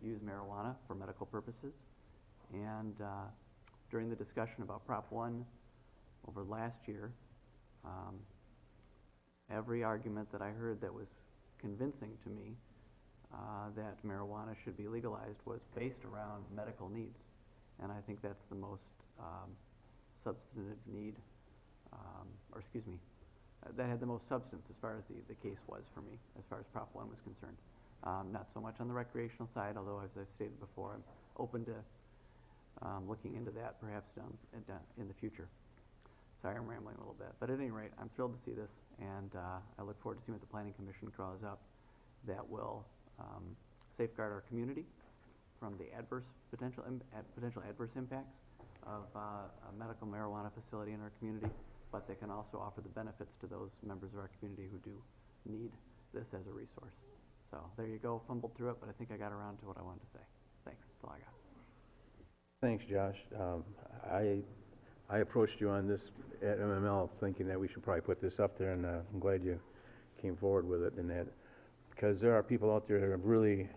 use marijuana for medical purposes. And during the discussion about Prop 1 over last year, every argument that I heard that was convincing to me that marijuana should be legalized was based around medical needs. And I think that's the most substantive need, that had the most substance as far as the case was for me, as far as Prop 1 was concerned. Not so much on the recreational side, although as I've stated before, I'm open to looking into that perhaps down in the future. Sorry, I'm rambling a little bit. But at any rate, I'm thrilled to see this, and I look forward to seeing what the Planning Commission draws up that will safeguard our community from the potential adverse impacts of a medical marijuana facility in our community, but they can also offer the benefits to those members of our community who do need this as a resource. So there you go, fumbled through it, but I think I got around to what I wanted to say. Thanks, that's all I got. Thanks, Josh. I approached you on this at MML thinking that we should probably put this up there, and I'm glad you came forward with it, and that because there are people out there that are really,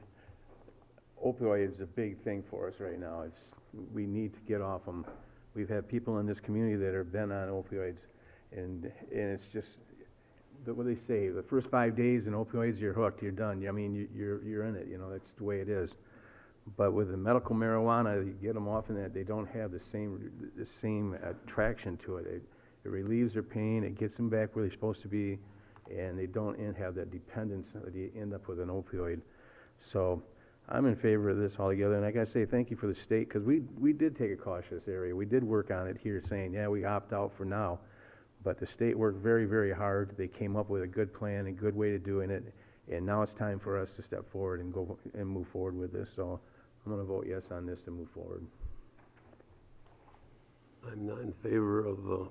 opioids is a big thing for us right now. We need to get off them. We've had people in this community that have been on opioids, and it's just what they say, the first 5 days in opioids, you're hooked, you're done. I mean, you're in it, that's the way it is. But with the medical marijuana, you get them off in that, they don't have the same attraction to it. It relieves their pain, it gets them back where they're supposed to be, and they don't have that dependence that you end up with an opioid. So I'm in favor of this altogether, and I gotta say thank you for the state, because we did take a cautious area. We did work on it here, saying, yeah, we opt out for now. But the state worked very, very hard. They came up with a good plan, a good way to doing it, and now it's time for us to step forward and go and move forward with this. So I'm going to vote yes on this to move forward. I'm not in favor of the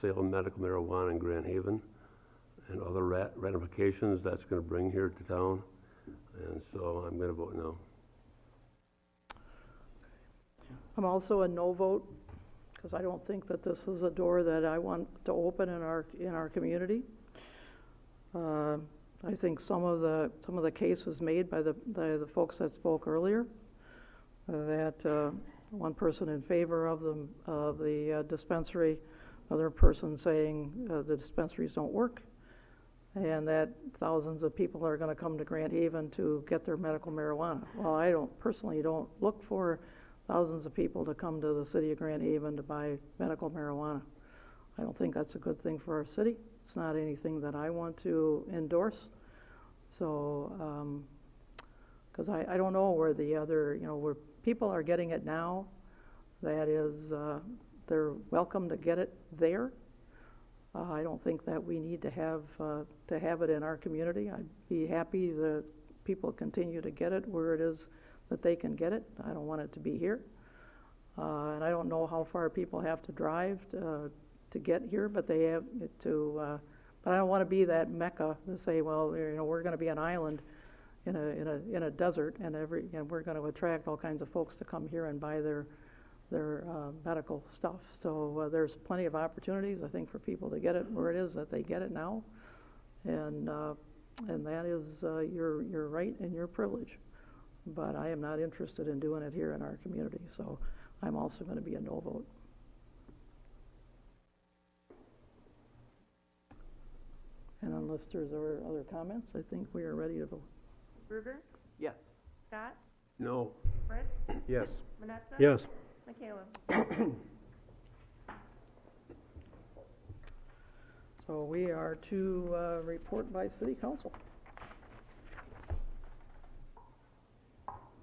sale of medical marijuana in Grand Haven and other ramifications that's going to bring here to town, and so I'm going to vote no. I'm also a no vote, because I don't think that this is a door that I want to open in our community. I think some of the case was made by the folks that spoke earlier, that one person in favor of the dispensary, another person saying the dispensaries don't work, and that thousands of people are gonna come to Grand Haven to get their medical marijuana. Well, I personally don't look for thousands of people to come to the city of Grand Haven to buy medical marijuana. I don't think that's a good thing for our city. It's not anything that I want to endorse. So, because I don't know where the other, where people are getting it now, that is, they're welcome to get it there. I don't think that we need to have it in our community. I'd be happy that people continue to get it where it is that they can get it. I don't want it to be here. And I don't know how far people have to drive to get here, but they have to, but I don't want to be that mecca to say, well, we're going to be an island in a desert, and we're going to attract all kinds of folks to come here and buy their medical stuff. So there's plenty of opportunities, I think, for people to get it where it is that they get it now, and that is your right and your privilege. But I am not interested in doing it here in our community, so I'm also going to be a no vote. And unless there's other comments, I think we are ready to vote. Bruger? Yes. Scott? No. Fritz? Yes. Manetza? Yes. McCaleb? So we are to report by city council.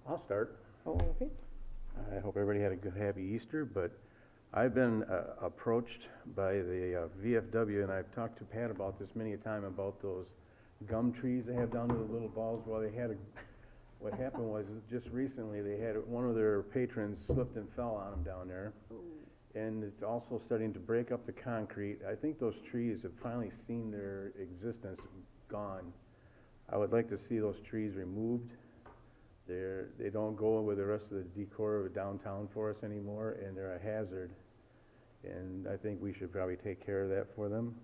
I'll start. Oh, okay. I hope everybody had a good, happy Easter, but I've been approached by the VFW, and I've talked to Pat about this many a time, about those gum trees they have down there, the little balls. Well, what happened was just recently they had one of their patrons slipped and fell on them down there. And it's also starting to break up the concrete. I think those trees have finally seen their existence gone. I would like to see those trees removed. They don't go with the rest of the decor of downtown for us anymore, and they're a hazard. And I think we should probably take care of that for them.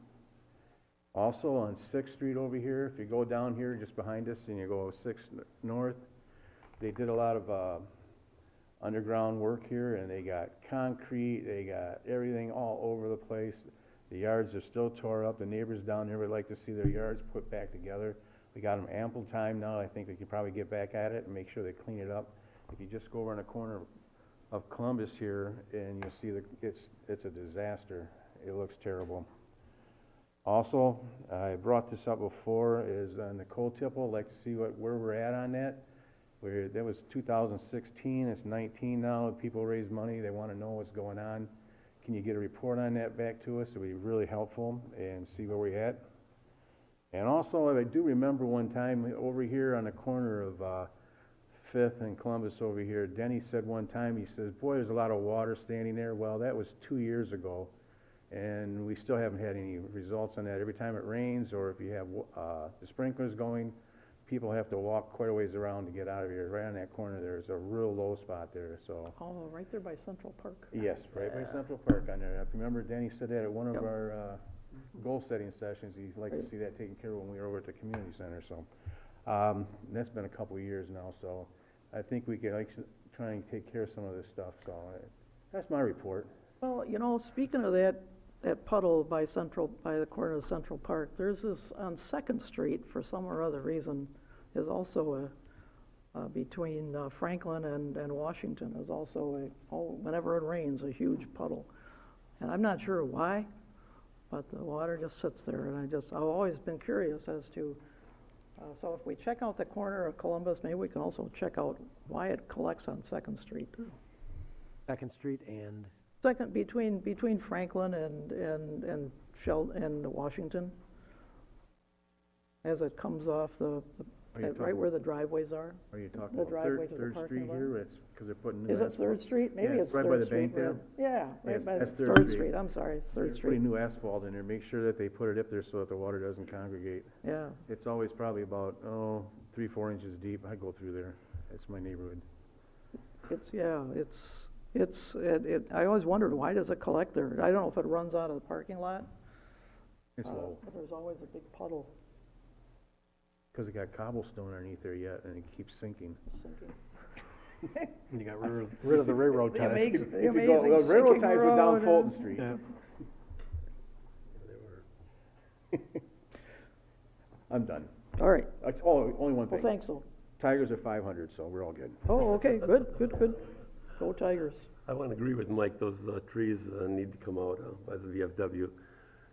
Also on 6th Street over here, if you go down here just behind us and you go 6th North, they did a lot of underground work here, and they got concrete, they got everything all over the place. The yards are still tore up. The neighbors down here would like to see their yards put back together. We got them ample time now. I think they could probably get back at it and make sure they clean it up. If you just go over in the corner of Columbus here, and you see it's a disaster. It looks terrible. Also, I brought this up before, is on the coal tipple. I'd like to see where we're at on that. That was 2016, it's 19 now. People raise money, they want to know what's going on. Can you get a report on that back to us? It would be really helpful, and see where we're at. And also, I do remember one time over here on the corner of 5th and Columbus over here, Denny said one time, he says, boy, there's a lot of water standing there. Well, that was 2 years ago, and we still haven't had any results on that. Every time it rains, or if you have the sprinklers going, people have to walk quite a ways around to get out of here. Right on that corner, there's a real low spot there, so. Oh, right there by Central Park. Yes, right by Central Park on there. I remember Denny said that at one of our goal-setting sessions. He'd like to see that taken care of when we were over at the community center, so. That's been a couple of years now, so I think we could try and take care of some of this stuff, so that's my report. Well, speaking of that puddle by the corner of Central Park, there's this on 2nd Street, for some or other reason, is also between Franklin and Washington, is also whenever it rains, a huge puddle. And I'm not sure why, but the water just sits there, and I've always been curious as to, so if we check out the corner of Columbus, maybe we can also check out why it collects on 2nd Street. 2nd Street and? Second, between Franklin and Washington, as it comes off right where the driveways are. Are you talking the about driveway to the 3rd parking Street lot? here? It's because they're putting new Is it 3rd Street? Maybe yeah, it's right 3rd by the Street. bank there. Yeah, right by that's 3rd Street. I'm sorry, it's 3rd Street. Putting new asphalt in there. Make sure that they put it up there so that the water doesn't congregate. Yeah. It's always probably about 3-4 inches deep. I go through there. It's my neighborhood. I always wondered, why does it collect there? I don't know if it runs out of the parking lot. It's low. But there's always a big puddle. Because it got cobblestone underneath there yet, and it keeps sinking. You got rid of the railroad ties. The amazing railroad ties were down Fulton Street. Yeah. Okay, I'm done. all right. Oh, only one Well, thing. thanks, though. Tigers are 500, so we're all good. Oh, okay, good. Go Tigers. I want to agree with Mike, those trees need to come out by the VFW.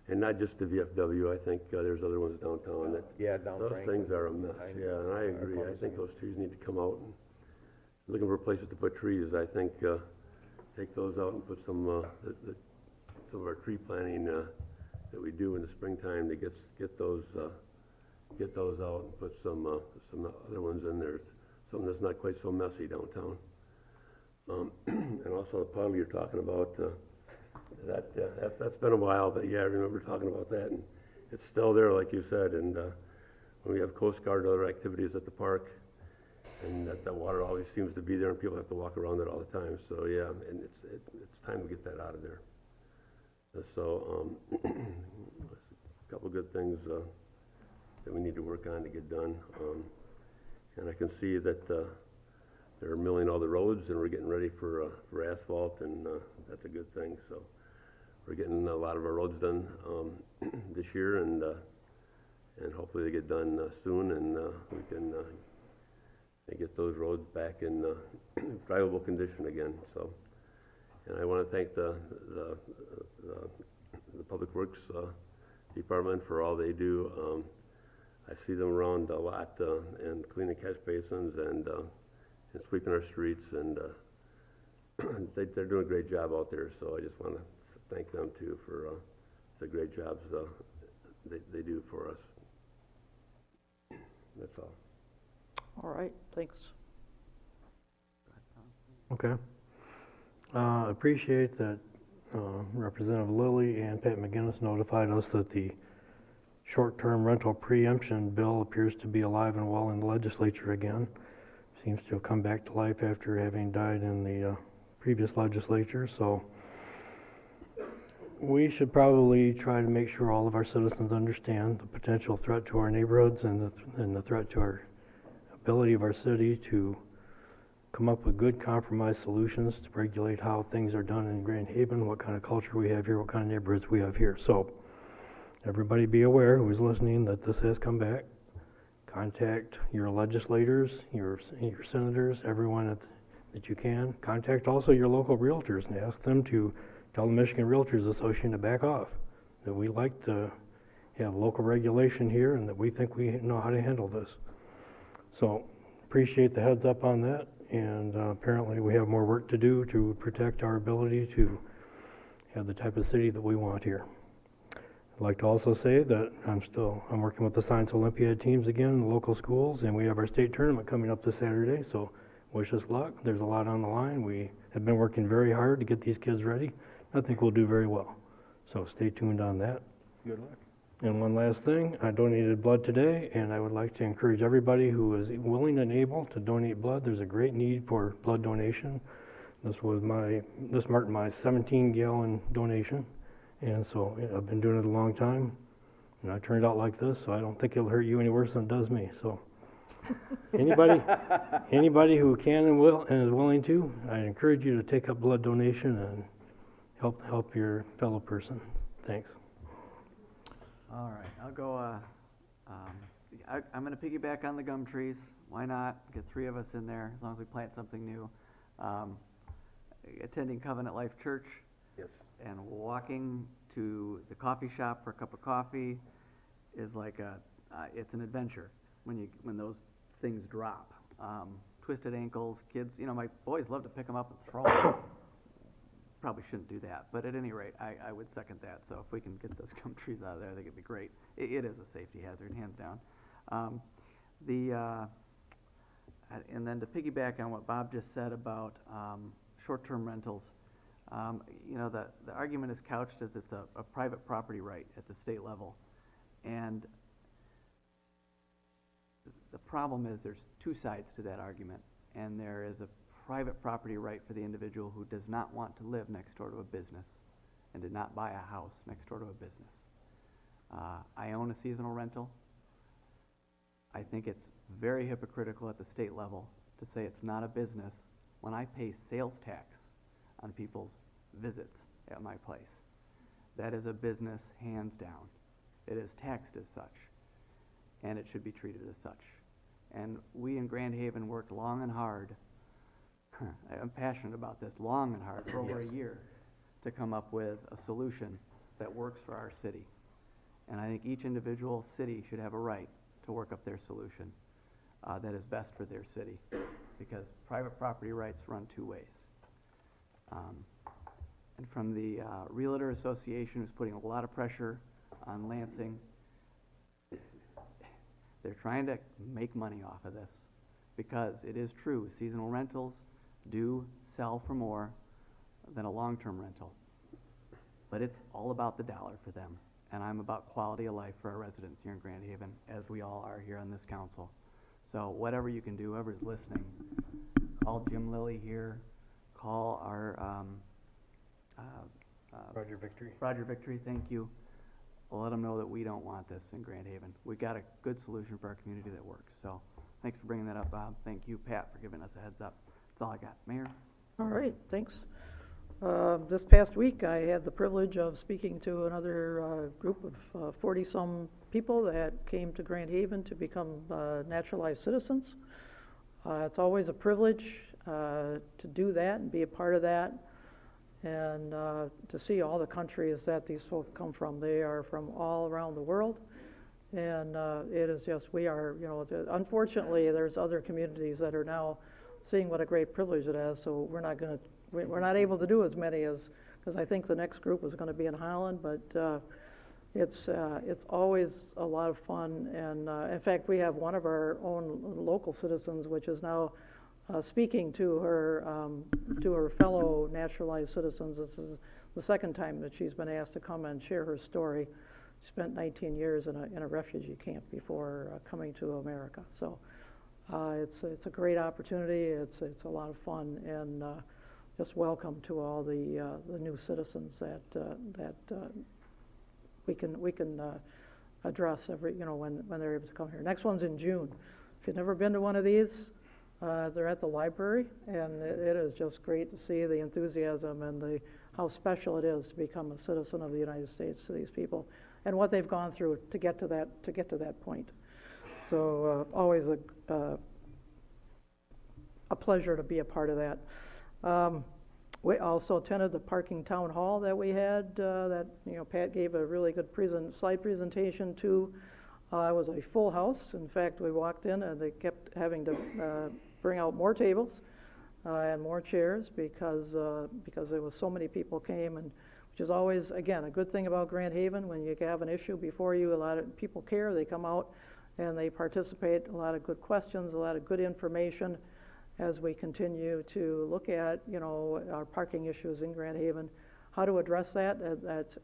And not just the VFW, I think there's other ones downtown that, Yeah, down those Franklin. things are a mess, yeah, and I agree. I think those trees need to come out. And looking for places to put trees, I think, take those out and put some of our tree planting that we do in the springtime to get those out and put some other ones in there, something that's not quite so messy downtown. And also the puddle you're talking about, that's been a while, but yeah, I remember talking about that, and it's still there, like you said, and when we have Coast Guard and other activities at the park, and that water always seems to be there, and people have to walk around it all the time, so yeah, and it's time to get that out of there. So, a couple good things that we need to work on to get done, and I can see that they're milling all the roads, and we're getting ready for asphalt, and that's a good thing. So we're getting a lot of our roads done this year, and hopefully they get done soon, and we can get those roads back in drivable condition again. So, and I want to thank the Public Works Department for all they do. I see them around a lot and cleaning catch basins and sweeping our streets, and they're doing a great job out there, so I just want to thank them too for the great jobs they do for us. That's all. All right, thanks. Okay. Appreciate that Representative Lilly and Pat McGinnis notified us that the short-term rental preemption bill appears to be alive and well in the legislature again. Seems to have come back to life after having died in the previous legislature, so we should probably try to make sure all of our citizens understand the potential threat to our neighborhoods and the threat to our ability of our city to come up with good compromise solutions to regulate how things are done in Grand Haven, what kind of culture we have here, what kind of neighborhoods we have here. So everybody be aware who's listening that this has come back. Contact your legislators, your senators, everyone that you can. Contact also your local realtors and ask them to tell the Michigan Realtors Association to back off, that we like to have local regulation here and that we think we know how to handle this. So appreciate the heads up on that, and apparently we have more work to do to protect our ability to have the type of city that we want here. I'd like to also say that I'm working with the Science Olympiad teams again in the local schools, and we have our state tournament coming up this Saturday, so wish us luck. There's a lot on the line. We have been working very hard to get these kids ready. I think we'll do very well. So stay tuned on that. Good luck. And one last thing, I donated blood today, and I would like to encourage everybody who is willing and able to donate blood. There's a great need for blood donation. This marked my 17-gallon donation. And so I've been doing it a long time, and I turned out like this, so I don't think it'll hurt you any worse than it does me. So anybody who can and is willing to, I encourage you to take up blood donation and help your fellow person. Thanks. All right, I'll go, I'm going to piggyback on the gum trees. Why not? Get 3 of us in there, as long as we plant something new. Attending Covenant Life Church. Yes. And walking to the coffee shop for a cup of coffee is like it's an adventure when those things drop. Twisted ankles, kids, my boys love to pick them up and throw them. Probably shouldn't do that, but at any rate, I would second that. So if we can get those gum trees out of there, I think it'd be great. It is a safety hazard, hands down. And then to piggyback on what Bob just said about short-term rentals, the argument is couched as it's a private property right at the state level. And the problem is there's 2 sides to that argument. And there is a private property right for the individual who does not want to live next door to a business and did not buy a house next door to a business. I own a seasonal rental. I think it's very hypocritical at the state level to say it's not a business when I pay sales tax on people's visits at my place. That is a business, hands down. It is taxed as such. and it should be treated as such. And we in Grand Haven worked long and hard, I'm passionate about this, long and hard, for over a year, to come up with a solution that works for our city. And I think each individual city should have a right to work up their solution that is best for their city, because private property rights run two ways. And from the Realtor Association, who's putting a lot of pressure on Lansing, they're trying to make money off of this, because it is true, seasonal rentals do sell for more than a long-term rental. But it's all about the dollar for them. And I'm about quality of life for our residents here in Grand Haven, as we all are here on this council. So whatever you can do, whoever's listening, call Jim Lilly here, call our Roger Victory. Roger Victory, thank you. Let them know that we don't want this in Grand Haven. We've got a good solution for our community that works. So thanks for bringing that up, Bob. Thank you, Pat, for giving us a heads up. That's all I got. Mayor? All right, thanks. This past week, I had the privilege of speaking to another group of 40-some people that came to Grand Haven to become naturalized citizens. It's always a privilege to do that and be a part of that, and to see all the countries that these folks come from. They are from all around the world, and it is just, we are, you know, unfortunately, there's other communities that are now seeing what a great privilege it is, so we're not able to do as many as, because I think the next group was going to be in Holland, but it's always a lot of fun. And in fact, we have one of our own local citizens, which is now speaking to her fellow naturalized citizens. This is the second time that she's been asked to come and share her story. She spent 19 years in a refugee camp before coming to America. So it's a great opportunity. It's a lot of fun, and just welcome to all the new citizens that we can address when they're able to come here. Next one's in June. If you've never been to one of these, they're at the library, and it is just great to see the enthusiasm and how special it is to become a citizen of the United States to these people, and what they've gone through to get to that point. So always a pleasure to be a part of that. We also attended the parking town hall that we had, that Pat gave a really good slide presentation to. It was a full house. In fact, we walked in and they kept having to bring out more tables and more chairs because there was so many people came, and which is always, again, a good thing about Grand Haven. When you have an issue before you, a lot of people care. They come out and they participate. A lot of good questions, a lot of good information as we continue to look at our parking issues in Grand Haven, how to address that.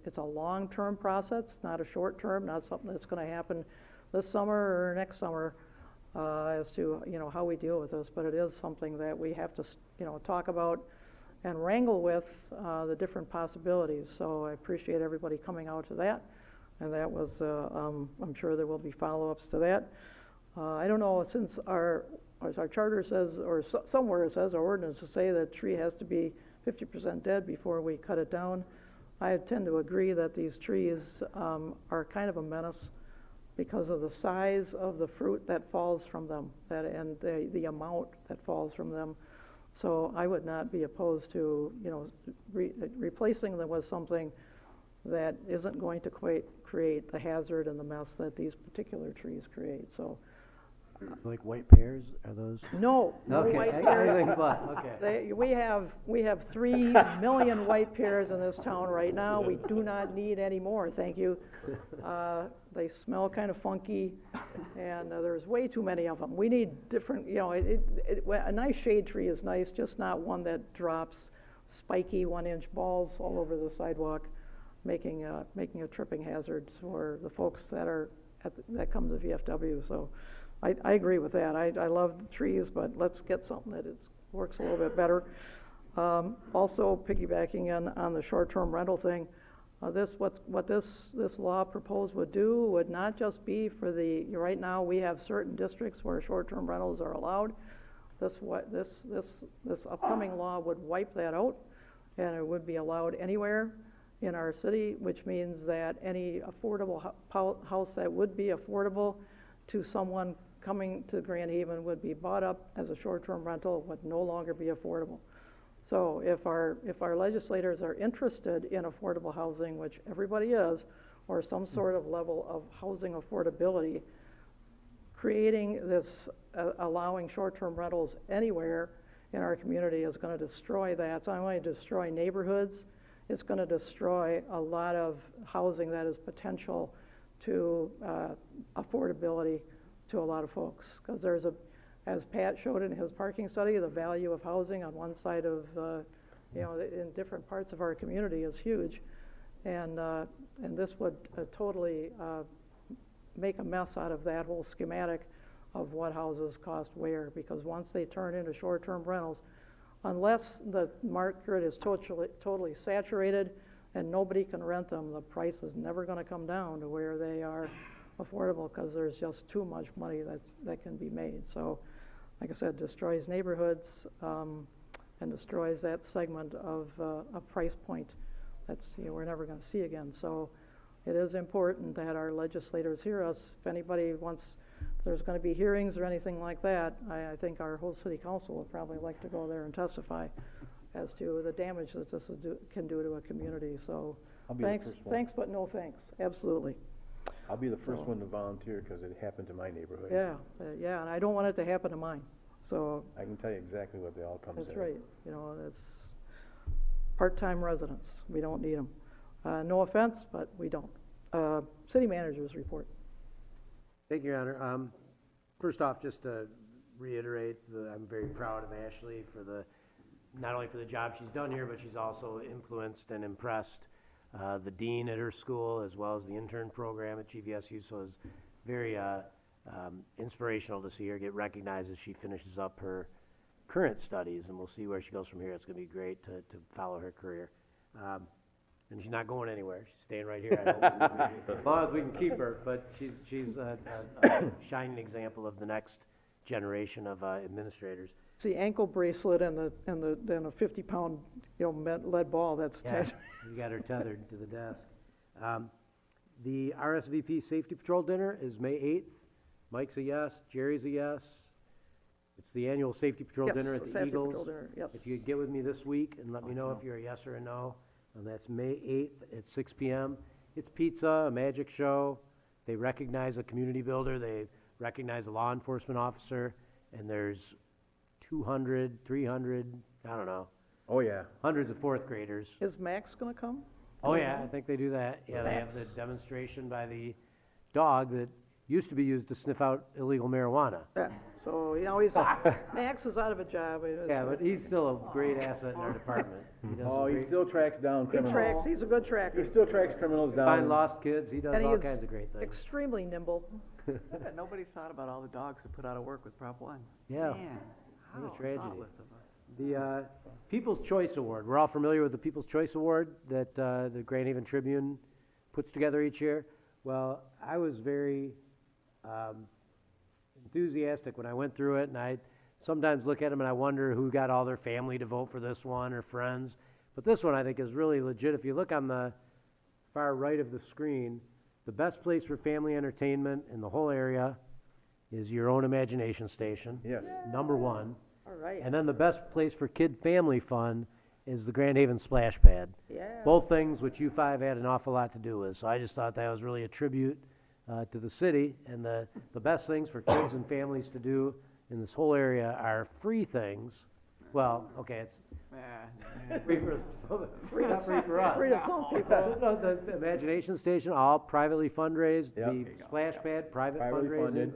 It's a long-term process, not a short-term, not something that's going to happen this summer or next summer as to how we deal with this. But it is something that we have to talk about and wrangle with the different possibilities. So I appreciate everybody coming out to that, and that was I'm sure there will be follow-ups to that. I don't know, since our charter says, or somewhere it says, our ordinances say that tree has to be 50% dead before we cut it down. I tend to agree that these trees are kind of a menace because of the size of the fruit that falls from them, and the amount that falls from them. So I would not be opposed to replacing them with something that isn't going to create the hazard and the mess that these particular trees create. So. Like white pears, are those? No, okay. White pears. Okay. We have 3 million white pears in this town right now. We do not need any more, thank you. They smell kind of funky, and there's way too many of them. We need different, a nice shade tree is nice, just not one that drops spiky 1-inch balls all over the sidewalk, making a tripping hazard for the folks that come to the VFW. So. I agree with that. I love the trees, but let's get something that works a little bit better. Also, piggybacking on the short-term rental thing, what this law proposed would do would not just be for right now we have certain districts where short-term rentals are allowed. This upcoming law would wipe that out, and it would be allowed anywhere in our city, which means that any affordable house that would be affordable to someone coming to Grand Haven would be bought up as a short-term rental, would no longer be affordable. So if our legislators are interested in affordable housing, which everybody is, or some sort of level of housing affordability, creating this, allowing short-term rentals anywhere in our community is going to destroy that. It's not only destroy neighborhoods, it's going to destroy a lot of housing that is potential to affordability to a lot of folks. Because there's as Pat showed in his parking study, the value of housing on one side of, in different parts of our community is huge. And this would totally make a mess out of that whole schematic of what houses cost where, because once they turn into short-term rentals, unless the market is totally saturated and nobody can rent them, the price is never going to come down to where they are affordable, because there's just too much money that can be made. So, like I said, destroys neighborhoods and destroys that segment of a price point that's we're never going to see again. So it is important that our legislators hear us. If anybody wants, if there's going to be hearings or anything like that, I think our whole city council would probably like to go there and testify as to the damage that this can do to a community. So thanks, but no thanks. Absolutely. I'll be the first one to volunteer because it happened to my neighborhood. Yeah, yeah, and I don't want it to happen to mine. So I can tell you exactly what the outcomes are. That's right. It's part-time residents. We don't need them. No offense, but we don't. City manager's report. Thank you, Your Honor. First off, just to reiterate, I'm very proud of Ashley for not only for the job she's done here, but she's also influenced and impressed the dean at her school, as well as the intern program at GVSU. So it's very inspirational to see her get recognized as she finishes up her current studies, and we'll see where she goes from here. It's going to be great to follow her career. And she's not going anywhere. She's staying right here. I hope as long as we can keep her. But she's a shining example of the next generation of administrators. See, ankle bracelet and a 50-pound lead ball that's attached. You got her tethered to the desk. The RSVP Safety Patrol Dinner is May 8th. Mike's a yes. Jerry's a yes. It's the annual Safety Patrol Dinner at the Eagles. Yes. If you could get with me this week and let me know if you're a yes or a no. And that's May 8th at 6 p.m. It's pizza, a magic show. They recognize a community builder. They recognize a law enforcement officer. And there's 200, 300, I don't know. Oh, yeah. Hundreds of fourth graders. Is Max going to come? Oh, yeah, I think they do that. Yeah, they have the demonstration by the dog that used to be used to sniff out illegal marijuana. Yeah. So, Max is out of a job. Yeah, but he's still a great asset in our department. He still tracks down criminals. He's a good tracker. He still tracks criminals down. Find lost kids. He does and all kinds of great things. Extremely nimble. Nobody thought about all the dogs who put out of work with Prop 1. Yeah. Man, what a tragedy. thoughtless of us. The People's Choice Award. We're all familiar with the People's Choice Award that the Grand Haven Tribune puts together each year. Well, I was very enthusiastic when I went through it, and I sometimes look at them and I wonder who got all their family to vote for this one or friends. But this one I think is really legit. If you look on the far right of the screen, the best place for family entertainment in the whole area is your own imagination station. Yes. Number one. All right. And then the best place for kid-family fun is the Grand Haven Splash Pad. Yeah. Both things which you five had an awful lot to do with. So I just thought that was really a tribute to the city. And the best things for kids and families to do in this whole area are free things. Well, okay, it's free for some, not free for us. Free to some people. No, the Imagination Station, all privately fundraised. Yep. The Splash Pad, privately fundraising. Funded.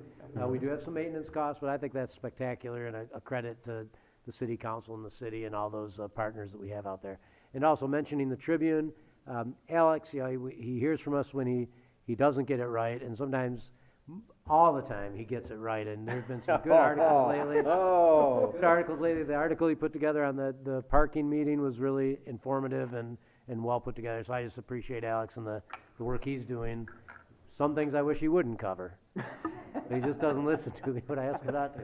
We do have some maintenance costs, but I think that's spectacular and a credit to the city council and the city and all those partners that we have out there. And also mentioning the Tribune, Alex, he hears from us when he doesn't get it right, and sometimes all the time he gets it right. And there's been some good articles lately. Good articles lately. The article he put together on the parking meeting was really informative and well put together. So I just appreciate Alex and the work he's doing. Some things I wish he wouldn't cover. He just doesn't listen to me when I ask him not to.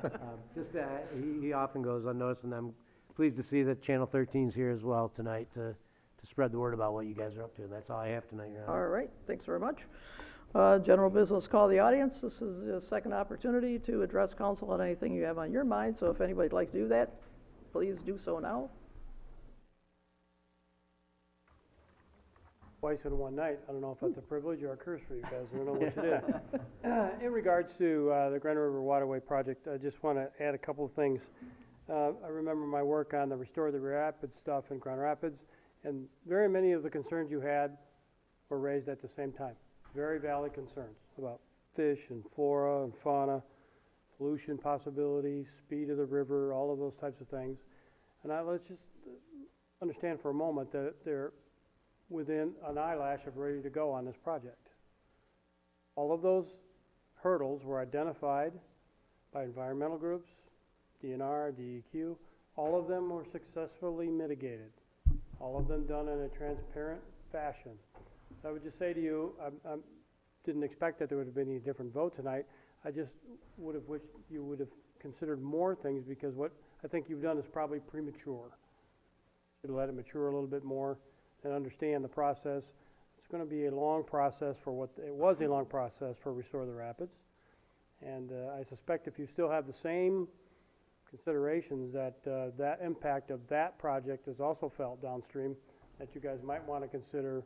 But he often goes unnoticed, and I'm pleased to see that Channel 13's here as well tonight to spread the word about what you guys are up to. And that's all I have tonight, Your Honor. All right. Thanks very much. General business, call the audience. This is a second opportunity to address council on anything you have on your mind, so if anybody'd like to do that, please do so now. Twice in one night. I don't know if that's a privilege or a curse for you guys. I don't know which it is. In regards to the Grand River Waterway project, I just want to add a couple of things. I remember my work on the Restore the Rapids stuff in Grand Rapids, and very many of the concerns you had were raised at the same time. Very valid concerns about fish and flora and fauna, pollution possibilities, speed of the river, all of those types of things. And let's just understand for a moment that they're within an eyelash of ready to go on this project. All of those hurdles were identified by environmental groups, DNR, DEQ. All of them were successfully mitigated. All of them done in a transparent fashion. So I would just say to you, I didn't expect that there would have been any different vote tonight. I just would have wished you would have considered more things, because what I think you've done is probably premature. Should have let it mature a little bit more and understand the process. It's going to be a long process for what it was a long process for Restore the Rapids. And I suspect if you still have the same considerations that that impact of that project is also felt downstream, that you guys might want to consider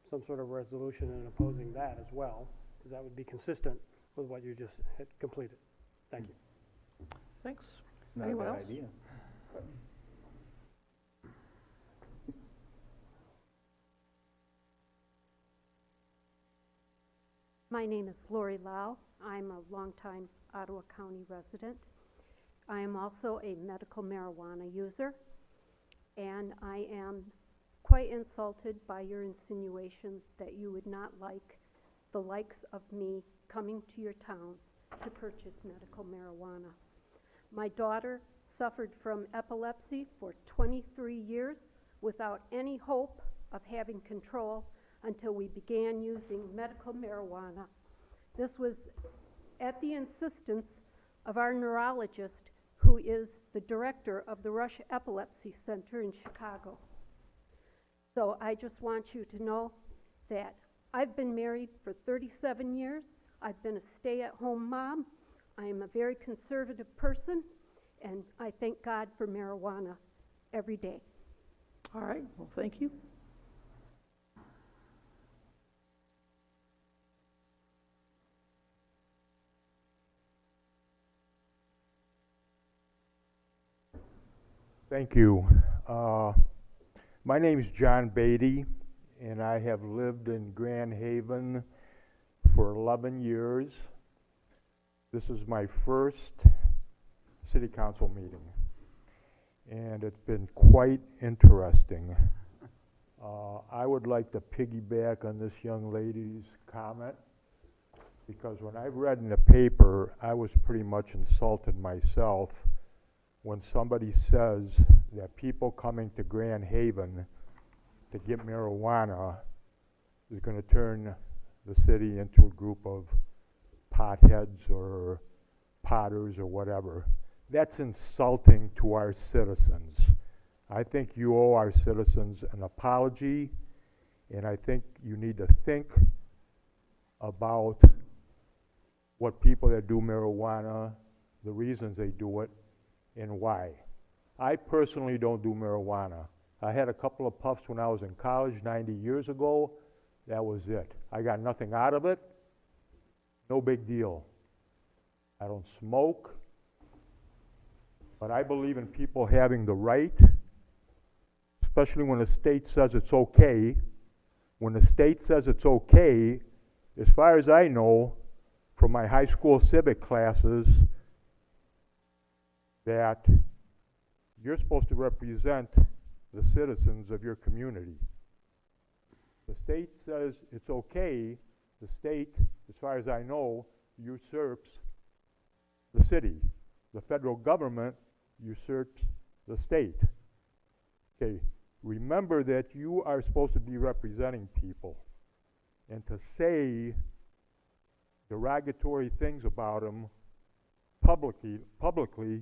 some sort of resolution in opposing that as well, because that would be consistent with what you just had completed. Thank you. Thanks. Not Anyone a bad else? idea. My name is Lori Lau. I'm a longtime Ottawa County resident. I am also a medical marijuana user, and I am quite insulted by your insinuation that you would not like the likes of me coming to your town to purchase medical marijuana. My daughter suffered from epilepsy for 23 years without any hope of having control until we began using medical marijuana. This was at the insistence of our neurologist, who is the director of the Rush Epilepsy Center in Chicago. So I just want you to know that I've been married for 37 years. I've been a stay-at-home mom. I am a very conservative person, and I thank God for marijuana every day. All right, well, thank you. Thank you. My name is John Beatty, and I have lived in Grand Haven for 11 years. This is my first city council meeting, and it's been quite interesting. I would like to piggyback on this young lady's comment, because when I read in the paper, I was pretty much insulted myself when somebody says that people coming to Grand Haven to get marijuana is going to turn the city into a group of potheads or potters or whatever. That's insulting to our citizens. I think you owe our citizens an apology, and I think you need to think about what people that do marijuana, the reasons they do it, and why. I personally don't do marijuana. I had a couple of puffs when I was in college 90 years ago. That was it. I got nothing out of it. No big deal. I don't smoke, but I believe in people having the right, especially when the state says it's okay. When the state says it's okay, as far as I know, from my high school civic classes, that you're supposed to represent the citizens of your community. The state says it's okay. The state, as far as I know, usurps the city. The federal government usurps the state. Okay, remember that you are supposed to be representing people, and to say derogatory things about them publicly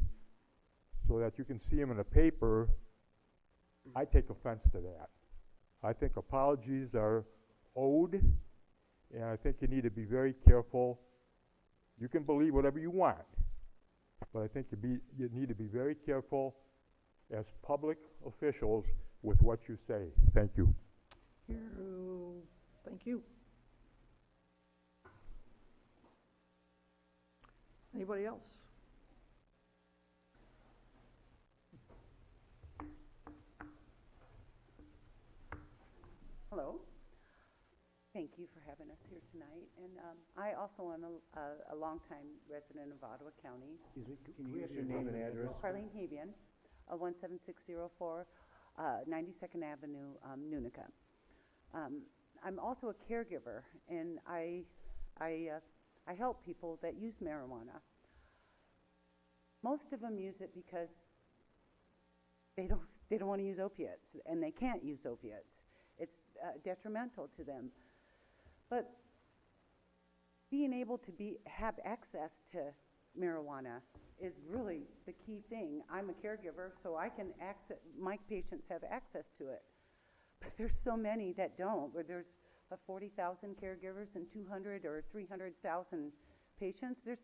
so that you can see them in the paper, I take offense to that. I think apologies are owed, And I think you need to be very careful. You can believe whatever you want, but I think you need to be very careful as public officials with what you say. Thank you. Thank you. Anybody else? Hello. Thank you for having us here tonight. And I also am a longtime resident of Ottawa County. Excuse me, can you give us your name and address? Carlene Havian, 17604 92nd Avenue, Nunica. I'm also a caregiver, and I help people that use marijuana. Most of them use it because they don't want to use opiates, and they can't use opiates. It's detrimental to them. But being able to have access to marijuana is really the key thing. I'm a caregiver, so I can my patients have access to it. But there's so many that don't, where there's 40,000 caregivers and 200 or 300,000 patients. There's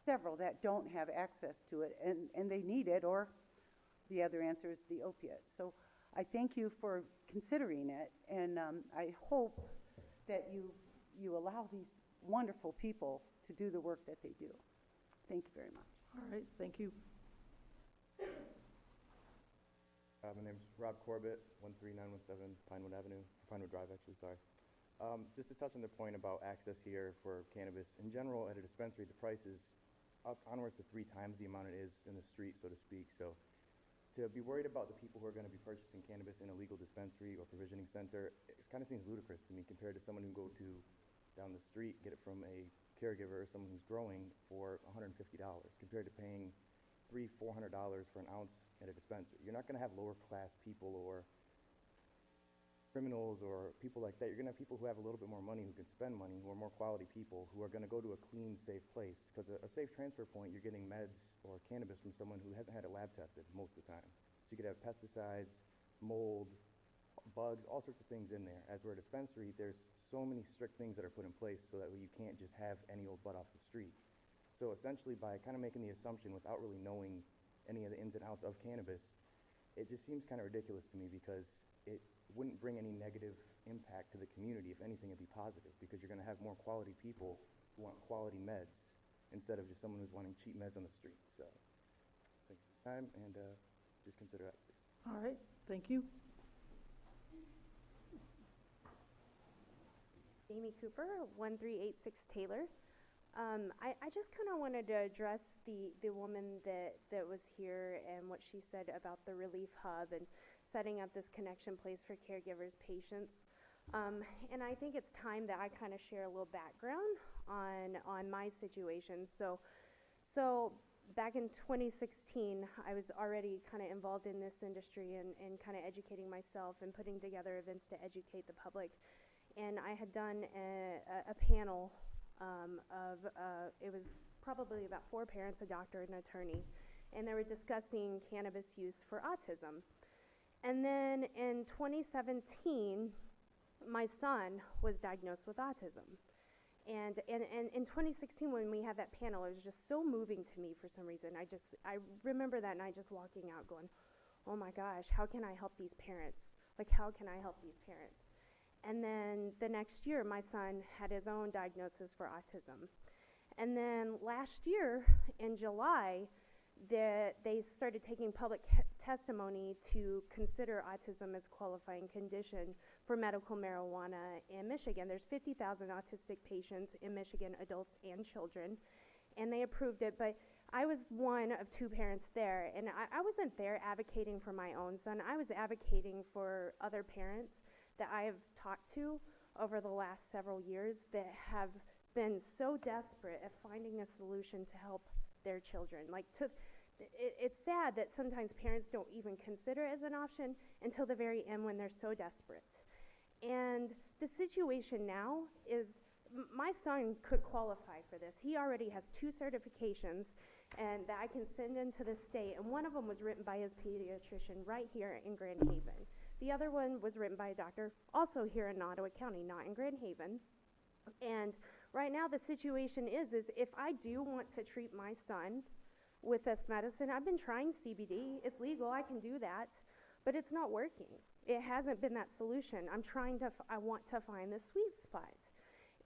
several that don't have access to it, and they need it, or the other answer is the opiates. So I thank you for considering it, and I hope that you allow these wonderful people to do the work that they do. Thank you very much. All right, thank you. My name's Rob Corbett, 13917 Pinewood Avenue, Pinewood Drive, actually, sorry. Just to touch on the point about access here for cannabis, in general, at a dispensary, the price is up onwards to 3 times the amount it is in the street, so to speak. So to be worried about the people who are going to be purchasing cannabis in a legal dispensary or provisioning center, it kind of seems ludicrous to me compared to someone who go to down the street, get it from a caregiver or someone who's growing for $150 compared to paying $300-400 for an ounce at a dispensary. You're not going to have lower class people or criminals or people like that. You're going to have people who have a little bit more money, who can spend money, who are more quality people, who are going to go to a clean, safe place. Because a safe transfer point, you're getting meds or cannabis from someone who hasn't had it lab tested most of the time. So you could have pesticides, mold, bugs, all sorts of things in there. As we're a dispensary, there's so many strict things that are put in place so that you can't just have any old butt off the street. So essentially, by kind of making the assumption without really knowing any of the ins and outs of cannabis, it just seems kind of ridiculous to me because it wouldn't bring any negative impact to the community. If anything, it'd be positive because you're going to have more quality people who want quality meds instead of just someone who's wanting cheap meds on the street. So thank you for your time, and just consider that, please. All right, thank you. Amy Cooper, 1386 Taylor. I just kind of wanted to address the woman that was here and what she said about the Relief Hub and setting up this connection place for caregivers, patients. And I think it's time that I kind of share a little background on my situation. So back in 2016, I was already kind of involved in this industry and kind of educating myself and putting together events to educate the public. And I had done a panel it was probably about 4 parents, a doctor, and an attorney, and they were discussing cannabis use for autism. And then in 2017, my son was diagnosed with autism. And in 2016, when we had that panel, it was just so moving to me for some reason. I remember that night just walking out going, oh my gosh, how can I help these parents? Like, how can I help these parents? And then the next year, my son had his own diagnosis for autism. And then last year, in July, they started taking public testimony to consider autism as a qualifying condition for medical marijuana in Michigan. There's 50,000 autistic patients in Michigan, adults and children, and they approved it. But I was one of 2 parents there, and I wasn't there advocating for my own son. I was advocating for other parents that I have talked to over the last several years that have been so desperate at finding a solution to help their children. It's sad that sometimes parents don't even consider it as an option until the very end when they're so desperate. And the situation now is my son could qualify for this. He already has 2 certifications and that I can send into the state, and one of them was written by his pediatrician right here in Grand Haven. The other one was written by a doctor also here in Ottawa County, not in Grand Haven. And right now the situation is if I do want to treat my son with this medicine, I've been trying CBD. It's legal, I can do that, but it's not working. It hasn't been that solution. I want to find the sweet spot.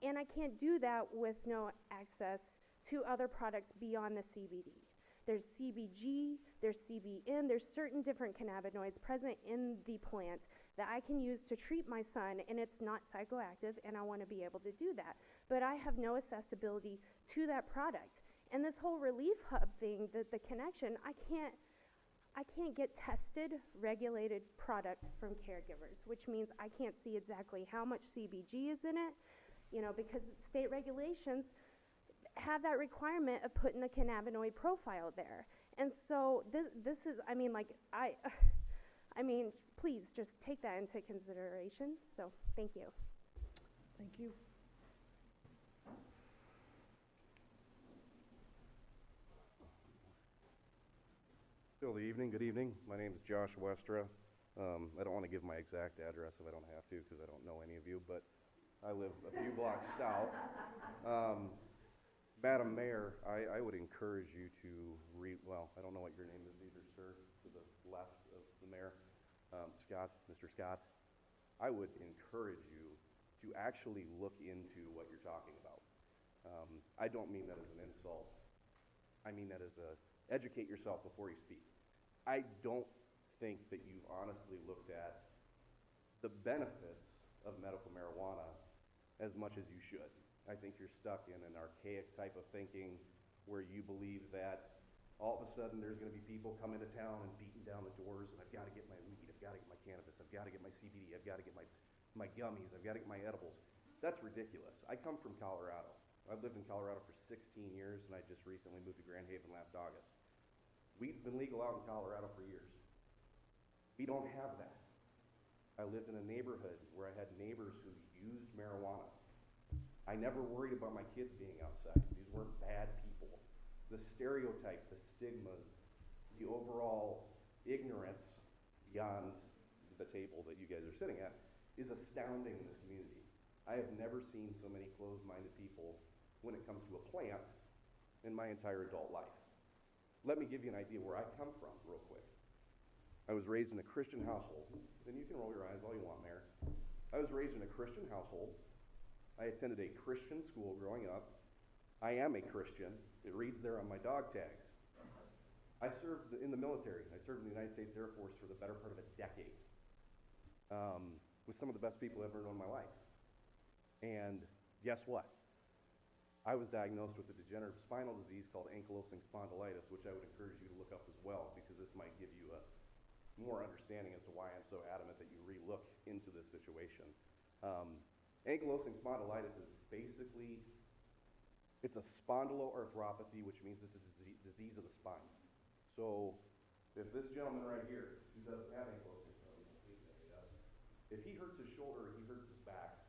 And I can't do that with no access to other products beyond the CBD. There's CBG, there's CBN, there's certain different cannabinoids present in the plant that I can use to treat my son, and it's not psychoactive, and I want to be able to do that. But I have no accessibility to that product. And this whole relief hub thing, the connection, I can't get tested, regulated product from caregivers, which means I can't see exactly how much CBG is in it, because state regulations have that requirement of putting the cannabinoid profile there. And so this is, please just take that into consideration. So thank you. Thank you. Good evening. My name is Josh Westra. I don't want to give my exact address if I don't have to, because I don't know any of you, but I live a few blocks south. Madam Mayor, I would encourage you to I don't know what your name is either, sir, to the left of the mayor, Mr. Scott. I would encourage you to actually look into what you're talking about. I don't mean that as an insult. I mean that as educate yourself before you speak. I don't think that you've honestly looked at the benefits of medical marijuana as much as you should. I think you're stuck in an archaic type of thinking where you believe that all of a sudden there's going to be people coming to town and beating down the doors, and I've got to get my weed, I've got to get my cannabis, I've got to get my CBD, I've got to get my gummies, I've got to get my edibles. That's ridiculous. I come from Colorado. I've lived in Colorado for 16 years, and I just recently moved to Grand Haven last August. Weed's been legal out in Colorado for years. We don't have that. I lived in a neighborhood where I had neighbors who used marijuana. I never worried about my kids being outside. These weren't bad people. The stereotype, the stigmas, the overall ignorance beyond the table that you guys are sitting at is astounding in this community. I have never seen so many closed-minded people when it comes to a plant in my entire adult life. Let me give you an idea where I come from real quick. I was raised in a Christian household, and you can roll your eyes all you want, Mayor. I was raised in a Christian household. I attended a Christian school growing up. I am a Christian. It reads there on my dog tags. I served in the military. I served in the United States Air Force for the better part of a decade with some of the best people I've ever known in my life. And guess what? I was diagnosed with a degenerative spinal disease called ankylosing spondylitis, which I would encourage you to look up as well, because this might give you a more understanding as to why I'm so adamant that you re-look into this situation. Ankylosing spondylitis is basically, it's a spondyloarthropathy, which means it's a disease of the spine. So if this gentleman right here, who doesn't have ankylosing spondylitis, if he hurts his shoulder or he hurts his back,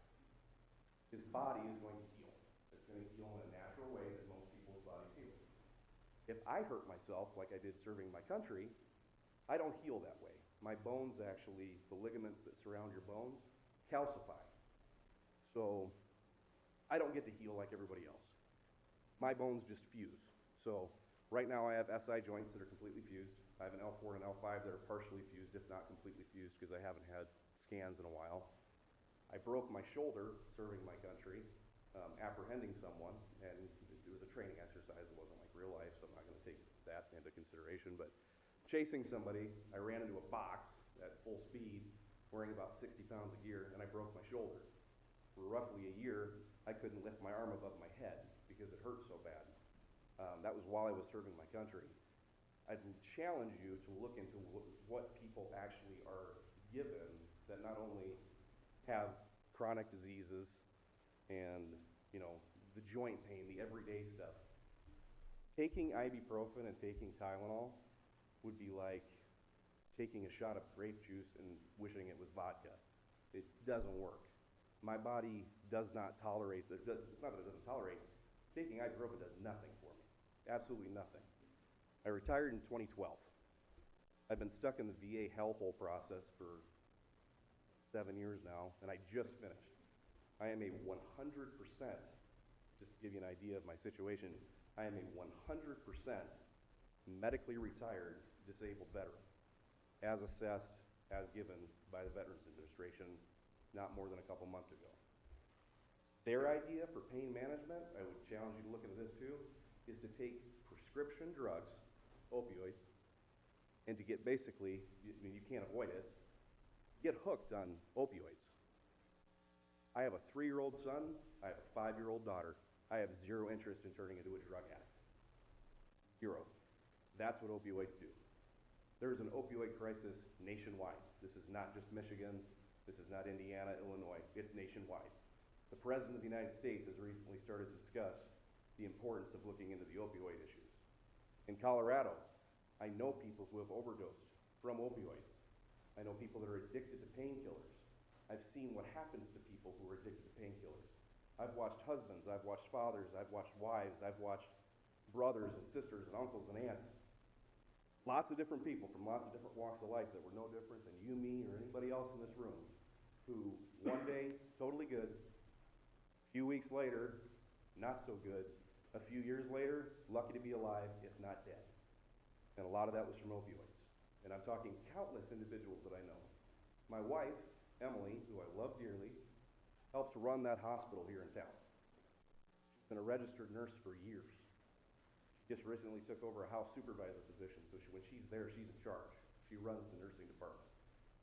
his body is going to heal. It's going to heal in a natural way that most people's bodies heal. If I hurt myself like I did serving my country, I don't heal that way. My bones actually, the ligaments that surround your bones, calcify. So I don't get to heal like everybody else. My bones just fuse. So right now I have SI joints that are completely fused. I have an L4 and L5 that are partially fused, if not completely fused, because I haven't had scans in a while. I broke my shoulder serving my country, apprehending someone, and it was a training exercise. It wasn't like real life, so I'm not going to take that into consideration. But chasing somebody, I ran into a box at full speed, wearing about 60 pounds of gear, and I broke my shoulder. For roughly a year, I couldn't lift my arm above my head because it hurt so bad. That was while I was serving my country. I'd challenge you to look into what people actually are given that not only have chronic diseases and, the joint pain, the everyday stuff. Taking ibuprofen and taking Tylenol would be like taking a shot of grape juice and wishing it was vodka. It doesn't work. My body does not tolerate, it's not that it doesn't tolerate, taking ibuprofen does nothing for me. Absolutely nothing. I retired in 2012. I've been stuck in the VA hellhole process for 7 years now, and I just finished. I am a 100%, just to give you an idea of my situation, I am a 100% medically retired disabled veteran, as assessed, as given by the Veterans Administration not more than a couple months ago. Their idea for pain management, I would challenge you to look into this too, is to take prescription drugs, opioids, and to get basically, I mean, you can't avoid it, get hooked on opioids. I have a 3-year-old son, I have a 5-year-old daughter. I have zero interest in turning into a drug addict. Zero. That's what opioids do. There is an opioid crisis nationwide. This is not just Michigan, this is not Indiana, Illinois, it's nationwide. The President of the United States has recently started to discuss the importance of looking into the opioid issues. In Colorado, I know people who have overdosed from opioids. I know people that are addicted to painkillers. I've seen what happens to people who are addicted to painkillers. I've watched husbands, I've watched fathers, I've watched wives, I've watched brothers and sisters and uncles and aunts. Lots of different people from lots of different walks of life that were no different than you, me, or anybody else in this room, who one day, totally good, a few weeks later, not so good, a few years later, lucky to be alive, if not dead. And a lot of that was from opioids. And I'm talking countless individuals that I know. My wife, Emily, who I love dearly, helps run that hospital here in town. She's been a registered nurse for years. She just recently took over a house supervisor position, so when she's there, she's in charge. She runs the nursing department.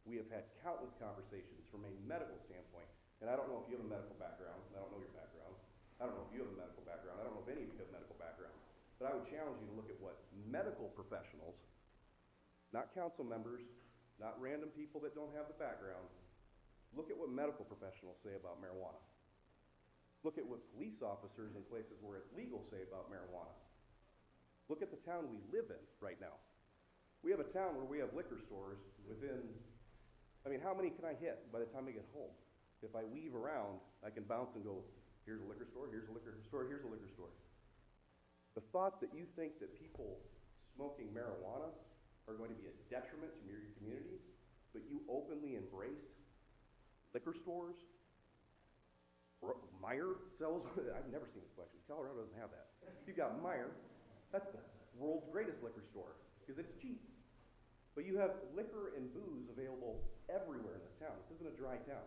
We have had countless conversations from a medical standpoint, and I don't know if you have a medical background. I don't know your background. I don't know if you have a medical background. I don't know if any of you have medical backgrounds. But I would challenge you to look at what medical professionals, not council members, not random people that don't have the background, look at what medical professionals say about marijuana. Look at what police officers in places where it's legal say about marijuana. Look at the town we live in right now. We have a town where we have liquor stores within, I mean, how many can I hit by the time I get home? If I weave around, I can bounce and go, here's a liquor store, here's a liquor store, here's a liquor store. The thought that you think that people smoking marijuana are going to be a detriment to your community, but you openly embrace liquor stores, Meijer sells, I've never seen a selection. Colorado doesn't have that. You've got Meijer, that's the world's greatest liquor store because it's cheap. But you have liquor and booze available everywhere in this town. This isn't a dry town.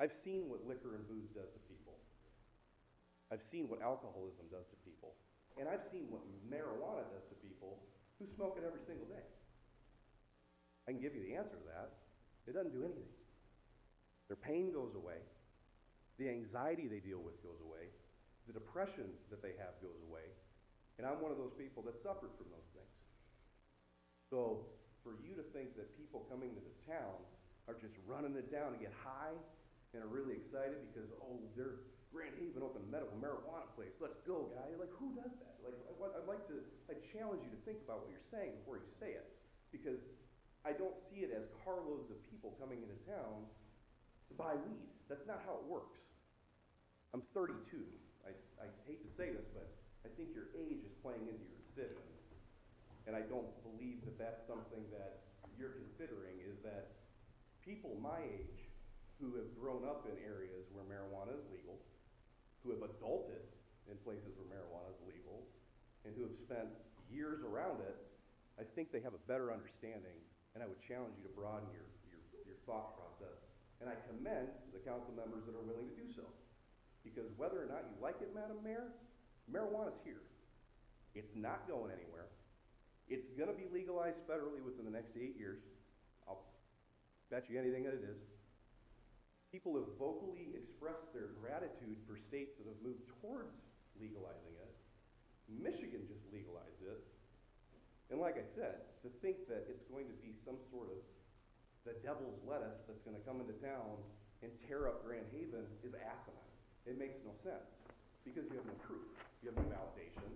I've seen what liquor and booze does to people. I've seen what alcoholism does to people. And I've seen what marijuana does to people who smoke it every single day. I can give you the answer to that. It doesn't do anything. Their pain goes away. The anxiety they deal with goes away. The depression that they have goes away. And I'm one of those people that suffered from those things. So for you to think that people coming to this town are just running it down to get high and are really excited because, oh, they're Grand Haven opened a medical marijuana place. Let's go, guy. Like, who does that? Like, I challenge you to think about what you're saying before you say it. Because I don't see it as carloads of people coming into town to buy weed. That's not how it works. I'm 32. I hate to say this, but I think your age is playing into your decision. And I don't believe that that's something that you're considering, is that people my age who have grown up in areas where marijuana is legal, who have adulted in places where marijuana is legal, and who have spent years around it, I think they have a better understanding, and I would challenge you to broaden your thought process. And I commend the council members that are willing to do so. Because whether or not you like it, Madam Mayor, marijuana's here. It's not going anywhere. It's going to be legalized federally within the next 8 years. I'll bet you anything that it is. People have vocally expressed their gratitude for states that have moved towards legalizing it. Michigan just legalized it. And like I said, to think that it's going to be some sort of the devil's lettuce that's going to come into town and tear up Grand Haven is asinine. It makes no sense because you have no proof. You have no validation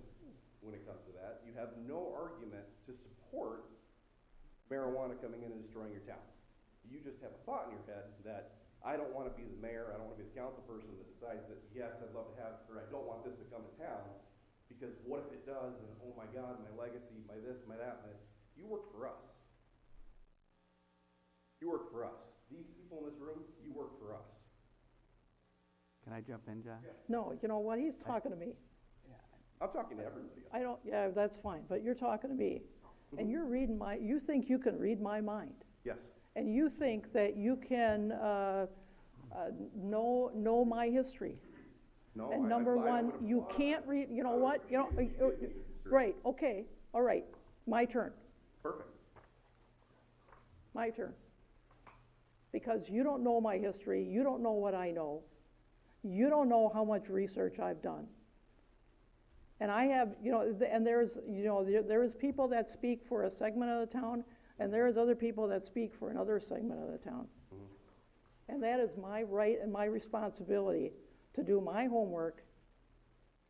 when it comes to that. You have no argument to support marijuana coming in and destroying your town. You just have a thought in your head that I don't want to be the mayor, I don't want to be the council person that decides that, yes, I'd love to have, or I don't want this to come to town, because what if it does, and oh my God, my legacy, my this, my that, you work for us. You work for us. These people in this room, you work for us. Can I jump in, John? No, you know what, he's talking to me. I'm talking to everybody. I don't, yeah, that's fine, but you're talking to me. And you're reading you think you can read my mind. Yes. And you think that you can know my history. No, And I number would one, you applaud can't read, you know what, right, okay, all right, my turn, Perfect. my turn. Because you don't know my history, you don't know what I know, you don't know how much research I've done. And I have, and there's people that speak for a segment of the town, and there's other people that speak for another segment of the town. And that is my right and my responsibility to do my homework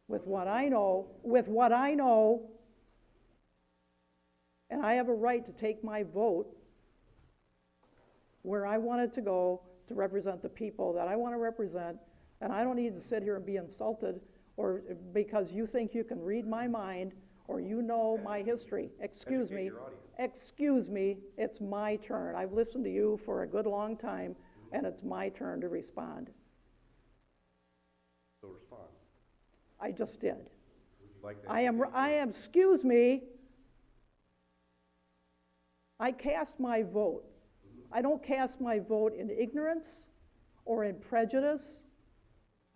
with what I know, and I have a right to take my vote where I want it to go to represent the people that I want to represent, and I don't need to sit here and be insulted or because you think you can read my mind or you know my history. Excuse me, it's my turn. I've listened to you for a good long time, and it's my turn to respond. So respond. I just did. Would you like to I am, excuse me, I cast my vote. I don't cast my vote in ignorance or in prejudice.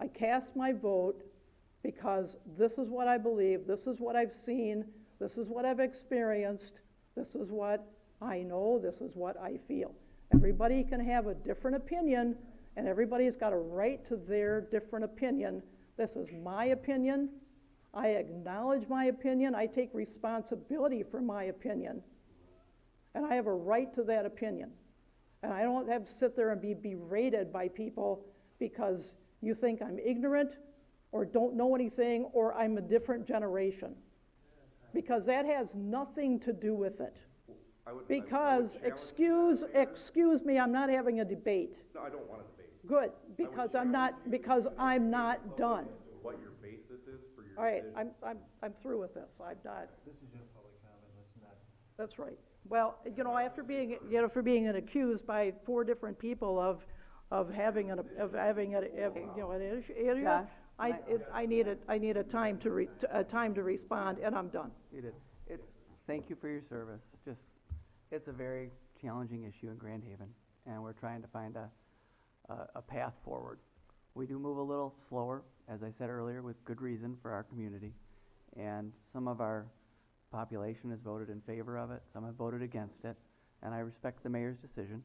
I cast my vote because this is what I believe, this is what I've seen, this is what I've experienced, this is what I know, this is what I feel. Everybody can have a different opinion, and everybody's got a right to their different opinion. This is my opinion. I acknowledge my opinion. I take responsibility for my opinion. And I have a right to that opinion. And I don't have to sit there and be berated by people because you think I'm ignorant or don't know anything or I'm a different generation. Because that has nothing to do with it. Because, excuse me, I'm not having a debate. No, I don't want a debate. Good, because I'm not done. What your basis is for your All right, decisions. I'm through with this. I'm not. This is just public comment, let's not. That's right. Well, after being accused by 4 different people of having an issue, Josh, I need a time to respond, and I'm done. You did. Thank you for your service. It's a very challenging issue in Grand Haven, and we're trying to find a path forward. We do move a little slower, as I said earlier, with good reason for our community, and some of our population has voted in favor of it, some have voted against it, and I respect the mayor's decision,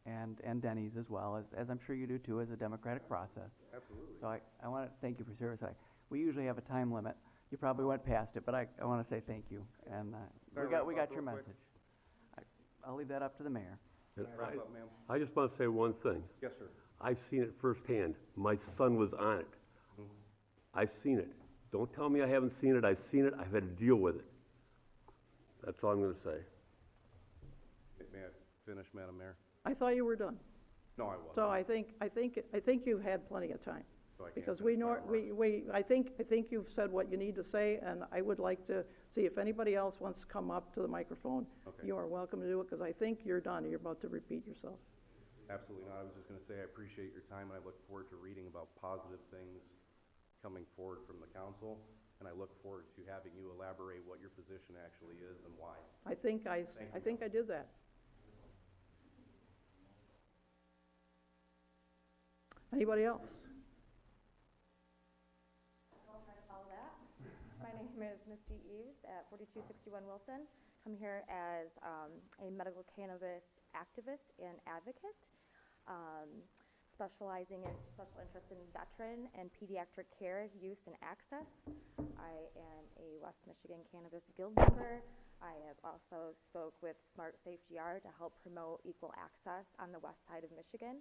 and Denny's as well, as I'm sure you do too, as a democratic process. Absolutely. So I want to thank you for your service. We usually have a time limit. You probably went past it, but I want to say thank you, and we got your message. I'll leave that up to the mayor. And I just want to say one thing. Yes, sir. I've seen it firsthand. My son was on it. I've seen it. Don't tell me I haven't seen it. I've seen it. I've had to deal with it. That's all I'm going to say. May I finish, Madam Mayor? I thought you were done. No, I wasn't. So I think you've had plenty of time. So I can't Because finish my remarks. I think you've said what you need to say, and I would like to see if anybody else wants to come up to the microphone. Okay. You are welcome to do it, because I think you're done. You're about to repeat yourself. Absolutely not. I was just going to say I appreciate your time, and I look forward to reading about positive things coming forward from the council, and I look forward to having you elaborate what your position actually is and why. I think I did that. Anybody else? I'll try to follow that. My name is Misty Eves at 4261 Wilson. I'm here as a medical cannabis activist and advocate, specializing in special interest in veteran and pediatric care, use, and access. I am a West Michigan Cannabis Guild member. I have also spoke with Smart Safe GR to help promote equal access on the west side of Michigan.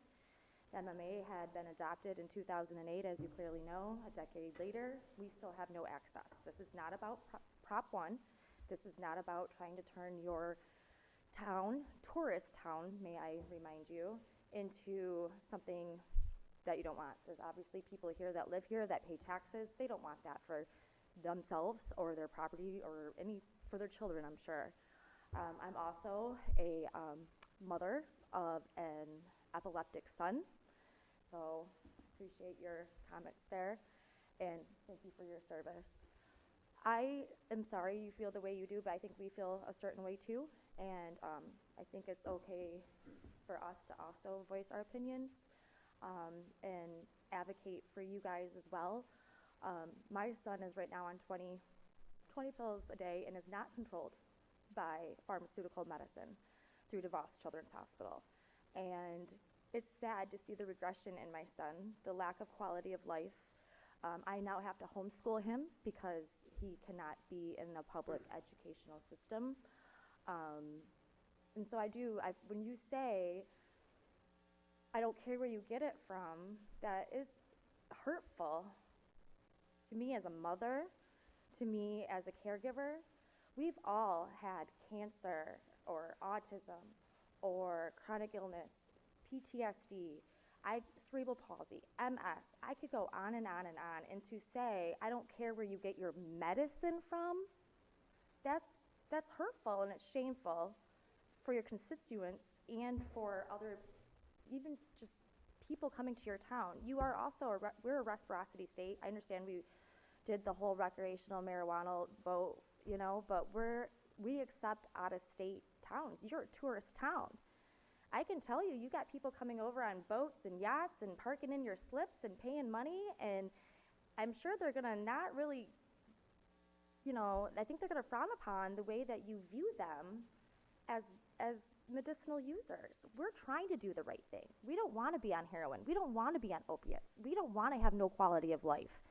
The MMA had been adopted in 2008, as you clearly know. A decade later, we still have no access. This is not about Prop 1. This is not about trying to turn your town, tourist town, may I remind you, into something that you don't want. There's obviously people here that live here that pay taxes. They don't want that for themselves or their property or for their children, I'm sure. I'm also a mother of an epileptic son. So appreciate your comments there, and thank you for your service. I am sorry you feel the way you do, but I think we feel a certain way too, and I think it's okay for us to also voice our opinions and advocate for you guys as well. My son is right now on 20 pills a day and is not controlled by pharmaceutical medicine through DeVos Children's Hospital. And it's sad to see the regression in my son, the lack of quality of life. I now have to homeschool him because he cannot be in a public educational system. And so when you say, I don't care where you get it from, that is hurtful to me as a mother, to me as a caregiver. We've all had cancer or autism or chronic illness, PTSD, cerebral palsy, MS. I could go on and on and on. And to say, I don't care where you get your medicine from, that's hurtful and it's shameful for your constituents and for other, even just people coming to your town. You are also, we're a reciprocity state. I understand we did the whole recreational marijuana vote, you know, but we accept out-of-state towns. You're a tourist town. I can tell you, you got people coming over on boats and yachts and parking in your slips and paying money, and I'm sure they're gonna not really, you know, I think they're gonna frown upon the way that you view them as medicinal users. We're trying to do the right thing. We don't wanna be on heroin. We don't wanna be on opiates. We don't wanna have no quality of life.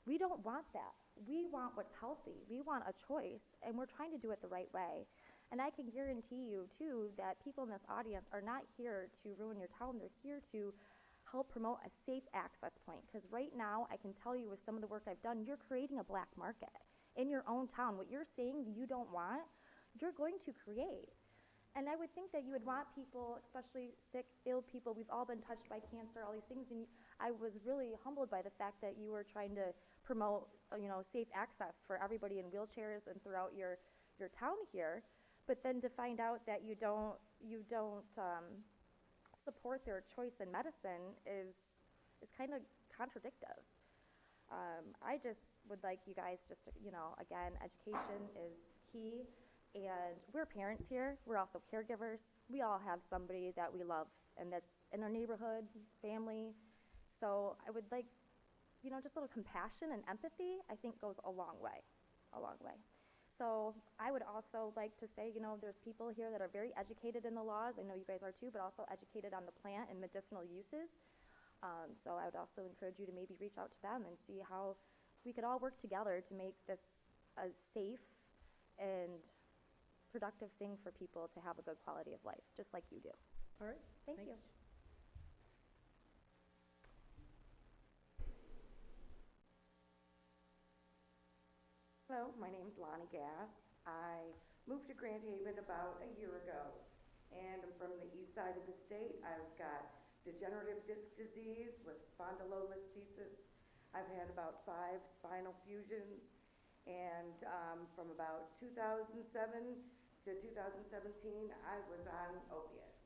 We don't want that. We want what's healthy. We want a choice, and we're trying to do it the right way. And I can guarantee you, too, that people in this audience are not here to ruin your town. They're here to help promote a safe access point. Because right now, I can tell you with some of the work I've done, you're creating a black market in your own town. What you're saying you don't want, you're going to create. And I would think that you would want people, especially sick, ill people, we've all been touched by cancer, all these things, and I was really humbled by the fact that you were trying to promote, you know, safe access for everybody in wheelchairs and throughout your town here. But then to find out that you don't support their choice in medicine is kind of contradictive. I just would like you guys just to, you know, again, education is key. And we're parents here. We're also caregivers. We all have somebody that we love, and that's in our neighborhood, family. So I would like, you know, just a little compassion and empathy, I think goes a long way, a long way. So I would also like to say, you know, there's people here that are very educated in the laws. I know you guys are too, but also educated on the plant and medicinal uses. So I would also encourage you to maybe reach out to them and see how we could all work together to make this a safe and productive thing for people to have a good quality of life, just like you do. All right. Thank you. Hello, my name's Lonnie Gass. I moved to Grand Haven about a year ago, and I'm from the east side of the state. I've got degenerative disc disease with spondylolisthesis. I've had about 5 spinal fusions, and from about 2007 to 2017, I was on opiates.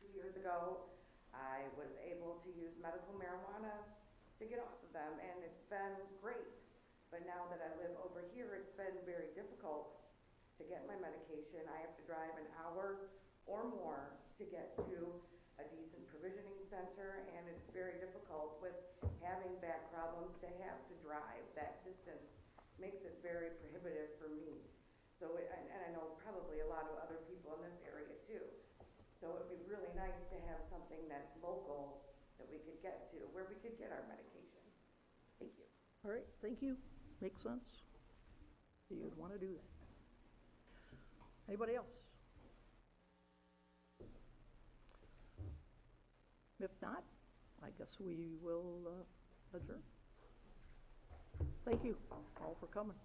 2 years ago, I was able to use medical marijuana to get off of them, and it's been great. But now that I live over here, it's been very difficult to get my medication. I have to drive an hour or more to get to a decent provisioning center, and it's very difficult with having back problems to have to drive that distance. Makes it very prohibitive for me. So, and I know probably a lot of other people in this area too. So it would be really nice to have something that's local that we could get to, where we could get our medication. Thank you. All right, thank you. Makes sense. You'd want to do that. Anybody else? If not, I guess we will adjourn. Thank you all for coming.